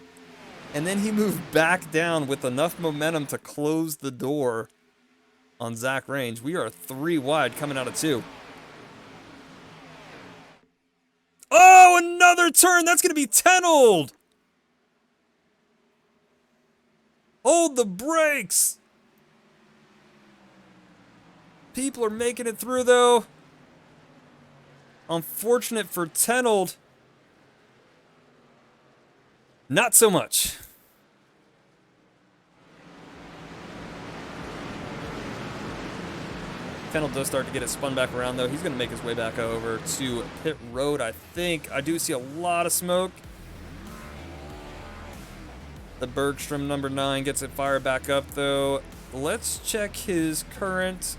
and then he moved back down with enough momentum to close the door on Zach Range. We are 3 wide coming out of 2. Oh, another turn! That's going to be Tenold! Hold the brakes! People are making it through, though. Unfortunate for Tenold. Not so much. Tenold does start to get it spun back around, though. He's going to make his way back over to pit road, I think. I do see a lot of smoke. The Bergstrom number 9 gets it fired back up, though. Let's check his current.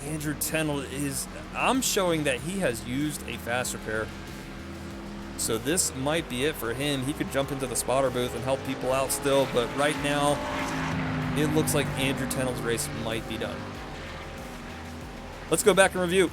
Andrew Tenold is... I'm showing that he has used a fast repair. So this might be it for him. He could jump into the spotter booth and help people out still, but right now, it looks like Andrew Tenold's race might be done. Let's go back and review.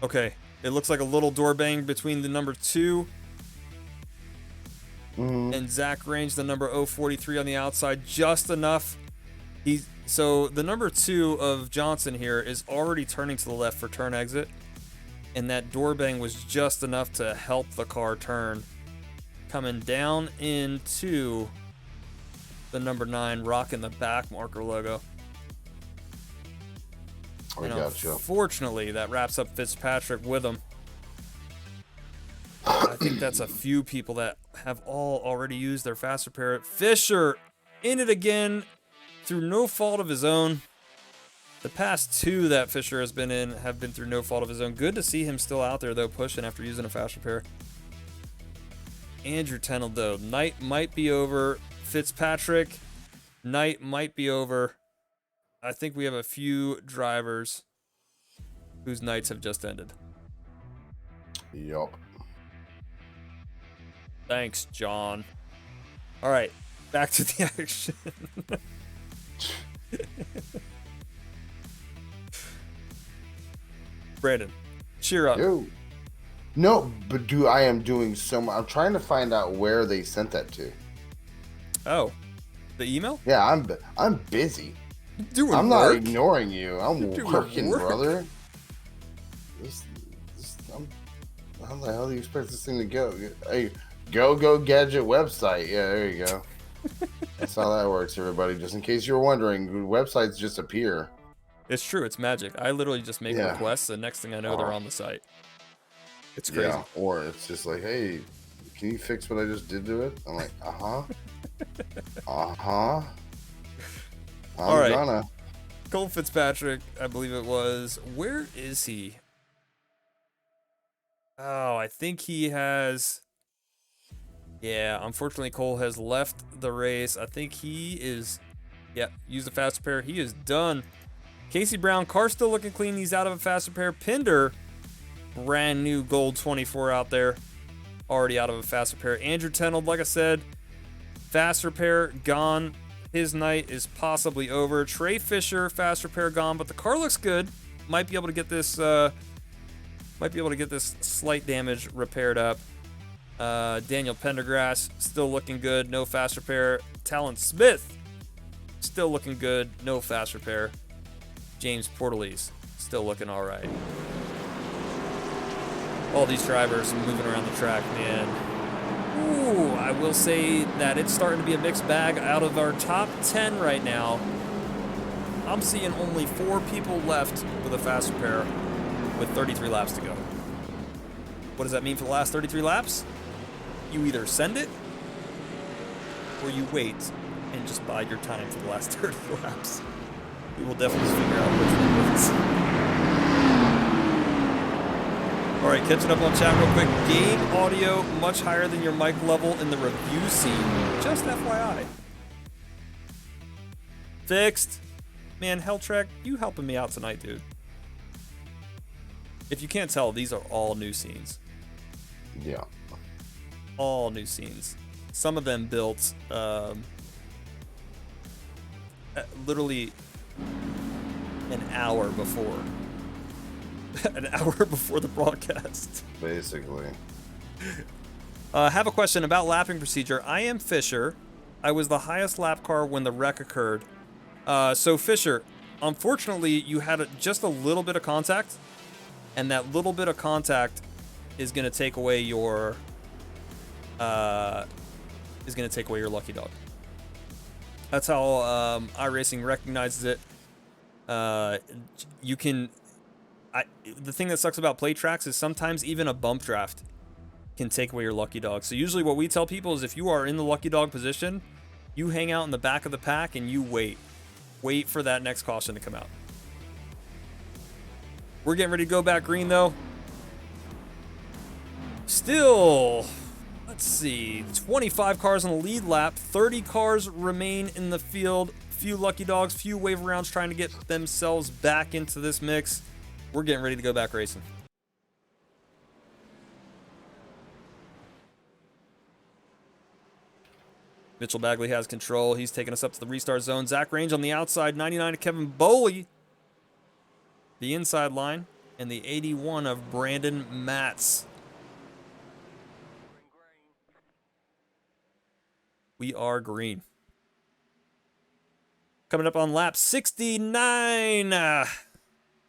Okay, it looks like a little door bang between the number 2 and Zach Range, the number 043 on the outside, just enough. So the number 2 of Johnson here is already turning to the left for turn exit, and that door bang was just enough to help the car turn. Coming down into the number 9, rocking the back marker logo. And unfortunately, that wraps up Fitzpatrick with him. I think that's a few people that have all already used their fast repair. Fisher in it again through no fault of his own. The past 2 that Fisher has been in have been through no fault of his own. Good to see him still out there, though, pushing after using a fast repair. Andrew Tenold, though. Night might be over. Fitzpatrick, night might be over. I think we have a few drivers whose nights have just ended. Yup. Thanks, John. All right, back to the action. Brandon, cheer up. Yo. No, but I am doing so much. I'm trying to find out where they sent that to. Oh, the email? Yeah, I'm busy. I'm not ignoring you. I'm working, work. brother. How the hell do you expect this thing to go? Hey, go gadget website. Yeah, there you go. That's how that works, everybody. Just in case you were wondering, websites just appear. It's true. It's magic. I literally just make requests, and next thing I know, they're on the site. It's crazy. Yeah, or it's just like, hey, can you fix what I just did to it? I'm like, uh-huh. Uh-huh. All right. Cole Fitzpatrick, I believe it was. Where is he? Oh, I think he has... Yeah, unfortunately, Cole has left the race. I think he is... Yeah, use the faster pair. He is done. Casey Brown, car still looking clean. He's out of a faster pair. Pinder, brand new gold 24 out there. Already out of a faster pair. Andrew Tenold, like I said, faster pair gone. His night is possibly over. Trey Fisher, faster pair gone, but the car looks good. Might be able to get this slight damage repaired up. Daniel Pendergrass still looking good, no faster pair. Talon Smith still looking good, no faster pair. James Portalease still looking all right. All these drivers moving around the track, man. Ooh, I will say that it's starting to be a mixed bag. Out of our top 10 right now, I'm seeing only 4 people left with a faster pair with 33 laps to go. What does that mean for the last 33 laps? You either send it or you wait and just bide your time for the last 30 laps. We will definitely figure out which one wins. All right, catching up on chat real quick. Gain audio much higher than your mic level in the review scene. Just FYI. Fixed. Man, Helltrek, you helping me out tonight, dude. If you can't tell, these are all new scenes. Yeah. All new scenes. Some of them built literally an hour before. An hour before the broadcast. Basically. Have a question about lapping procedure. I am Fisher. I was the highest lap car when the wreck occurred. So Fisher, unfortunately, you had just a little bit of contact, and that little bit of contact is going to take away your lucky dog. That's how iRacing recognizes it. You can. The thing that sucks about play tracks is sometimes even a bump draft can take away your lucky dog. So usually what we tell people is if you are in the lucky dog position, you hang out in the back of the pack and you wait. Wait for that next caution to come out. We're getting ready to go back green though. Still, let's see, 25 cars on the lead lap, 30 cars remain in the field. Few lucky dogs, few wave rounds trying to get themselves back into this mix. We're getting ready to go back racing. Mitchell Bagley has control. He's taking us up to the restart zone. Zach Range on the outside. 99 of Kevin Boley. The inside line. And the 81 of Brandon Matz. We are green. Coming up on lap 69.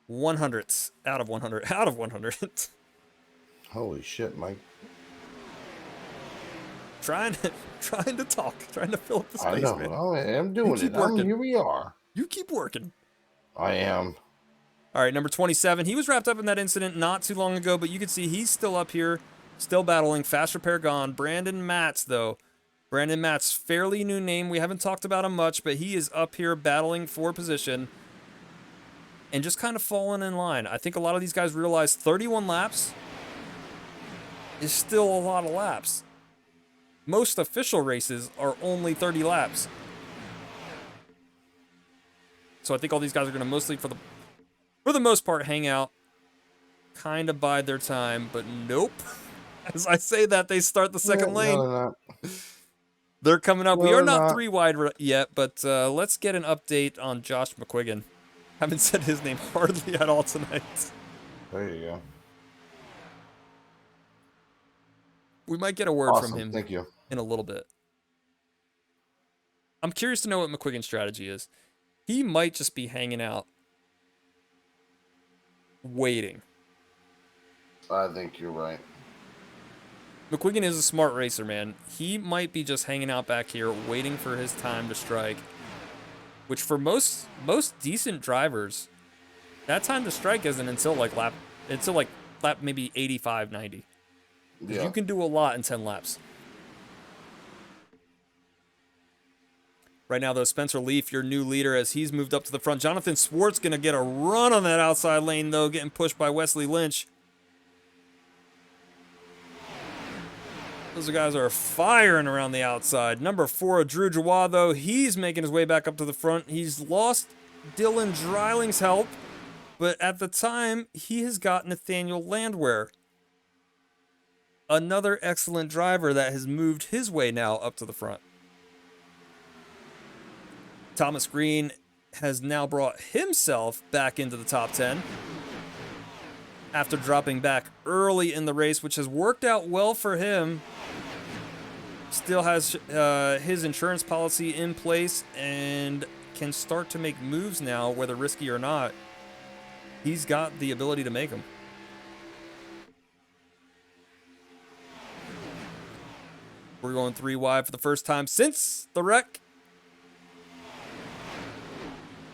100s. Out of 100. Out of 100. Holy shit, Mike. Trying to talk. Trying to fill up the space, I know. man. Oh, I am doing keep it. working. Here we are. You keep working. I am. All right, number 27. He was wrapped up in that incident not too long ago, but you can see he's still up here, still battling. Fast repair gone. Brandon Matz, though. Brandon Matz, fairly new name. We haven't talked about him much, but he is up here battling for position and just kind of falling in line. I think a lot of these guys realize 31 laps is still a lot of laps. Most official races are only 30 laps. So I think all these guys are going to mostly, for the most part, hang out, kind of bide their time, but nope. As I say that, they start the second lane. No, They're coming up. No, we are they're not not. 3 wide yet, but let's get an update on Josh McQuiggan. Haven't said his name hardly at all tonight. There you go. We might get a word Awesome. from him Thank you. in a little bit. I'm curious to know what McQuiggan's strategy is. He might just be hanging out, waiting. I think you're right. McQuiggan is a smart racer, man. He might be just hanging out back here, waiting for his time to strike. Which for most decent drivers, that time to strike isn't until lap maybe 85, 90. Yeah. You can do a lot in 10 laps. Right now, though, Spencer Leaf, your new leader, as he's moved up to the front. Jonathan Swartz going to get a run on that outside lane, though, getting pushed by Wesley Lynch. Those guys are firing around the outside. Number 4, Drew Jawad, though, he's making his way back up to the front. He's lost Dylan Dryling's help, but at the time, he has got Nathaniel Landwehr. Another excellent driver that has moved his way now up to the front. Thomas Green has now brought himself back into the top 10 after dropping back early in the race, which has worked out well for him. Still has his insurance policy in place and can start to make moves now, whether risky or not. He's got the ability to make them. We're going 3 wide for the first time since the wreck.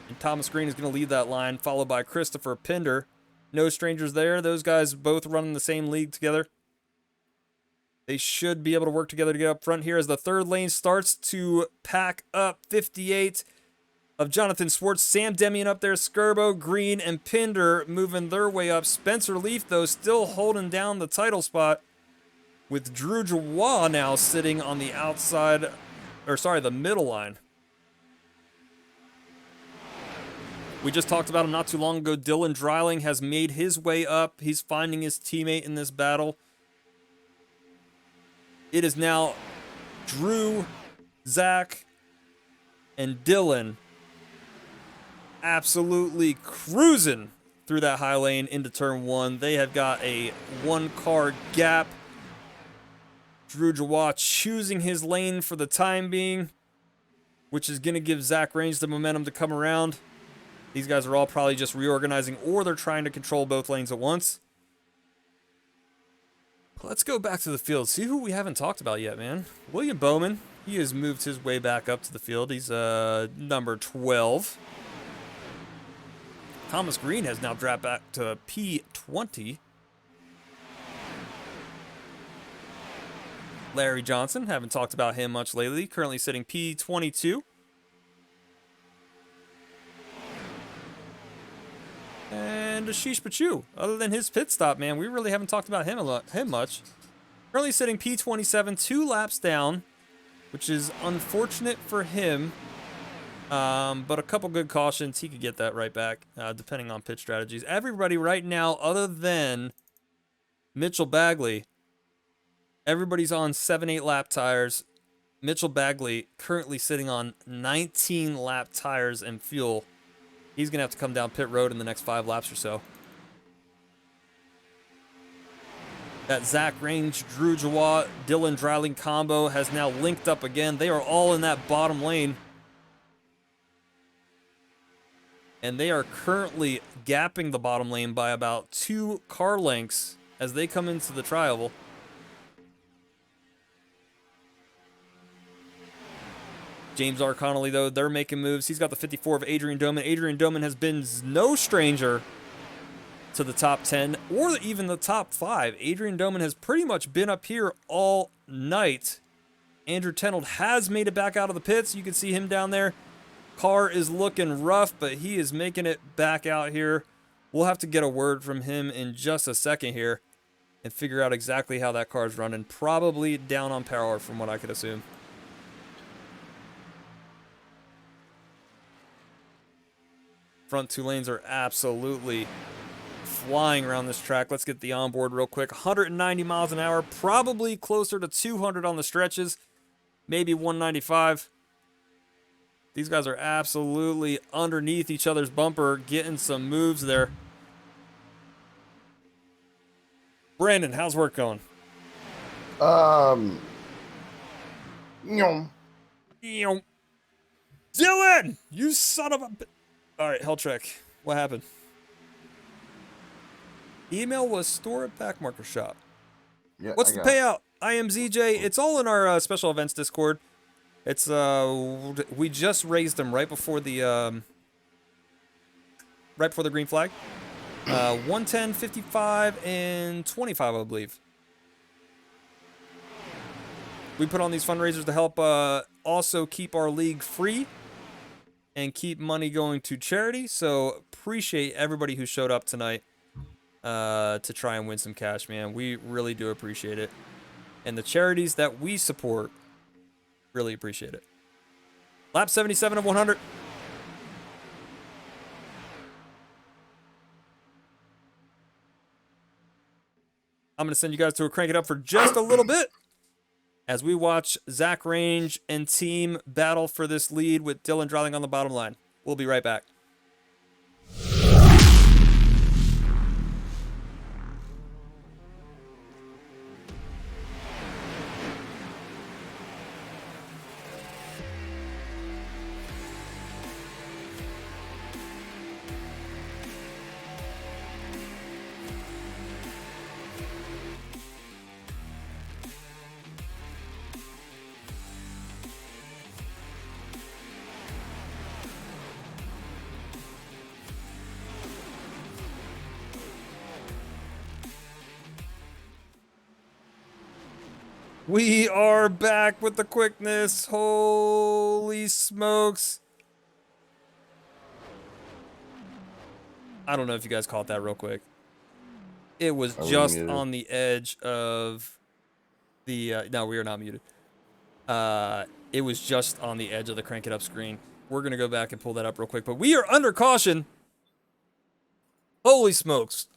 And Thomas Green is going to lead that line, followed by Christopher Pinder. No strangers there. Those guys both run in the same league together. They should be able to work together to get up front here as the third lane starts to pack up. 58 of Jonathan Swartz, Sam Demian up there, Skirbo, Green, and Pinder moving their way up. Spencer Leaf, though, still holding down the title spot, with Drew Jawad now sitting on the outside, or sorry, the middle line. We just talked about him not too long ago. Dylan Dreiling has made his way up. He's finding his teammate in this battle. It is now Drew, Zach, and Dylan absolutely cruising through that high lane into turn 1. They have got a 1-car gap. Drew Jawad choosing his lane for the time being, which is going to give Zach Range the momentum to come around. These guys are all probably just reorganizing, or they're trying to control both lanes at once. Let's go back to the field. See who we haven't talked about yet, man. William Bowman. He has moved his way back up to the field. He's number 12. Thomas Green has now dropped back to P20. Larry Johnson. Haven't talked about him much lately. Currently sitting P22. And Ashish Pachu. Other than his pit stop, man, we really haven't talked about him much. Currently sitting P27, 2 laps down, which is unfortunate for him. But a couple good cautions, he could get that right back, depending on pit strategies. Everybody right now, other than Mitchell Bagley, everybody's on 7-8 lap tires. Mitchell Bagley currently sitting on 19 lap tires and fuel. He's going to have to come down pit road in the next 5 laps or so. That Zach Range, Drew Jawad, Dylan Dreiling combo has now linked up again. They are all in that bottom lane. And they are currently gapping the bottom lane by about 2 car lengths as they come into the tri-oval. James R. Connolly, though, they're making moves. He's got the 54 of Adrian Doman. Adrian Doman has been no stranger to the top 10 or even the top 5. Adrian Doman has pretty much been up here all night. Andrew Tenold has made it back out of the pits. You can see him down there. Car is looking rough, but he is making it back out here. We'll have to get a word from him in just a second here and figure out exactly how that car is running. Probably down on power from what I could assume. Front 2 lanes are absolutely flying around this track. Let's get the onboard real quick. 190 miles an hour, probably closer to 200 on the stretches, maybe 195. These guys are absolutely underneath each other's bumper, getting some moves there. Brandon, how's work going? Dylan, you son of a... All right, Helltrek, what happened? Email was store at Backmarker Shop. Yeah, What's the payout? I am ZJ. It's all in our special events Discord. It's we just raised them right before the green flag. 110, 55, and 25, I believe. We put on these fundraisers to help also keep our league free and keep money going to charity. So appreciate everybody who showed up tonight to try and win some cash, man. We really do appreciate it. And the charities that we support, really appreciate it. Lap 77 of 100. I'm going to send you guys to a crank it up for just a little bit as we watch Zach Range and team battle for this lead with Dylan Dryling on the bottom line. We'll be right back. We are back with the quickness. Holy smokes. I don't know if you guys caught that real quick. It was just on the edge of the... no, we are not muted. It was just on the edge of the crank it up screen. We're going to go back and pull that up real quick. But we are under caution. Holy smokes.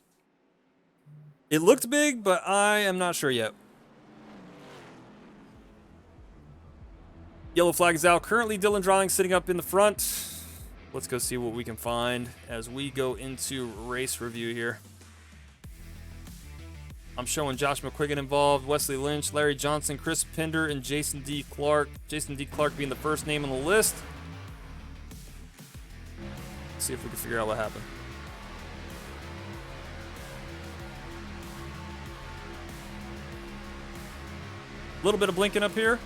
It looked big, but I am not sure yet. Yellow flag is out. Currently, Dylan Dryling sitting up in the front. Let's go see what we can find as we go into race review here. I'm showing Josh McQuiggan involved, Wesley Lynch, Larry Johnson, Chris Pinder, and Jason D. Clark. Jason D. Clark being the first name on the list. Let's see if we can figure out what happened. A little bit of blinking up here.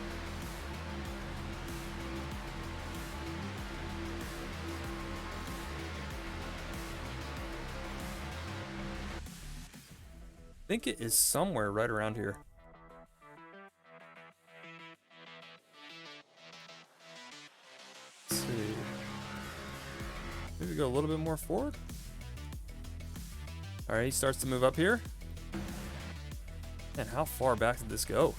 I think it is somewhere right around here. Let's see. Maybe go a little bit more forward. All right, he starts to move up here. And how far back did this go?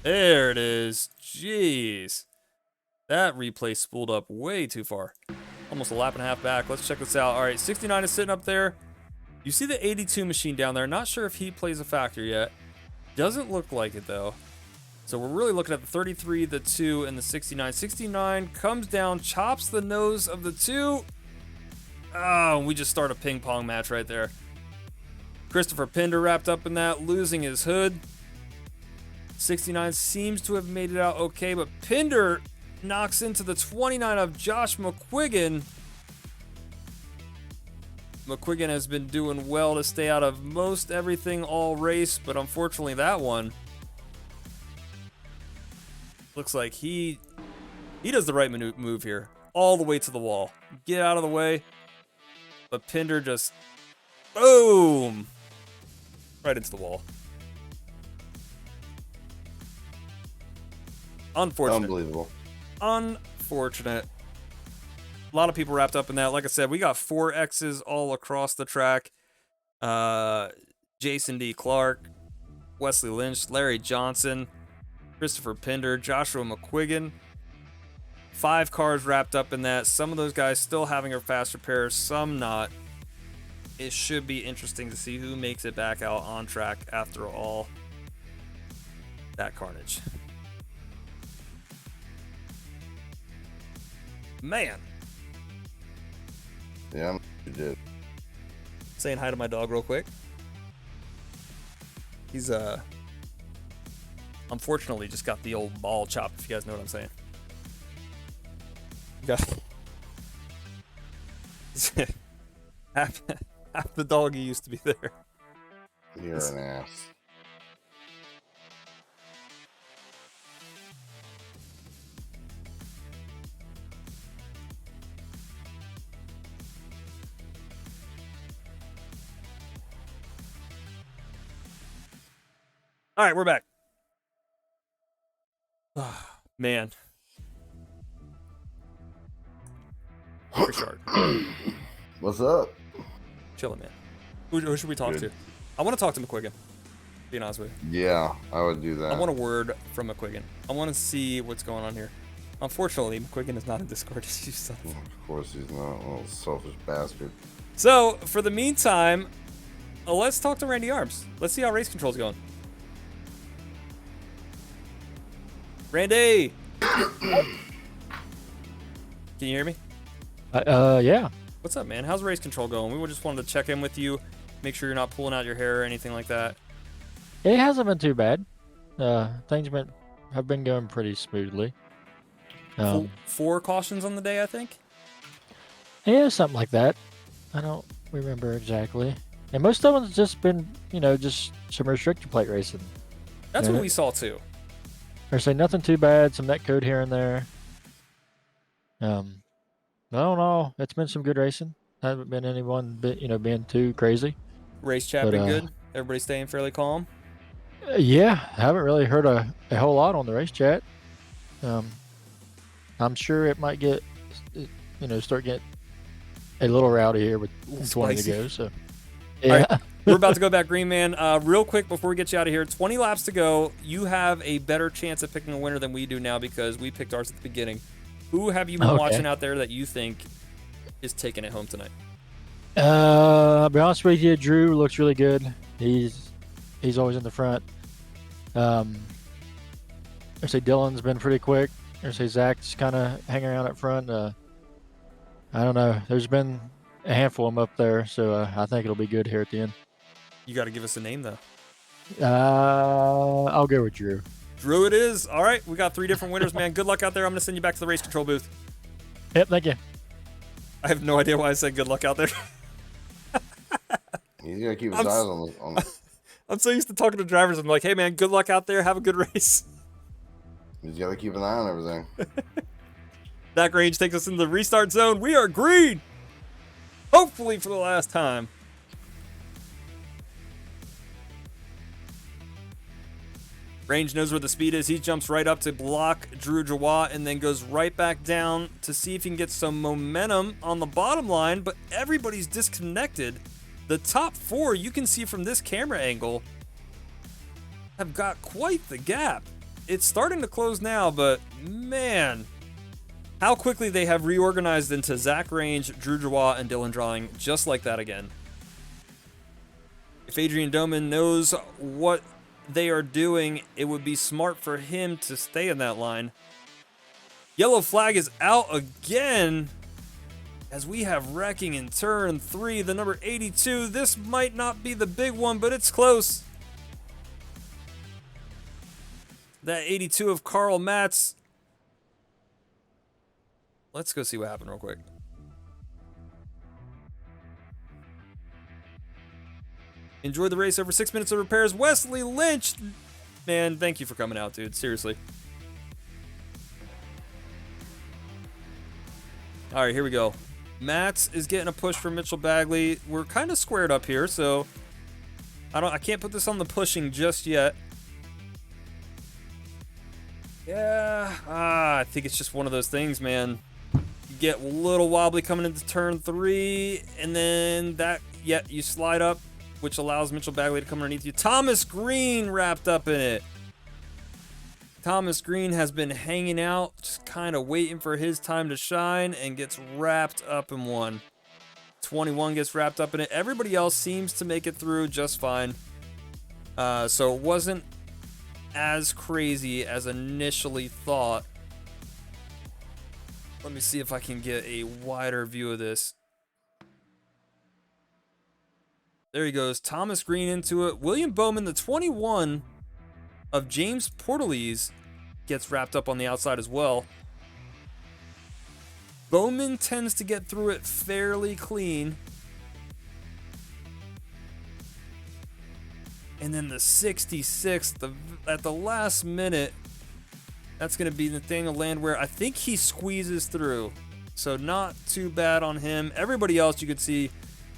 There it is. Jeez. That replay spooled up way too far. Almost a lap and a half back. Let's check this out. All right, 69 is sitting up there. You see the 82 machine down there. Not sure if he plays a factor yet. Doesn't look like it, though. So we're really looking at the 33, the 2, and the 69. 69 comes down, chops the nose of the 2. Oh, we just start a ping pong match right there. Christopher Pinder wrapped up in that, losing his hood. 69 seems to have made it out okay, but Pinder knocks into the 29 of Josh McQuiggan. McQuiggan has been doing well to stay out of most everything all race, but unfortunately that one looks like he does the right move here. All the way to the wall. Get out of the way. But Pinder just, boom, right into the wall. Unfortunate. Unbelievable. Unfortunate. A lot of people wrapped up in that. Like I said, we got 4 X's all across the track. Jason D. Clark, Wesley Lynch, Larry Johnson, Christopher Pinder, Joshua McQuiggan. 5 cars wrapped up in that. Some of those guys still having a fast repair, some not. It should be interesting to see who makes it back out on track after all that carnage. Man. Yeah, you did. Saying hi to my dog real quick. He's unfortunately just got the old ball chopped, if you guys know what I'm saying. Got half the doggy used to be there. You're an ass. All right, we're back. Man. Richard. What's up? Chillin', man. Who should we talk Good. to? I want to talk to McQuiggan. Being honest with you. Yeah, I would do that. I want a word from McQuiggan. I want to see what's going on here. Unfortunately, McQuiggan is not in Discord. You son of a- Of course he's not. Little selfish bastard. So, for the meantime, let's talk to Randy Arms. Let's see how race control's going. Randy! Can you hear me? Yeah. What's up, man? How's race control going? We just wanted to check in with you, make sure you're not pulling out your hair or anything like that. It hasn't been too bad. Things have been going pretty smoothly. Four cautions on the day, I think. Yeah, something like that. I don't remember exactly. And most of them's just been, just some restrictor plate racing. That's Yeah. what we saw too. Or say nothing too bad, some net code here and there. I don't know. It's been some good racing. Haven't been anyone being too crazy. Race chat But, been good. Everybody staying fairly calm. Yeah, haven't really heard a whole lot on the race chat. I'm sure it might get, start getting a little rowdy here with 20 to Spicy. go. So, All yeah. right, we're about to go back green, man. Real quick before we get you out of here, 20 laps to go. You have a better chance of picking a winner than we do now because we picked ours at the beginning. Who have you been Okay. watching out there that you think is taking it home tonight? I'll be honest with you, Drew looks really good. He's always in the front. I say Dylan's been pretty quick. I say Zach's kind of hanging around up front. I don't know. There's been a handful of them up there, so I think it'll be good here at the end. You got to give us a name, though. I'll go with Drew. Drew it is. All right, we got 3 different winners, man. Good luck out there. I'm going to send you back to the race control booth. Yep, thank you. I have no idea why I said good luck out there. He's gonna keep his I'm eyes s- on the. I'm so used to talking to drivers. I'm like, hey, man, good luck out there. Have a good race. He's gotta keep an eye on everything. That range takes us into the restart zone. We are green. Hopefully for the last time. Range knows where the speed is. He jumps right up to block Drew Jawat and then goes right back down to see if he can get some momentum on the bottom line, but everybody's disconnected. The top 4, you can see from this camera angle, have got quite the gap. It's starting to close now, but man, how quickly they have reorganized into Zach Range, Drew Jawat, and Dylan Drawing just like that again. If Adrian Doman knows what they are doing, it would be smart for him to stay in that line. Yellow flag is out again as we have wrecking in turn 3, the number 82. This might not be the big one, but it's close. That 82 of Carl Matz. Let's go see what happened real quick. Enjoyed the race over 6 minutes of repairs. Wesley Lynch. Man, thank you for coming out, dude. Seriously. All right, here we go. Matz is getting a push from Mitchell Bagley. We're kind of squared up here, so I can't put this on the pushing just yet. Yeah, I think it's just one of those things, man. You get a little wobbly coming into turn 3, and then you slide up, which allows Mitchell Bagley to come underneath you. Thomas Green wrapped up in it. Thomas Green has been hanging out, just kind of waiting for his time to shine, and gets wrapped up in one. 21 gets wrapped up in it. Everybody else seems to make it through just fine. So it wasn't as crazy as initially thought. Let me see if I can get a wider view of this. There he goes. Thomas Green into it. William Bowman, the 21 of James Portalease, gets wrapped up on the outside as well. Bowman tends to get through it fairly clean. And then the 66, at the last minute, that's going to be Nathaniel Landwehr. I think he squeezes through. So not too bad on him. Everybody else you could see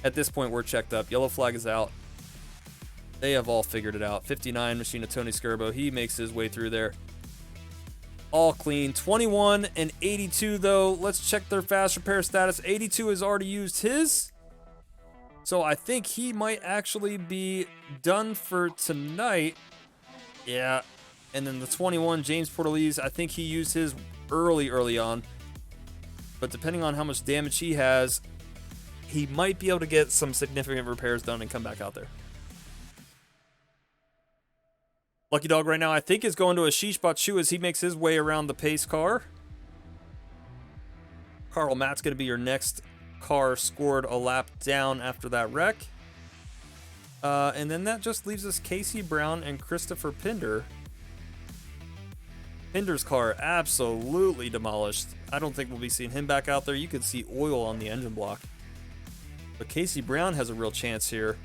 at this point we're checked up. Yellow flag is out. They have all figured it out. 59, Machina Tony Skirbo. He makes his way through there. All clean. 21 and 82, though. Let's check their fast repair status. 82 has already used his. So I think he might actually be done for tonight. Yeah. And then the 21, James Portalese, I think he used his early on. But depending on how much damage he has, he might be able to get some significant repairs done and come back out there. Lucky Dog right now, I think, is going to Ashish Bachu as he makes his way around the pace car. Carl Matt's going to be your next car scored a lap down after that wreck. And then that just leaves us Casey Brown and Christopher Pinder. Pinder's car absolutely demolished. I don't think we'll be seeing him back out there. You could see oil on the engine block. But Casey Brown has a real chance here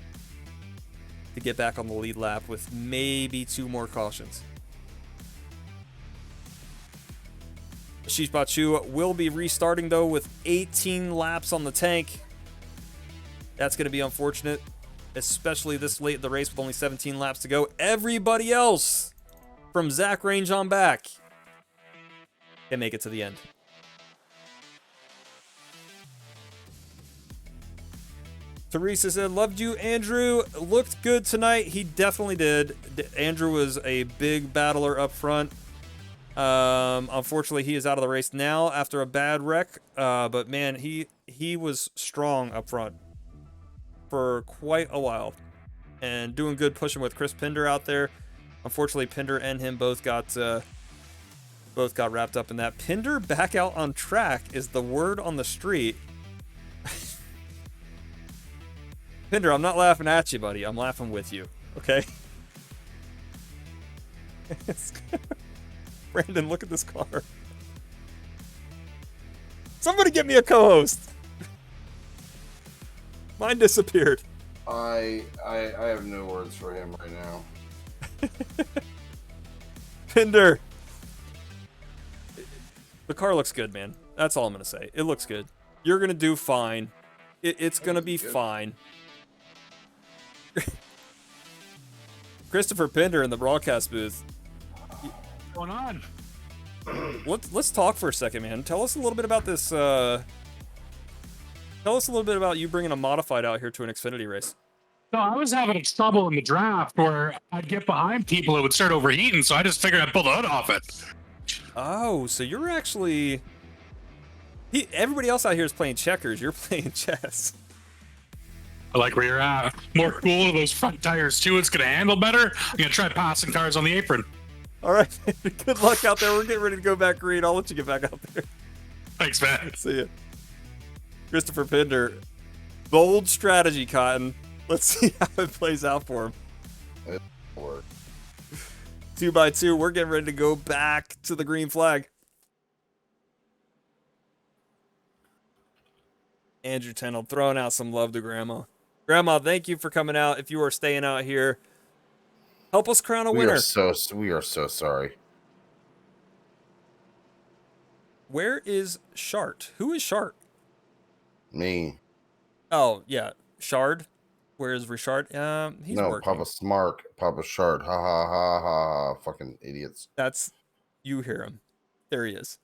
to get back on the lead lap with maybe 2 more cautions. Ashish Bachu will be restarting, though, with 18 laps on the tank. That's going to be unfortunate, especially this late in the race with only 17 laps to go. Everybody else, from Zach Range on back, can make it to the end. Teresa said, loved you, Andrew. Looked good tonight. He definitely did. Andrew was a big battler up front. Unfortunately, he is out of the race now after a bad wreck. But man, he was strong up front for quite a while and doing good pushing with Chris Pinder out there. Unfortunately, Pinder and him both got wrapped up in that. Pinder back out on track is the word on the street. Pinder, I'm not laughing at you, buddy. I'm laughing with you. Okay? Brandon, look at this car. Somebody get me a co-host. Mine disappeared. I have no words for him right now. Pinder. The car looks good, man. That's all I'm going to say. It looks good. You're going to do fine. It's going to be fine. Christopher Pinder in the broadcast booth. What's going on? Let's talk for a second, man. Tell us a little bit about this. Tell us a little bit about you bringing a modified out here to an Xfinity race. So I was having trouble in the draft where I'd get behind people, it would start overheating, so I just figured I'd pull the hood off it. Oh, so you're actually... everybody else out here is playing checkers. You're playing chess. I like where you're at. More cool to those front tires, too. It's going to handle better. I'm going to try passing cars on the apron. All right. Good luck out there. We're getting ready to go back green. I'll let you get back out there. Thanks, man. See ya. Christopher Pinder. Bold strategy, Cotton. Let's see how it plays out for him. It'll work. 2x2. We're getting ready to go back to the green flag. Andrew Tennell throwing out some love to Grandma. Grandma, thank you for coming out. If you are staying out here, help us crown a winner. We are so sorry. Where is Shart? Who is Shart? Me. Oh, yeah. Shard. Where is Richard? He's no, working. Papa Smart, Papa Shard. Ha ha ha ha. Fucking idiots. That's, you hear him. There he is.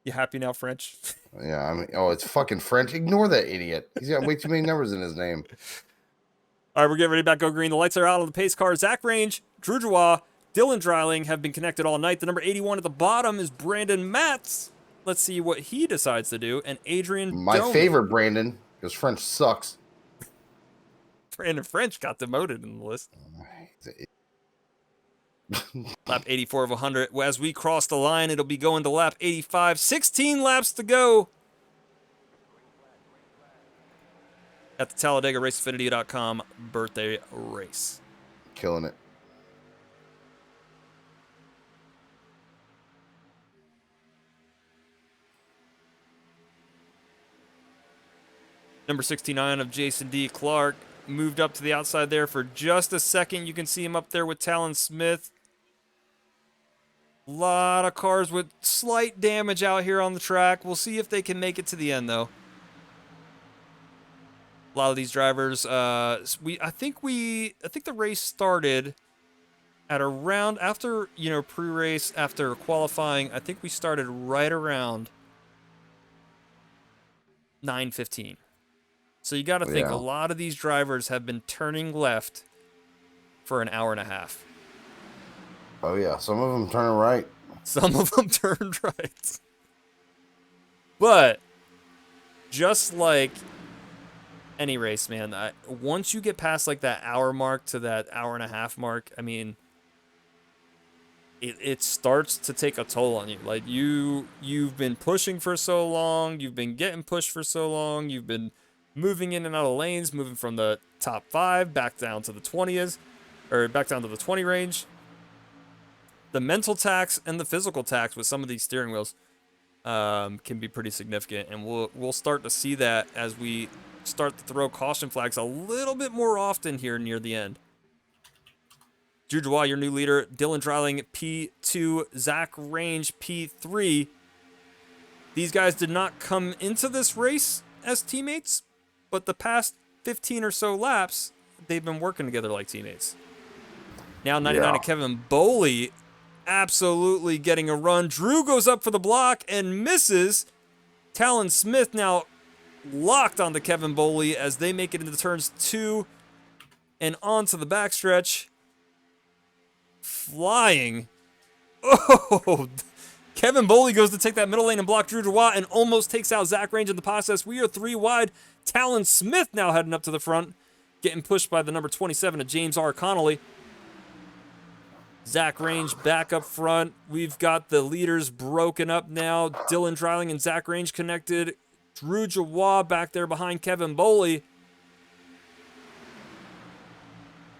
You happy now, French? Yeah, I mean, oh, it's fucking French. Ignore that idiot. He's got way too many numbers in his name. All right, we're getting ready to back go green. The lights are out on the pace car. Zach Range, Drew Drouin, Dylan Dreiling have been connected all night. The number 81 at the bottom is Brandon Matz. Let's see what he decides to do. And Adrian My favorite Brandon, because French sucks. Brandon French got demoted in the list. Lap 84 of 100. As we cross the line, it'll be going to lap 85. 16 laps to go at the Talladega RaceAffinity.com birthday race. Killing it. Number 69 of Jason D. Clark moved up to the outside there for just a second. You can see him up there with Talon Smith. A lot of cars with slight damage out here on the track. We'll see if they can make it to the end, though. A lot of these drivers, I think the race started at around, after, you know, pre-race, after qualifying, I think we started right around 9:15. So you got to think a lot of these drivers have been turning left for an hour and a half. Oh yeah, some of them turn right. Some of them turned right. But just like any race, man, once you get past like that hour mark to that hour and a half mark, I mean, it starts to take a toll on you. Like you've been pushing for so long, you've been getting pushed for so long, you've been moving in and out of lanes, moving from the top 5 back down to the 20s, or back down to the 20 range. The mental tax and the physical tax with some of these steering wheels can be pretty significant, and we'll start to see that as we start to throw caution flags a little bit more often here near the end. Drew Dubois, your new leader. Dylan Dreiling, P2. Zach Range, P3. These guys did not come into this race as teammates, but the past 15 or so laps, they've been working together like teammates. Now 99 of Kevin Boley absolutely getting a run. Drew goes up for the block and misses. Talon Smith now locked onto Kevin Boley as they make it into turns 2 and onto the backstretch. Flying. Oh, Kevin Boley goes to take that middle lane and block Drew Dubois and almost takes out Zach Range in the process. We are 3 wide. Talon Smith now heading up to the front, getting pushed by the number 27 of James R. Connolly. Zach Range back up front. We've got the leaders broken up now. Dylan Dreiling and Zach Range connected. Drew Dubois back there behind Kevin Boley.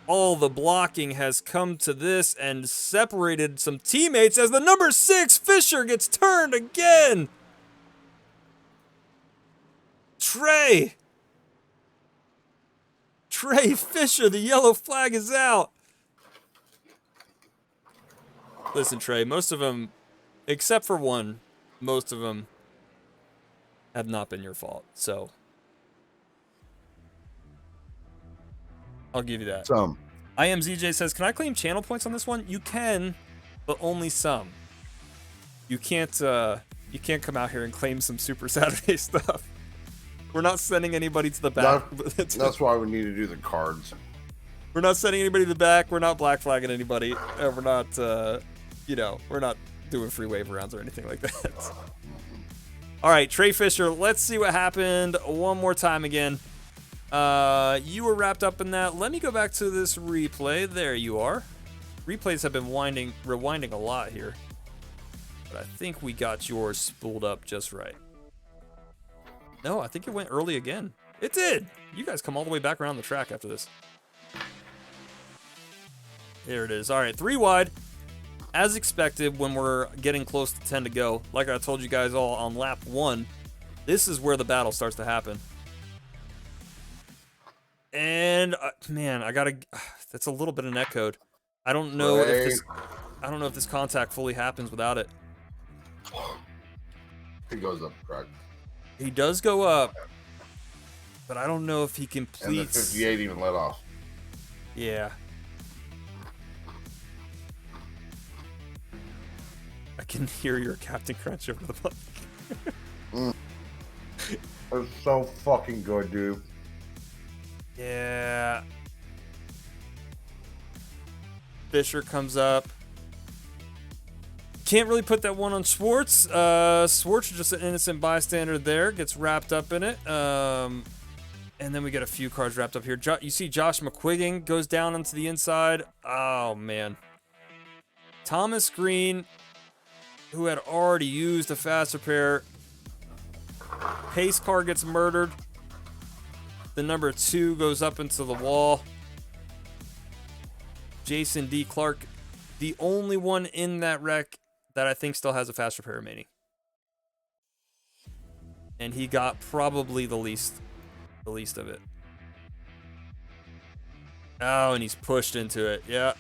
All the blocking has come to this and separated some teammates as the number 6 Fisher gets turned again. Trey Fisher, the yellow flag is out. Listen, Trey, most of them, except for one, most of them have not been your fault. So I'll give you that. Some. IMZJ says, can I claim channel points on this one? You can, but only some. You can't come out here and claim some Super Saturday stuff. We're not sending anybody to the back. That's why we need to do the cards. We're not sending anybody to the back. We're not black flagging anybody. We're not, we're not doing free wave rounds or anything like that. All right, Trey Fisher, let's see what happened one more time again. You were wrapped up in that. Let me go back to this replay. There you are. Replays have been rewinding a lot here. But I think we got yours spooled up just right. No, I think it went early again. It did. You guys come all the way back around the track after this. There it is. All right, 3 wide. As expected, when we're getting close to 10 to go, like I told you guys all on lap 1, this is where the battle starts to happen. And man, that's a little bit of netcode. I don't know if this contact fully happens without it. He goes up, correct? He does go up, but I don't know if he completes. And the 58 even let off. Yeah. I can hear your Captain Crunch over the mic. It's so fucking good, dude. Yeah. Fisher comes up. Can't really put that one on Schwartz. Schwartz is just an innocent bystander there. Gets wrapped up in it. And then we get a few cars wrapped up here. You see Josh McQuiggan goes down into the inside. Oh, man. Thomas Green, who had already used a fast repair. Pace car gets murdered. The number 2 goes up into the wall. Jason D. Clark, the only one in that wreck that I think still has a fast repair remaining. And he got probably the least of it. Oh, and he's pushed into it. Yeah.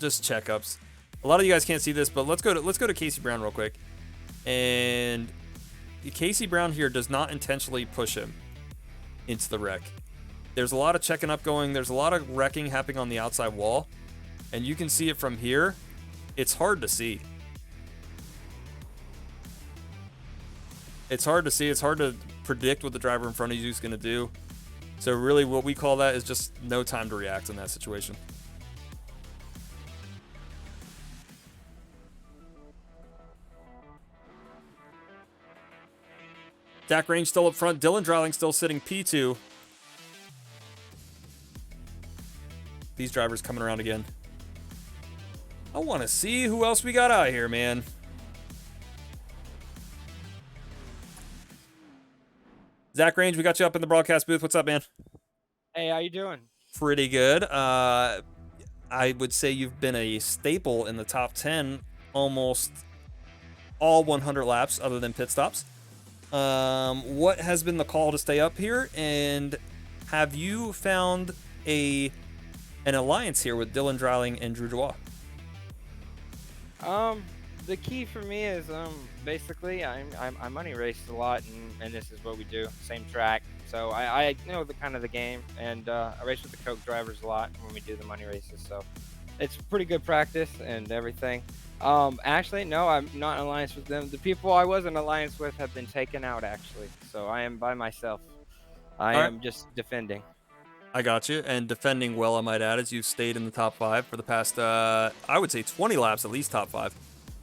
Just checkups. A lot of you guys can't see this, but let's go to Casey Brown real quick. And Casey Brown here does not intentionally push him into the wreck. There's a lot of checking up going. There's a lot of wrecking happening on the outside wall. and you can see it from here. It's hard to see. It's hard to see. It's hard to predict what the driver in front of you is going to do. So really what we call that is just no time to react in that situation. Zach Range still up front. Dylan Dreiling still sitting P2. These drivers coming around again. I want to see who else we got out here, man. Zach Range, we got you up in the broadcast booth. What's up, man? Hey, how you doing? Pretty good. I would say you've been a staple in the top 10 almost all 100 laps other than pit stops. What has been the call to stay up here, and have you found an alliance here with Dylan Dreiling and Drew Joie? The key for me is basically I money raced a lot, and this is what we do, same track. So I know the kind of the game, and I race with the Coke drivers a lot when we do the money races. So it's pretty good practice and everything. Actually, no, I'm not in alliance with them. The people I was in alliance with have been taken out, actually. So I am by myself. I am just defending. I got you, and defending well, I might add, as you've stayed in the top 5 for the past, I would say 20 laps, at least top 5.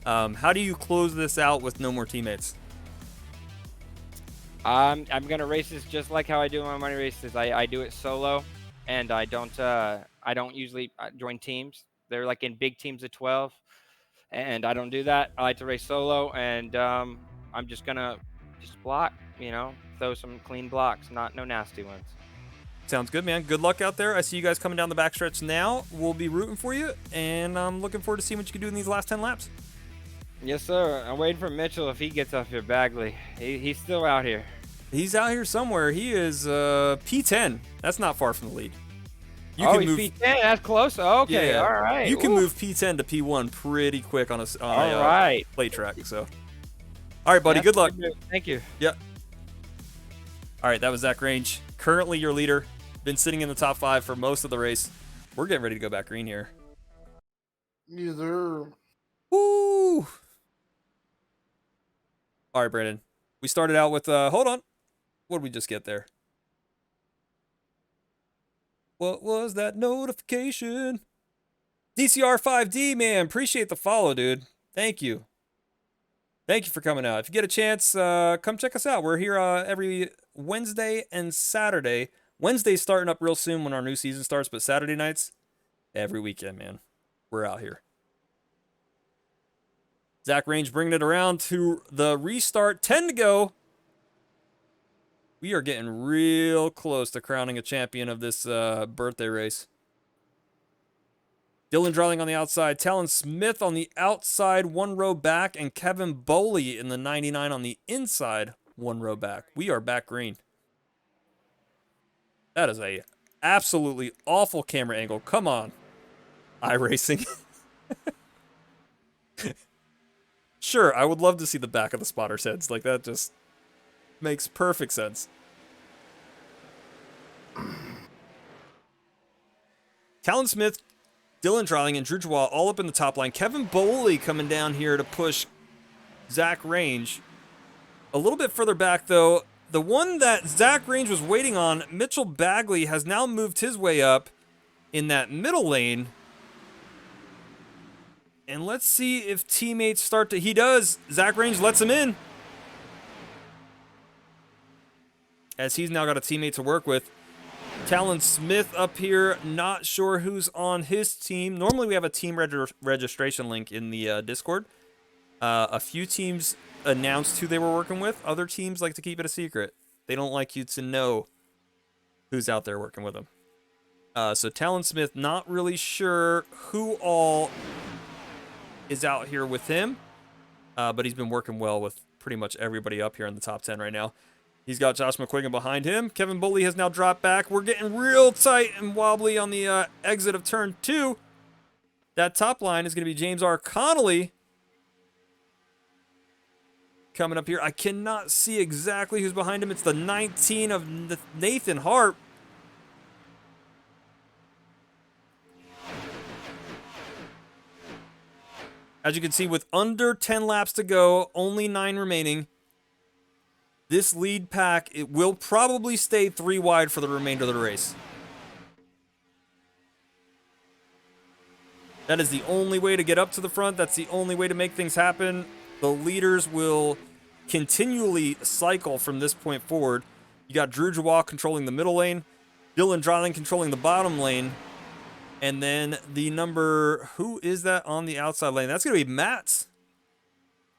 How do you close this out with no more teammates? I'm gonna race this just like how I do my money races. I do it solo, and I don't usually join teams. They're like in big teams of 12, and I don't do that. I like to race solo, and I'm just gonna block, throw some clean blocks, no nasty ones. Sounds good, man. Good luck out there. I see you guys coming down the backstretch now. We'll be rooting for you, and I'm looking forward to seeing what you can do in these last 10 laps. Yes, sir. I'm waiting for Mitchell if he gets up here. Bagley, he's still out here. He's out here somewhere. He is P10. That's not far from the lead. He's P10. That's close. Okay, yeah, all right. You can move P10 to P1 pretty quick on a plate track. So, all right, buddy. Good luck. Thank you. Yep. All right, that was Zach Range. Currently your leader. Been sitting in the top 5 for most of the race. We're getting ready to go back green here. Yes, sir. Woo! All right, Brandon. We started out with, hold on. What did we just get there? What was that notification? DCR5D, man. Appreciate the follow, dude. Thank you. Thank you for coming out. If you get a chance, come check us out. We're here every Wednesday and Saturday. Wednesday's starting up real soon when our new season starts, but Saturday nights, every weekend, man. We're out here. Zach Range bringing it around to the restart. 10 to go. We are getting real close to crowning a champion of this birthday race. Dylan Dreiling on the outside. Talon Smith on the outside, 1 row back. And Kevin Boley in the 99 on the inside, 1 row back. We are back green. That is a absolutely awful camera angle. Come on, iRacing. Sure, I would love to see the back of the spotters' heads. Like, that just makes perfect sense. Talon Smith, Dylan Dreiling, and Drew Joie all up in the top line. Kevin Boley coming down here to push Zach Range. A little bit further back, though, the one that Zach Range was waiting on, Mitchell Bagley, has now moved his way up in that middle lane. And let's see if teammates start to... He does. Zach Range lets him in. As he's now got a teammate to work with. Talon Smith up here. Not sure who's on his team. Normally we have a team registration link in the Discord. A few teams announced who they were working with. Other teams like to keep it a secret. They don't like you to know who's out there working with them. So Talon Smith, not really sure who all is out here with him, but he's been working well with pretty much everybody up here in the top 10 right now. He's got Josh McQuiggan behind him. Kevin Boley has now dropped back. We're getting real tight and wobbly on the exit of turn 2. That top line is going to be James R. Connolly coming up here. I cannot see exactly who's behind him. It's the 19 of Nathan Hart. As you can see, with under 10 laps to go, only 9 remaining, this lead pack, it will probably stay 3 wide for the remainder of the race. That is the only way to get up to the front. That's the only way to make things happen. The leaders will continually cycle from this point forward. You got Drew Jawal controlling the middle lane, Dylan Dryling controlling the bottom lane, and then the number, who is that on the outside lane? That's going to be Matz.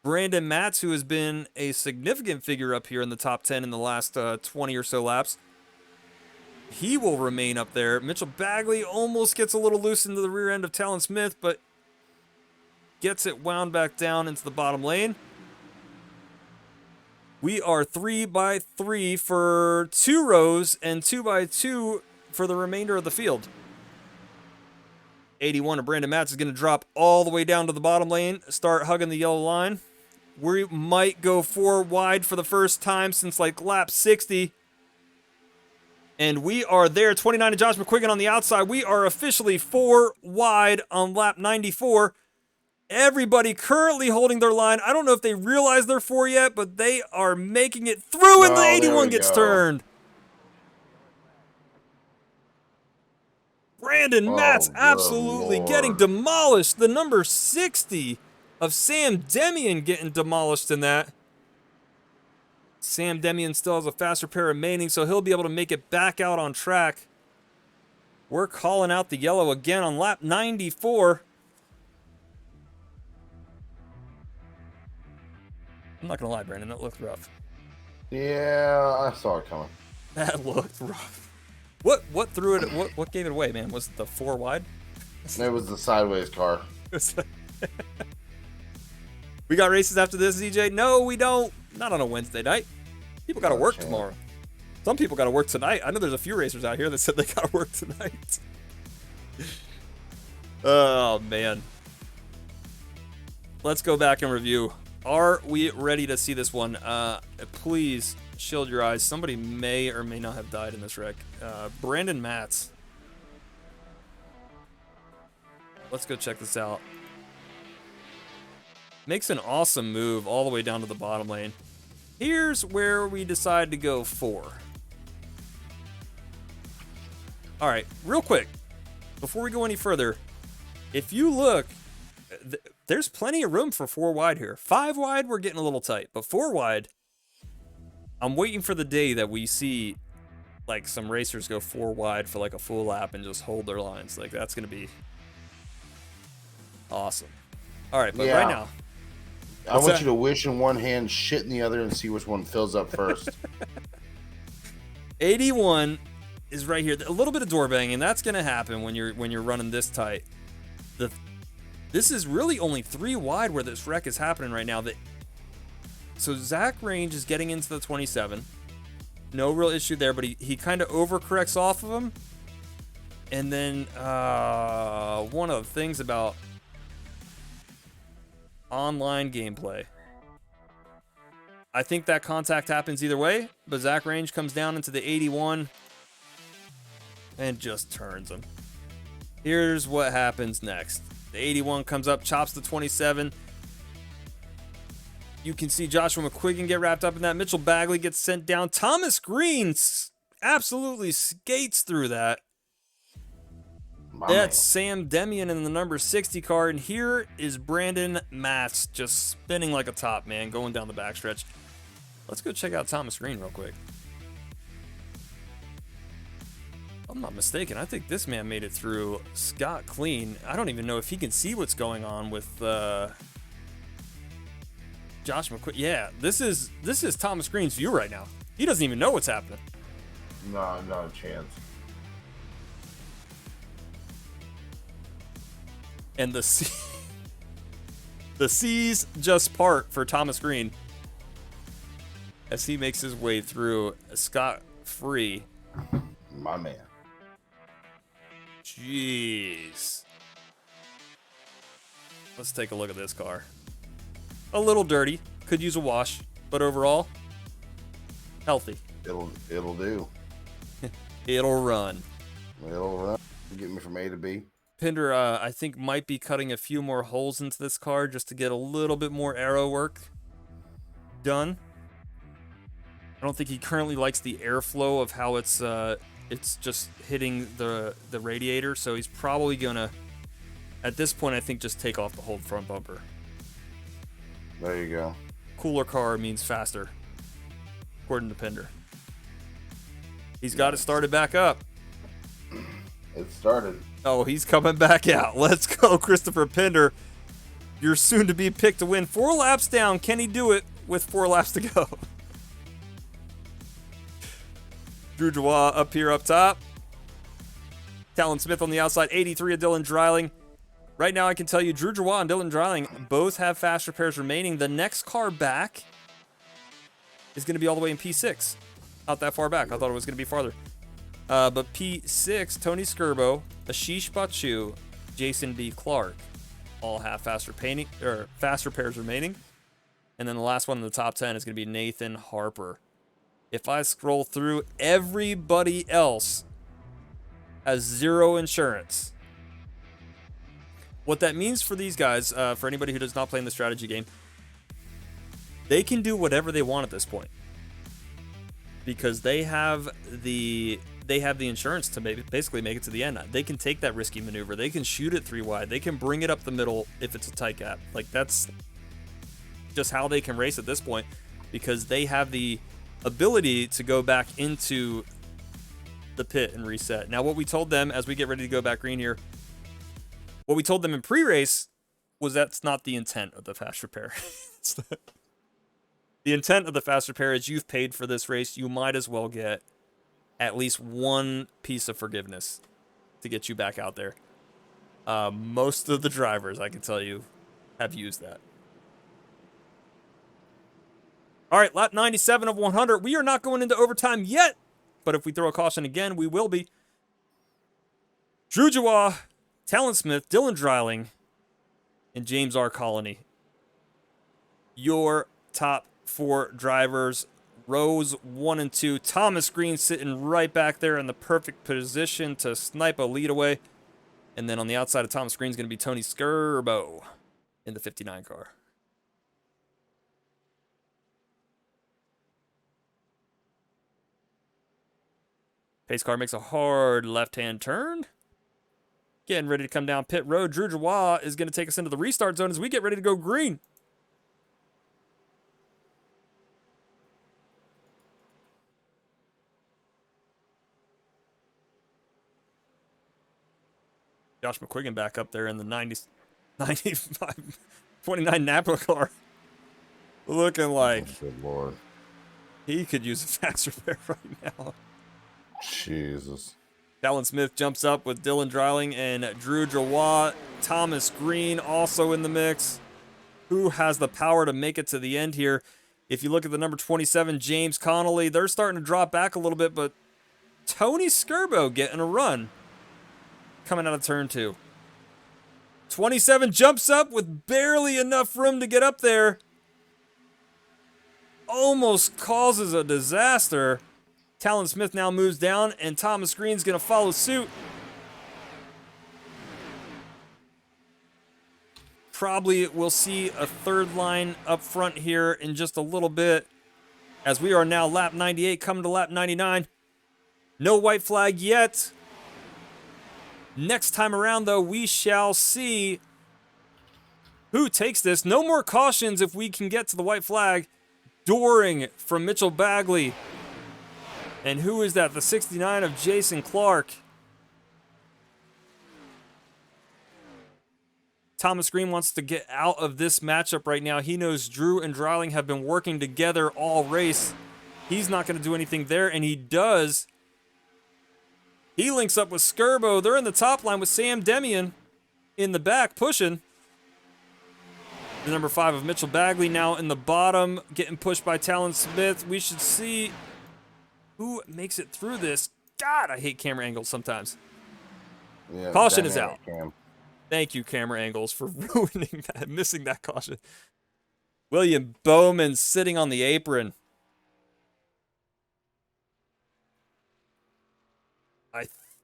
Brandon Matz, who has been a significant figure up here in the top 10 in the last 20 or so laps. He will remain up there. Mitchell Bagley almost gets a little loose into the rear end of Talon Smith, but gets it wound back down into the bottom lane. We are 3 by 3 for 2 rows and 2 by 2 for the remainder of the field. 81 of Brandon Matz is going to drop all the way down to the bottom lane, start hugging the yellow line. We might go 4 wide for the first time since like lap 60. And we are there. 29 of Josh McQuiggan on the outside. We are officially 4 wide on lap 94. Everybody currently holding their line. I don't know if they realize they're 4 yet, but they are making it through, and the 81 gets turned. Brandon Matz absolutely getting demolished. The number 60 of Sam Demian getting demolished in that. Sam Demian still has a faster pair remaining, so he'll be able to make it back out on track. We're calling out the yellow again on lap 94. I'm not gonna lie, Brandon, that looked rough. Yeah, I saw it coming. That looked rough. What threw it? What gave it away, man? Was it the 4 wide? It was the sideways car. We got races after this, ZJ? No, we don't. Not on a Wednesday night. People got to work tomorrow. Some people got to work tonight. I know there's a few racers out here that said they got to work tonight. Oh, man. Let's go back and review. Are we ready to see this one? Please shield your eyes. Somebody may or may not have died in this wreck. Brandon Matz. Let's go check this out. Makes an awesome move all the way down to the bottom lane. Here's where we decide to go 4. All right, real quick, before we go any further, if you look, there's plenty of room for 4 wide here. 5 wide, we're getting a little tight, but 4 wide, I'm waiting for the day that we see like some racers go 4 wide for like a full lap and just hold their lines. Like that's gonna be awesome. All right, but right now, I want you to wish in one hand, shit in the other, and see which one fills up first. 81 is right here. A little bit of door banging. That's gonna happen when you're running this tight. This is really only 3 wide where this wreck is happening right now. So Zach Range is getting into the 27. No real issue there, but he kind of overcorrects off of him. And then one of the things about online gameplay, I think that contact happens either way, but Zach Range comes down into the 81 and just turns him. Here's what happens next. The 81 comes up, chops the 27. You can see Joshua McQuiggan get wrapped up in that. Mitchell Bagley gets sent down. Thomas Green absolutely skates through that. That's Sam Demian in the number 60 car, and here is Brandon Matz just spinning like a top, man, going down the backstretch. Let's go check out Thomas Green real quick. If I'm not mistaken, I think this man made it through scot clean. I don't even know if he can see what's going on with Josh McQuiggan. Yeah, this is Thomas Green's view right now. He doesn't even know what's happening. No, not a chance. And the seas just part for Thomas Green as he makes his way through scot-free. My man. Jeez. Let's take a look at this car. A little dirty, could use a wash, but overall, healthy. It'll do. It'll run. It'll run. Get me from A to B. Pinder, I think, might be cutting a few more holes into this car just to get a little bit more aero work done. I don't think he currently likes the airflow of how it's just hitting the radiator, so he's probably gonna, at this point, I think, just take off the whole front bumper. There you go. Cooler car means faster, according to Pinder. He's got it started back up. It started. Oh, he's coming back out. Let's go, Christopher Pinder. You're soon to be picked to win. 4 laps down. Can he do it with 4 laps to go? Drew Joie up here up top. Talon Smith on the outside. 83 of Dylan Dreiling. Right now, I can tell you, Drew Joie and Dylan Dreiling both have fast repairs remaining. The next car back is going to be all the way in P6. Not that far back. I thought it was going to be farther. But P6, Tony Skirbo, Ashish Bachu, Jason B. Clark, all have fast repairs remaining. And then the last one in the top 10 is going to be Nathan Harper. If I scroll through, everybody else has 0 insurance. What that means for these guys, for anybody who does not play in the strategy game, they can do whatever they want at this point, because they have the insurance to basically make it to the end. They can take that risky maneuver. They can shoot it 3 wide. They can bring it up the middle if it's a tight gap. Like, that's just how they can race at this point, because they have the ability to go back into the pit and reset. Now, what we told them as we get ready to go back green here, what we told them in pre-race was that's not the intent of the fast repair. The intent of the fast repair is you've paid for this race. You might as well get at least one piece of forgiveness to get you back out there. Most of the drivers, I can tell you, have used that. All right, lap 97 of 100. We are not going into overtime yet, but if we throw a caution again, we will be. Drew Joie, Talon Smith, Dylan Dreiling, and James R. Colony. Your top 4 drivers. Rows 1 and 2. Thomas Green sitting right back there in the perfect position to snipe a lead away. And then on the outside of Thomas Green is going to be Tony Skirbo in the 59 car. Pace car makes a hard left-hand turn. Getting ready to come down pit road. Drew Joie is going to take us into the restart zone as we get ready to go green. Josh McQuiggan back up there in the 95, 29 Napa car. Looking like good Lord, he could use a fast repair right now. Jesus. Talon Smith jumps up with Dylan Dreiling and Drew Joie. Thomas Green also in the mix. Who has the power to make it to the end here? If you look at the number 27, James Connolly, they're starting to drop back a little bit, but Tony Skirbo getting a run coming out of turn 2. 27 jumps up with barely enough room to get up there. Almost causes a disaster. Talon Smith now moves down, and Thomas Green's going to follow suit. Probably we'll see a third line up front here in just a little bit, as we are now lap 98 coming to lap 99. No white flag yet. Next time around, though, we shall see who takes this. No more cautions if we can get to the white flag. Doring from Mitchell Bagley. And who is that? The 69 of Jason Clark. Thomas Green wants to get out of this matchup right now. He knows Drew and Dreiling have been working together all race. He's not going to do anything there, and he does. He links up with Skirbo. They're in the top line with Sam Demian in the back pushing. The number 5 of Mitchell Bagley now in the bottom, getting pushed by Talon Smith. We should see who makes it through this. God, I hate camera angles sometimes. Yeah, Caution is out. Cam. Thank you, camera angles, for ruining that, missing that caution. William Bowman sitting on the apron.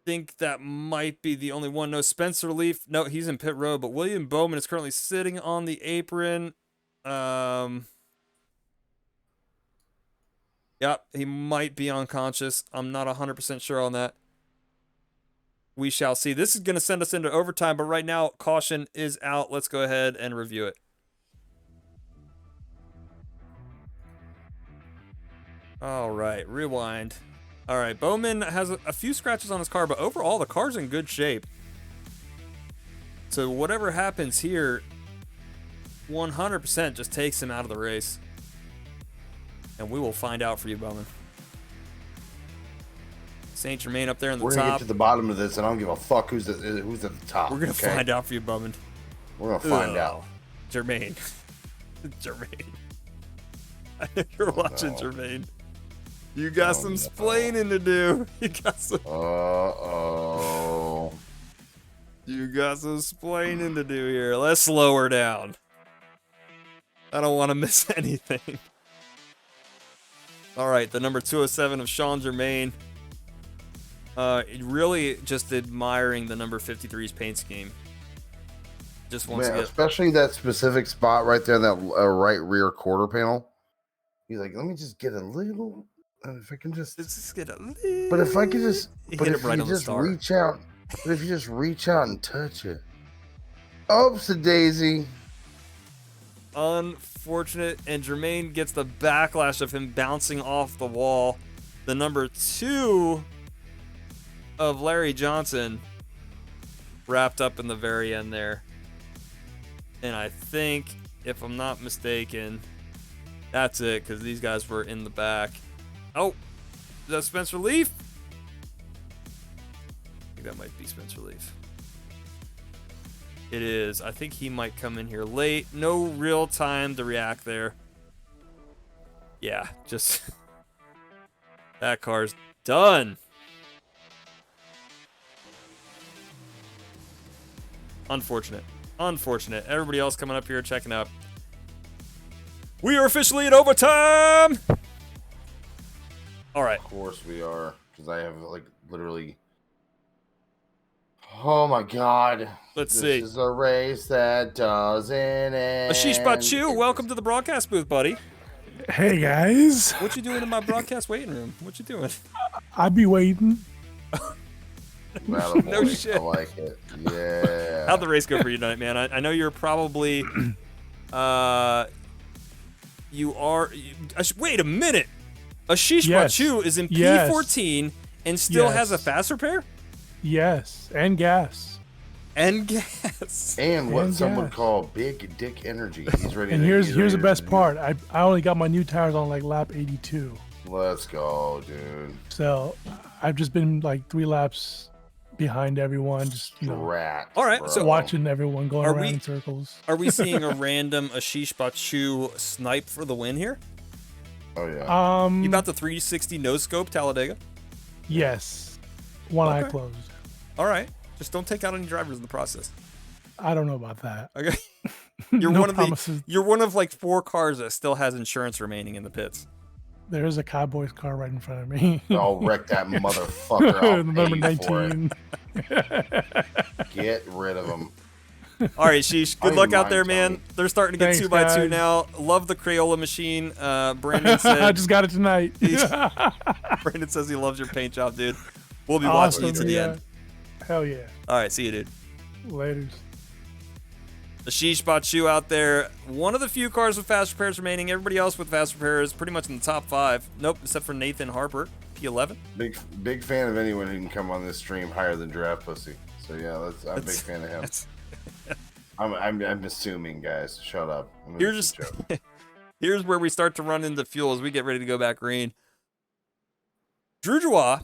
think that might be the only one. No, Spencer Leaf. No, he's in pit road, but William Bowman is currently sitting on the apron. Yep, he might be unconscious. I'm not 100% sure on that. We shall see. This is going to send us into overtime, but right now, caution is out. Let's go ahead and review it. All right, rewind. All right, Bowman has a few scratches on his car, but overall, the car's in good shape. So whatever happens here, 100% just takes him out of the race. And we will find out for you, Bowman. Saint Germain up there in the We're top. gonna get to the bottom of this, and I don't give a fuck who's at the top. We're gonna find out for you, Bowman. We're gonna find out. Germain. Germain. I know you're watching, no. Germain. You got some splaining to do. You got some. Uh-oh. You got some splaining to do here. Let's slow her down. I don't want to miss anything. All right, the number 207 of Sean Germain. Really just admiring the number 53's paint scheme. Just wants to get... especially that specific spot right there, that right rear quarter panel. He's like, let me just get a little. If I can just get a little. But if I could just, but hit if it right you on the just star. reach out, but if you just reach out and touch it. Oops, a daisy. Unfortunate, and Germain gets the backlash of him bouncing off the wall. The number 2 of Larry Johnson wrapped up in the very end there. And I think, if I'm not mistaken, that's it, because these guys were in the back. Oh, is that Spencer Leaf? I think that might be Spencer Leaf. It is. I think he might come in here late. No real time to react there. Yeah, just... that car's done. Unfortunate. Unfortunate. Everybody else coming up here checking up. We are officially in overtime! All right. Of course we are, because I have like literally. Oh my God! Let's see. This is a race that doesn't end. Ashish Bachu, welcome to the broadcast booth, buddy. Hey guys, What you doing in my broadcast waiting room? What you doing? I be waiting. No shit. I like it. Yeah. How'd the race go for you tonight, man? I know you're probably, wait a minute. Ashish Yes. Bachu is in Yes. P14 and still has a Yes. fast repair? Yes, and gas. And gas. And what And some would gas. call big dick energy. He's ready. And to, here's he's the ready best to- part. I only got my new tires on like lap 82, Let's go, dude. so I've just been like 3 laps behind everyone, just Rat. All right, bro. so watching everyone going Are around we- in circles. Are we seeing a random Ashish Bachu snipe for the win here? Oh yeah. You about the 360 no scope Talladega? Yes, one eye Okay. closed. All right. Just don't take out any drivers in the process. I don't know about that. Okay. You're No one of promises. you're one of like 4 cars that still has insurance remaining in the pits. There is a Cowboys car right in front of me. I'll wreck that motherfucker. I'll Number pay for it. 19. Get rid of him. All right, Sheesh. Good I luck don't out there, mind, man. Tony. They're starting to get Thanks, 2x2 guys. now. Love the Crayola machine. Brandon I said just got it tonight. Brandon says he loves your paint job, dude. We'll be watching you to the end. Hell yeah. All right, see you, dude. Laters. Ashish Bachu out there. One of the few cars with fast repairs remaining. Everybody else with fast repairs pretty much in the top 5. Nope, except for Nathan Harper, P11. Big fan of anyone who can come on this stream higher than Giraffe Pussy. So yeah, I'm a big fan of him. That's- I'm assuming, guys. Shut up. I'm You're just just a joke. here's where we start to run into fuel as we get ready to go back green. Drew Joie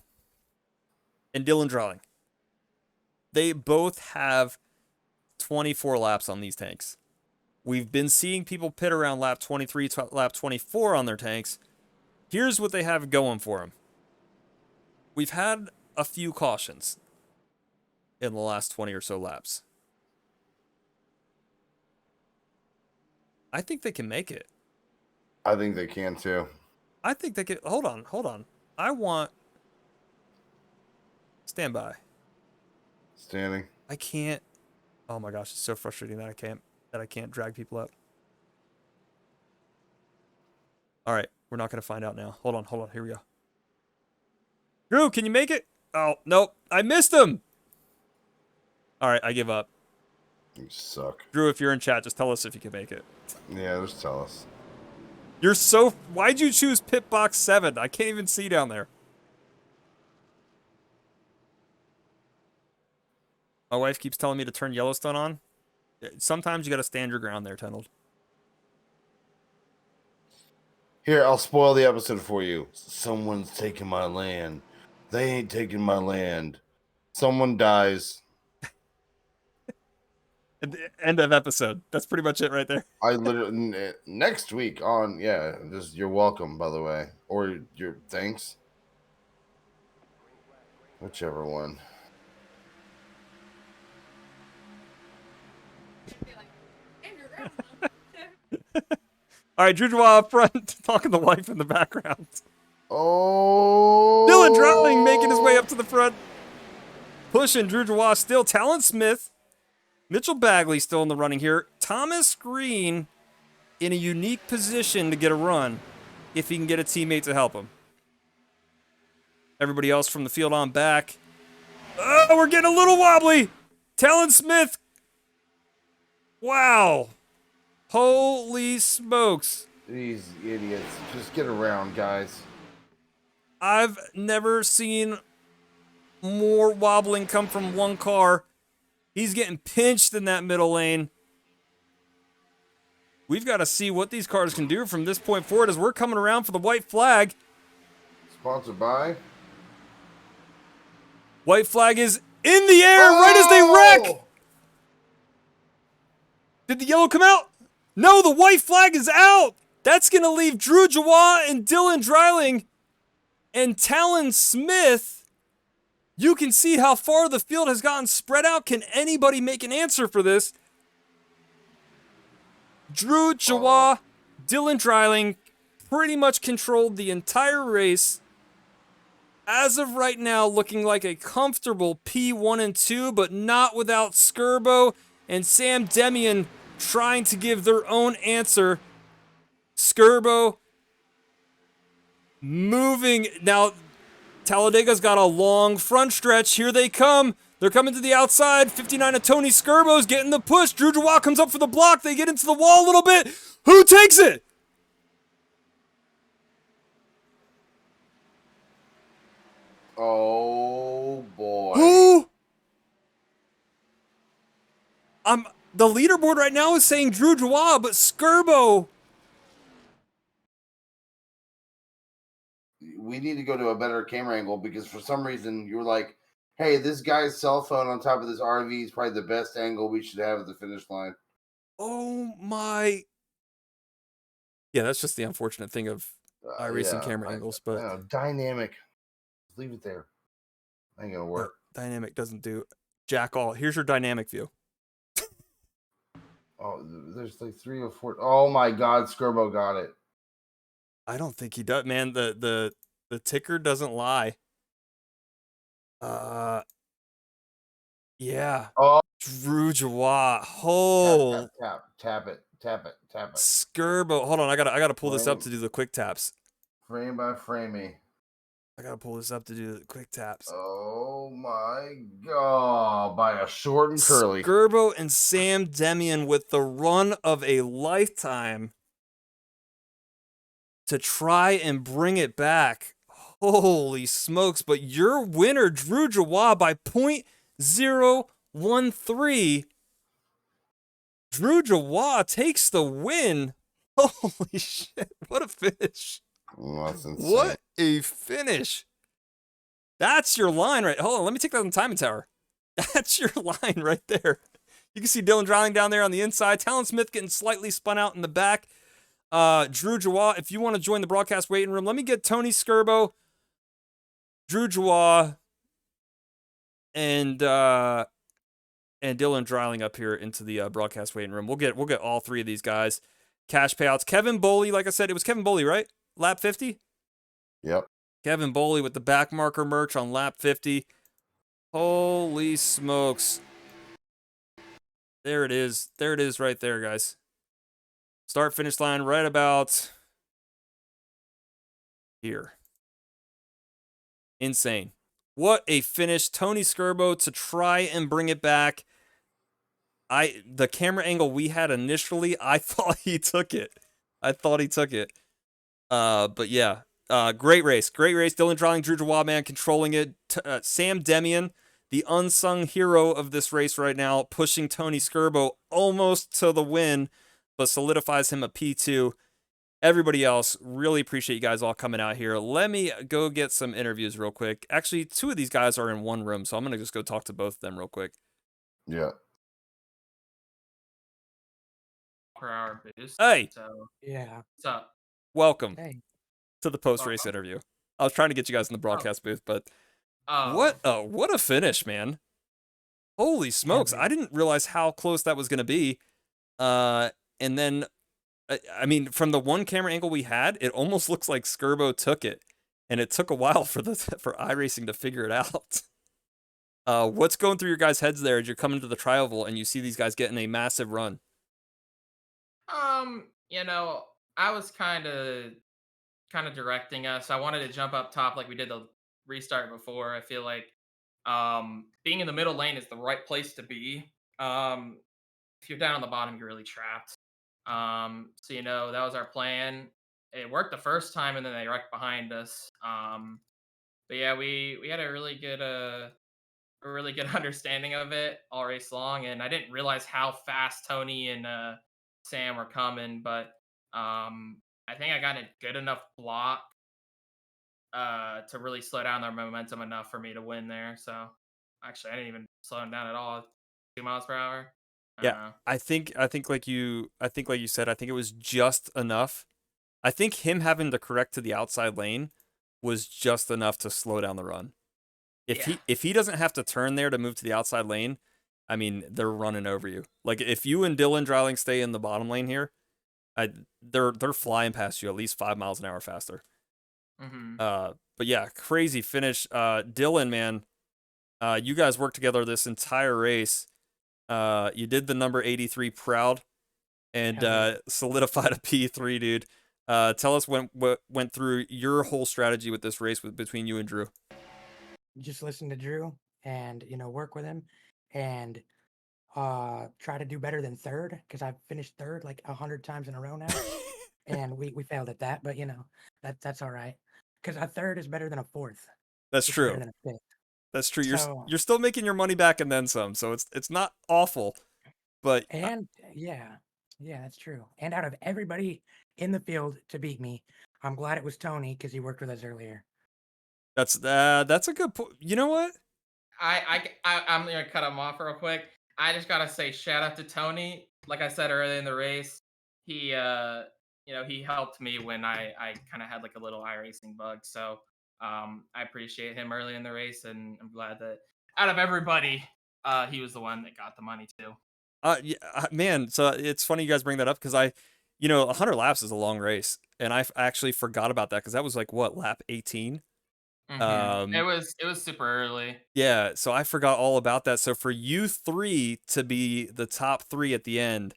and Dylan Drawing. They both have 24 laps on these tanks. We've been seeing people pit around lap 23, lap 24 on their tanks. Here's what they have going for them. We've had a few cautions in the last 20 or so laps. I think they can make it. I think they can too. I think they could. Hold on. I want. Stand by. Standing. I can't. Oh my gosh, it's so frustrating that I can't drag people up. All right, we're not gonna find out now. Hold on. Here we go. Drew, can you make it? Oh nope, I missed him. All right, I give up. You suck. Drew, if you're in chat, just tell us if you can make it. Yeah, just tell us. You're so. Why'd you choose pit box 7? I can't even see down there. My wife keeps telling me to turn Yellowstone on. Sometimes you gotta stand your ground there, Tenold. Here, I'll spoil the episode for you. Someone's taking my land. They ain't taking my land. Someone dies. End of episode. That's pretty much it right there. I literally next week on just you're welcome, by the way, or your thanks, whichever one. All right, Drew Joie up front, talking to the wife in the background. Oh, Dylan Drouling making his way up to the front. Pushing Drew Joie still. Talon Smith. Mitchell Bagley still in the running here. Thomas Green in a unique position to get a run if he can get a teammate to help him. Everybody else from the field on back. Oh, we're getting a little wobbly. Talon Smith. Wow. Holy smokes. these idiots! Just get around, guys. I've never seen more wobbling come from one car. He's getting pinched in that middle lane. We've got to see what these cars can do from this point forward as we're coming around for the white flag. Sponsored by. White flag is in the air right as they wreck. Did the yellow come out? No, the white flag is out. That's going to leave Drew Joie and Dylan Dreiling and Talon Smith. You can see how far the field has gotten spread out. Can anybody make an answer for this? Drew Joie, Dylan Dreiling pretty much controlled the entire race. As of right now, looking like a comfortable P1 and 2, but not without Skirbo and Sam Demian trying to give their own answer. Skirbo moving. Now, Talladega's got a long front stretch. Here they come. They're coming to the outside. 59 of Tony Skirbo's getting the push. Drew Joie comes up for the block. They get into the wall a little bit. Who takes it? Oh boy. Who? The leaderboard right now is saying Drew Joie, but Skirbo. We need to go to a better camera angle because for some reason you were like, hey, this guy's cell phone on top of this RV is probably the best angle we should have at the finish line. Oh my. Yeah, that's just the unfortunate thing of iRacing camera angles, but dynamic. Leave it there. Ain't gonna work. Dynamic doesn't do jack all. Here's your dynamic view. Oh, there's like 3 or 4. Oh my God, Skirbo got it. I don't think he does, man. The ticker doesn't lie. Yeah. Oh, Drew Joie. Oh, tap it. Skirbo. Hold on, I gotta pull this up to do the quick taps. Frame by framey. I gotta pull this up to do the quick taps. Oh my God! By a short and curly. Skirbo and Sam Demian with the run of a lifetime to try and bring it back. Holy smokes! But your winner, Drew Joie, by .013. Drew Joie takes the win. Holy shit! What a finish! That's insane. What a finish! That's your line right. Hold on, let me take that on the timing tower. That's your line right there. You can see Dylan Dreiling down there on the inside. Talon Smith getting slightly spun out in the back. Drew Joie, if you want to join the broadcast waiting room, let me get Tony Skirbo, Drew Joie, and Dylan Dreiling up here into the broadcast waiting room. We'll get all three of these guys. Cash payouts. Kevin Boley, like I said, it was Kevin Boley, right? Lap 50? Yep. Kevin Boley with the back marker merch on lap 50. Holy Holy smokes. There it is. There it is right there, guys. Start finish line right about here. Insane. What a finish. Tony Skirbo to try and bring it back. The camera angle we had initially, I thought he took it. But yeah. Great race. Great race. Dylan Drawing, Drew Jawad, controlling it. Sam Demian, the unsung hero of this race right now, pushing Tony Skirbo almost to the win, but solidifies him a P2. Everybody else, really appreciate you guys all coming out here. Let me go get some interviews real quick. Actually, two of these guys are in one room, so I'm going to just go talk to both of them real quick. Yeah. Per hour boost. Hey. So Yeah. what's up? Welcome Hey. to the post-race interview. I was trying to get you guys in the broadcast booth, but what a finish, man. Holy smokes. I didn't realize how close that was going to be. And then, I mean, from the one camera angle we had, it almost looks like Skirbo took it. And it took a while for iRacing to figure it out. What's going through your guys' heads there as you're coming to the Trioval and you see these guys getting a massive run? You know, I was kind of directing us. I wanted to jump up top like we did the restart before. I feel like being in the middle lane is the right place to be. If you're down on the bottom, you're really trapped. So you know, that was our plan. It worked the first time, and then they wrecked behind us. But yeah, we had a really good understanding of it all race long, and I didn't realize how fast Tony and Sam were coming, but I think I got a good enough block to really slow down their momentum enough for me to win there. So actually, I didn't even slow them down at all. 2 miles per hour. I don't Yeah, know. I think like you said, I think it was just enough. I think him having to correct to the outside lane was just enough to slow down the run. If he doesn't have to turn there to move to the outside lane, I mean, they're running over you. Like if you and Dylan Dreiling stay in the bottom lane here, they're flying past you at least 5 miles an hour faster. Mm-hmm. But yeah, crazy finish. Dylan, man, you guys worked together this entire race. You did the number 83 proud and solidified a P3, dude. Tell us what went through your whole strategy with this race between you and Drew. Just listen to Drew and, work with him and try to do better than third because I've finished third like 100 times in a row now. And we failed at that, but that's all right. Because a third is better than a fourth. That's It's true. better than a fifth. That's true. So, you're still making your money back and then some, so it's not awful. But and yeah, that's true. And out of everybody in the field to beat me, I'm glad it was Tony because he worked with us earlier. that's a good point. You know what? I'm gonna cut him off real quick. I just gotta say shout out to Tony. Like I said earlier in the race, he he helped me when I kind of had like a little iRacing bug. So I appreciate him early in the race, and I'm glad that out of everybody, he was the one that got the money too. Yeah, man. So it's funny you guys bring that up because 100 laps is a long race, and I actually forgot about that because that was like what, lap 18. Mm-hmm. It was super early. Yeah, so I forgot all about that. So for you three to be the top three at the end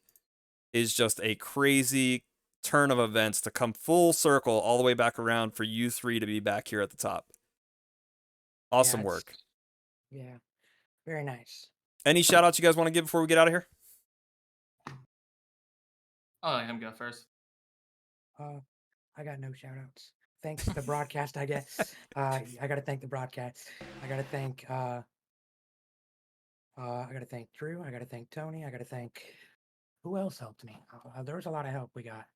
is just a crazy turn of events to come full circle all the way back around for you three to be back here at the top. Awesome work. Yeah, very nice. Any shout outs you guys want to give before we get out of here? I'll let him go first. I got no shout outs. Thanks to the broadcast, I guess. I gotta thank the broadcast. I gotta thank Drew. I gotta thank Tony. I gotta thank who else helped me. There was a lot of help we got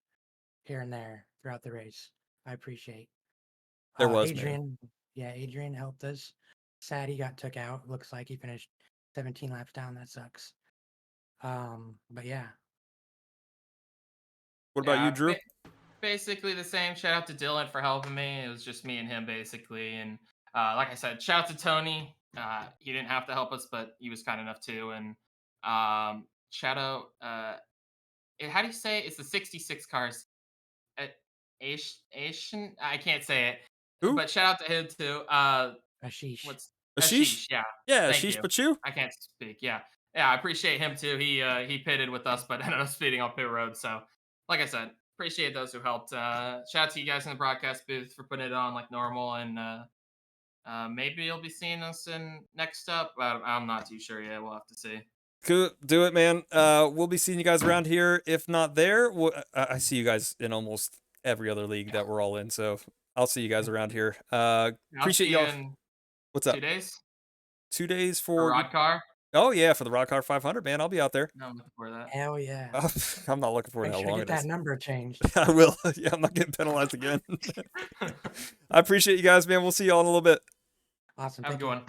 here and there throughout the race. I appreciate. There was, Adrian. Man. Yeah, Adrian helped us. Sad he got took out. Looks like he finished 17 laps down. That sucks. But yeah. What about you, Drew? Basically the same. Shout out to Dylan for helping me. It was just me and him basically, and like I said, shout out to Tony. He didn't have to help us, but he was kind enough to. And shout out. How do you say it? It's the 66 cars? Asian. I can't say it. Who? But shout out to him too. Ashish. Ashish? Yeah. Yeah, Thank Ashish you. Pachu? I can't speak. Yeah. Yeah, I appreciate him too. He pitted with us, but ended up speeding on pit road. So, like I said, appreciate those who helped. Shout out to you guys in the broadcast booth for putting it on like normal, and maybe you'll be seeing us in next up. I'm not too sure yet. We'll have to see. Cool. Do it, man. We'll be seeing you guys around here. If not there, I see you guys in almost every other league that we're all in. So I'll see you guys around here. I'll Appreciate see you y'all. in What's up? 2 days 2 days for for. Rod Car. Oh yeah, for the Rock Car 500, man. I'll be out there. No, I'm looking for that. Hell yeah. I'm not looking forward Make to how sure to long get it is. that number changed. I will. Yeah, I'm not getting penalized again. I appreciate you guys, man. We'll see y'all in a little bit. Awesome. Have a Thank good you. one.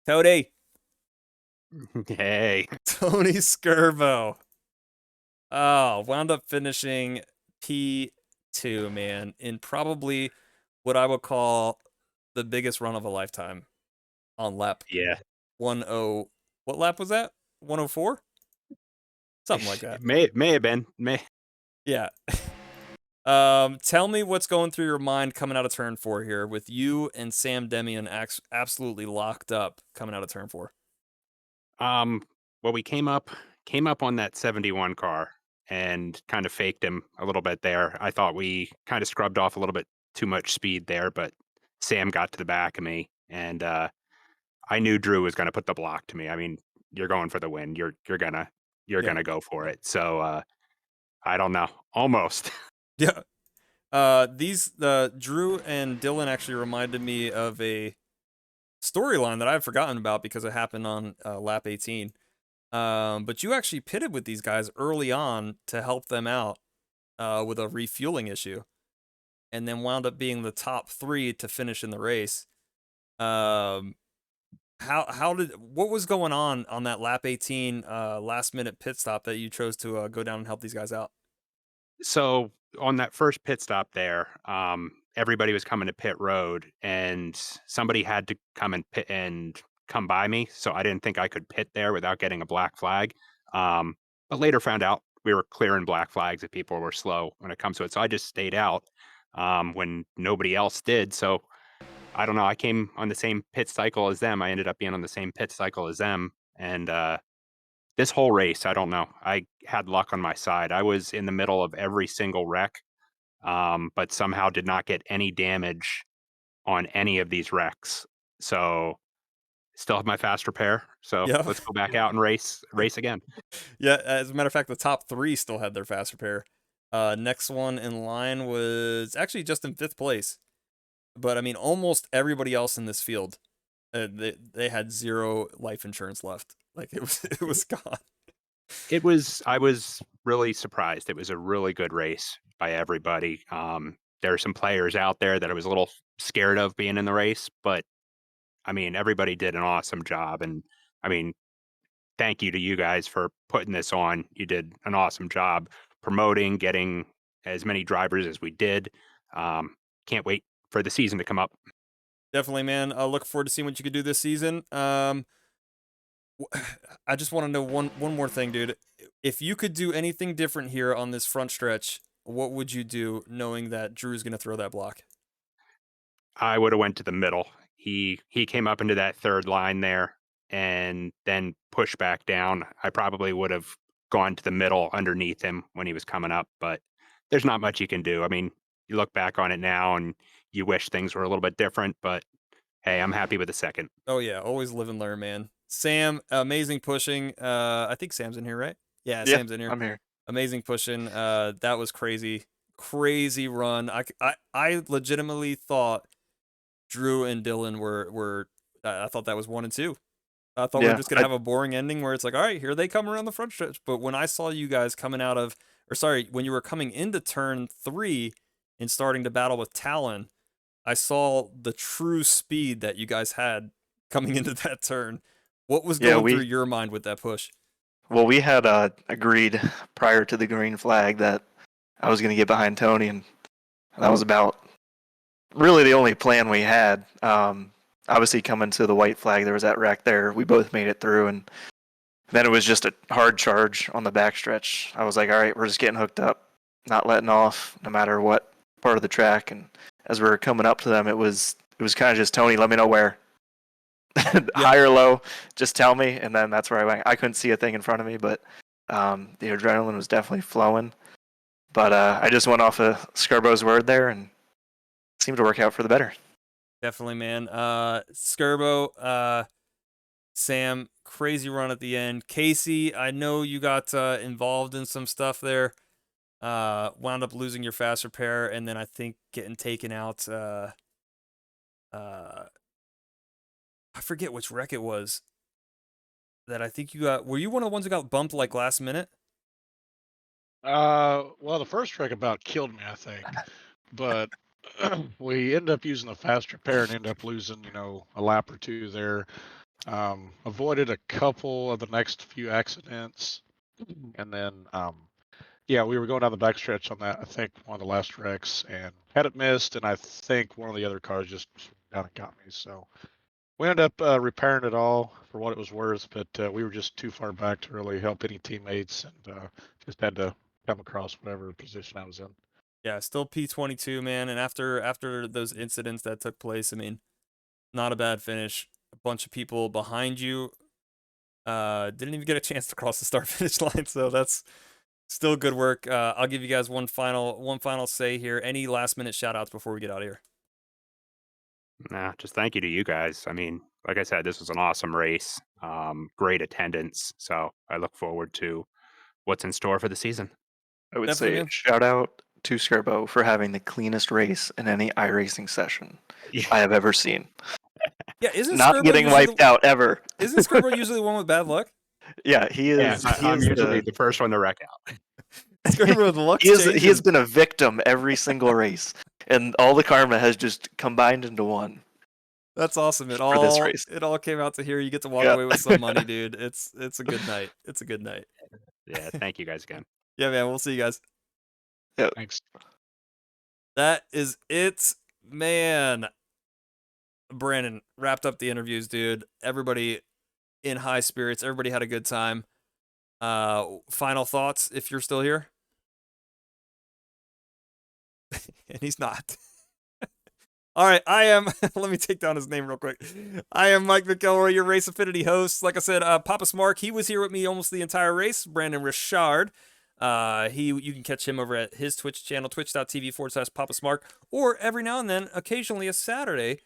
Tony. Hey. Tony Skirbo. Oh, wound up finishing P2, man, in probably what I would call the biggest run of a lifetime on lap Yeah. 10. What lap was that? 104? Something like that. It may have been. Yeah. Tell me what's going through your mind coming out of turn 4 here with you and Sam Demian absolutely locked up coming out of turn 4. Well, we came up on that 71 car and kind of faked him a little bit there. I thought we kind of scrubbed off a little bit too much speed there, but Sam got to the back of me, and I knew Drew was going to put the block to me. I mean, you're going for the win. You're gonna go for it. So I don't know, almost. Yeah. Drew and Dylan actually reminded me of a storyline that I've forgotten about because it happened on lap 18. But you actually pitted with these guys early on to help them out with a refueling issue, and then wound up being the top 3 to finish in the race. What was going on that lap 18 last minute pit stop that you chose to go down and help these guys out? So on that first pit stop there, everybody was coming to pit road, and somebody had to come and pit and come by me. So I didn't think I could pit there without getting a black flag. But later found out we were clearing black flags if people were slow when it comes to it. So I just stayed out when nobody else did. So I don't know. I came on the same pit cycle as them. I ended up being on the same pit cycle as them, and this whole race, I don't know. I had luck on my side. I was in the middle of every single wreck, but somehow did not get any damage on any of these wrecks. So still have my fast repair. So Yeah. let's go back out and race again. Yeah, as a matter of fact, the top 3 still had their fast repair. Next one in line was actually just in 5th place. But I mean, almost everybody else in this field, they had 0 life insurance left. Like it was gone. I was really surprised. It was a really good race by everybody. There are some players out there that I was a little scared of being in the race, but I mean, everybody did an awesome job. And I mean, thank you to you guys for putting this on. You did an awesome job promoting, getting as many drivers as we did. Can't wait for the season to come up. Definitely, man. I look forward to seeing what you can do this season. I just want to know one more thing, dude. If you could do anything different here on this front stretch, what would you do knowing that Drew's going to throw that block? I would have went to the middle. He came up into that third line there and then pushed back down. I probably would have gone to the middle underneath him when he was coming up, but there's not much you can do. I mean, you look back on it now and you wish things were a little bit different, but hey, I'm happy with the second. Oh yeah, always live and learn, man. Sam, amazing pushing. I think Sam's in here, right? Yeah, Sam's in here. I'm here. Amazing pushing. That was crazy. Crazy run. I legitimately thought Drew and Dylan were I thought that was 1 and 2. I thought we were just gonna have a boring ending where it's like, all right, here they come around the front stretch. But when I saw you guys coming out of, when you were coming into turn 3 and starting to battle with Talon, I saw the true speed that you guys had coming into that turn. What was going through your mind with that push? Well, we had agreed prior to the green flag that I was going to get behind Tony, and that was about really the only plan we had. Obviously, coming to the white flag, there was that wreck there. We both made it through, and then it was just a hard charge on the backstretch. I was like, all right, we're just getting hooked up, not letting off, no matter what part of the track. And as we were coming up to them, it was it was kind of just Tony, let me know where. High or low, just tell me, and then that's where I went. I couldn't see a thing in front of me, but the adrenaline was definitely flowing. But I just went off of Scarbo's word there, and it seemed to work out for the better. Definitely, man. Scarbo, Sam, crazy run at the end. Casey, I know you got involved in some stuff there. Wound up losing your fast repair, and then I think getting taken out. I forget which wreck it was that I think you got. Were you one of the ones who got bumped like last minute? Well, the first wreck about killed me, I think. But we ended up using the fast repair and ended up losing, a lap or two there. Avoided a couple of the next few accidents. And then, yeah, we were going down the backstretch on that, I think, one of the last wrecks, and had it missed, and I think one of the other cars just down and got me. So we ended up repairing it all for what it was worth, but we were just too far back to really help any teammates, and just had to come across whatever position I was in. Yeah, still P22, man. And after those incidents that took place, I mean, not a bad finish. A bunch of people behind you didn't even get a chance to cross the start finish line, so that's still good work. I'll give you guys one final say here. Any last minute shout outs before we get out of here? Nah, just thank you to you guys. I mean, like I said, this was an awesome race. Great attendance. So I look forward to what's in store for the season. I would Definitely, say man. shout out to Scarbo for having the cleanest race in any iRacing session I have ever seen. Yeah, isn't Not Scarbo getting usually wiped out ever. Isn't Scarbo usually the one with bad luck? Yeah, he Yeah, is. I'm usually the first one to wreck out. Scarbo, the luck's he has changing. been a victim every single race, and all the karma has just combined into one. That's awesome. It for this all race. it all came out to here. You get to walk Yeah. away with some money, dude. It's a good night. It's a good night. Yeah, thank you guys again. Yeah, man. We'll see you guys. Yeah. Thanks. That is it, man. Brandon wrapped up the interviews, dude. Everybody in high spirits. Everybody had a good time. Final thoughts, if you're still here. And he's not. All right, I am. Let me take down his name real quick. I am Mike McElroy, your RaceAffinity host. Like I said, Papa Smark, he was here with me almost the entire race. Brandon Richard. You can catch him over at his Twitch channel, twitch.tv/Papa Smark, or every now and then, occasionally a Saturday,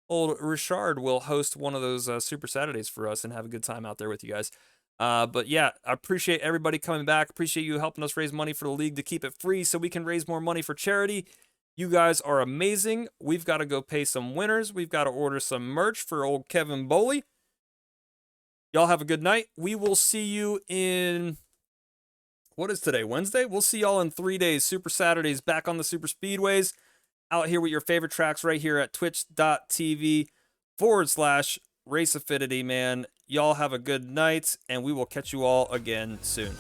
old Richard will host one of those Super Saturdays for us and have a good time out there with you guys. But yeah, I appreciate everybody coming back. Appreciate you helping us raise money for the league to keep it free so we can raise more money for charity. You guys are amazing. We've got to go pay some winners. We've got to order some merch for old Kevin Boley. Y'all have a good night. We will see you in... What is today? Wednesday? We'll see y'all in 3 days. Super Saturdays back on the Super Speedways. Out here with your favorite tracks right here at twitch.tv/RaceAffinity, man. Y'all have a good night, and we will catch you all again soon.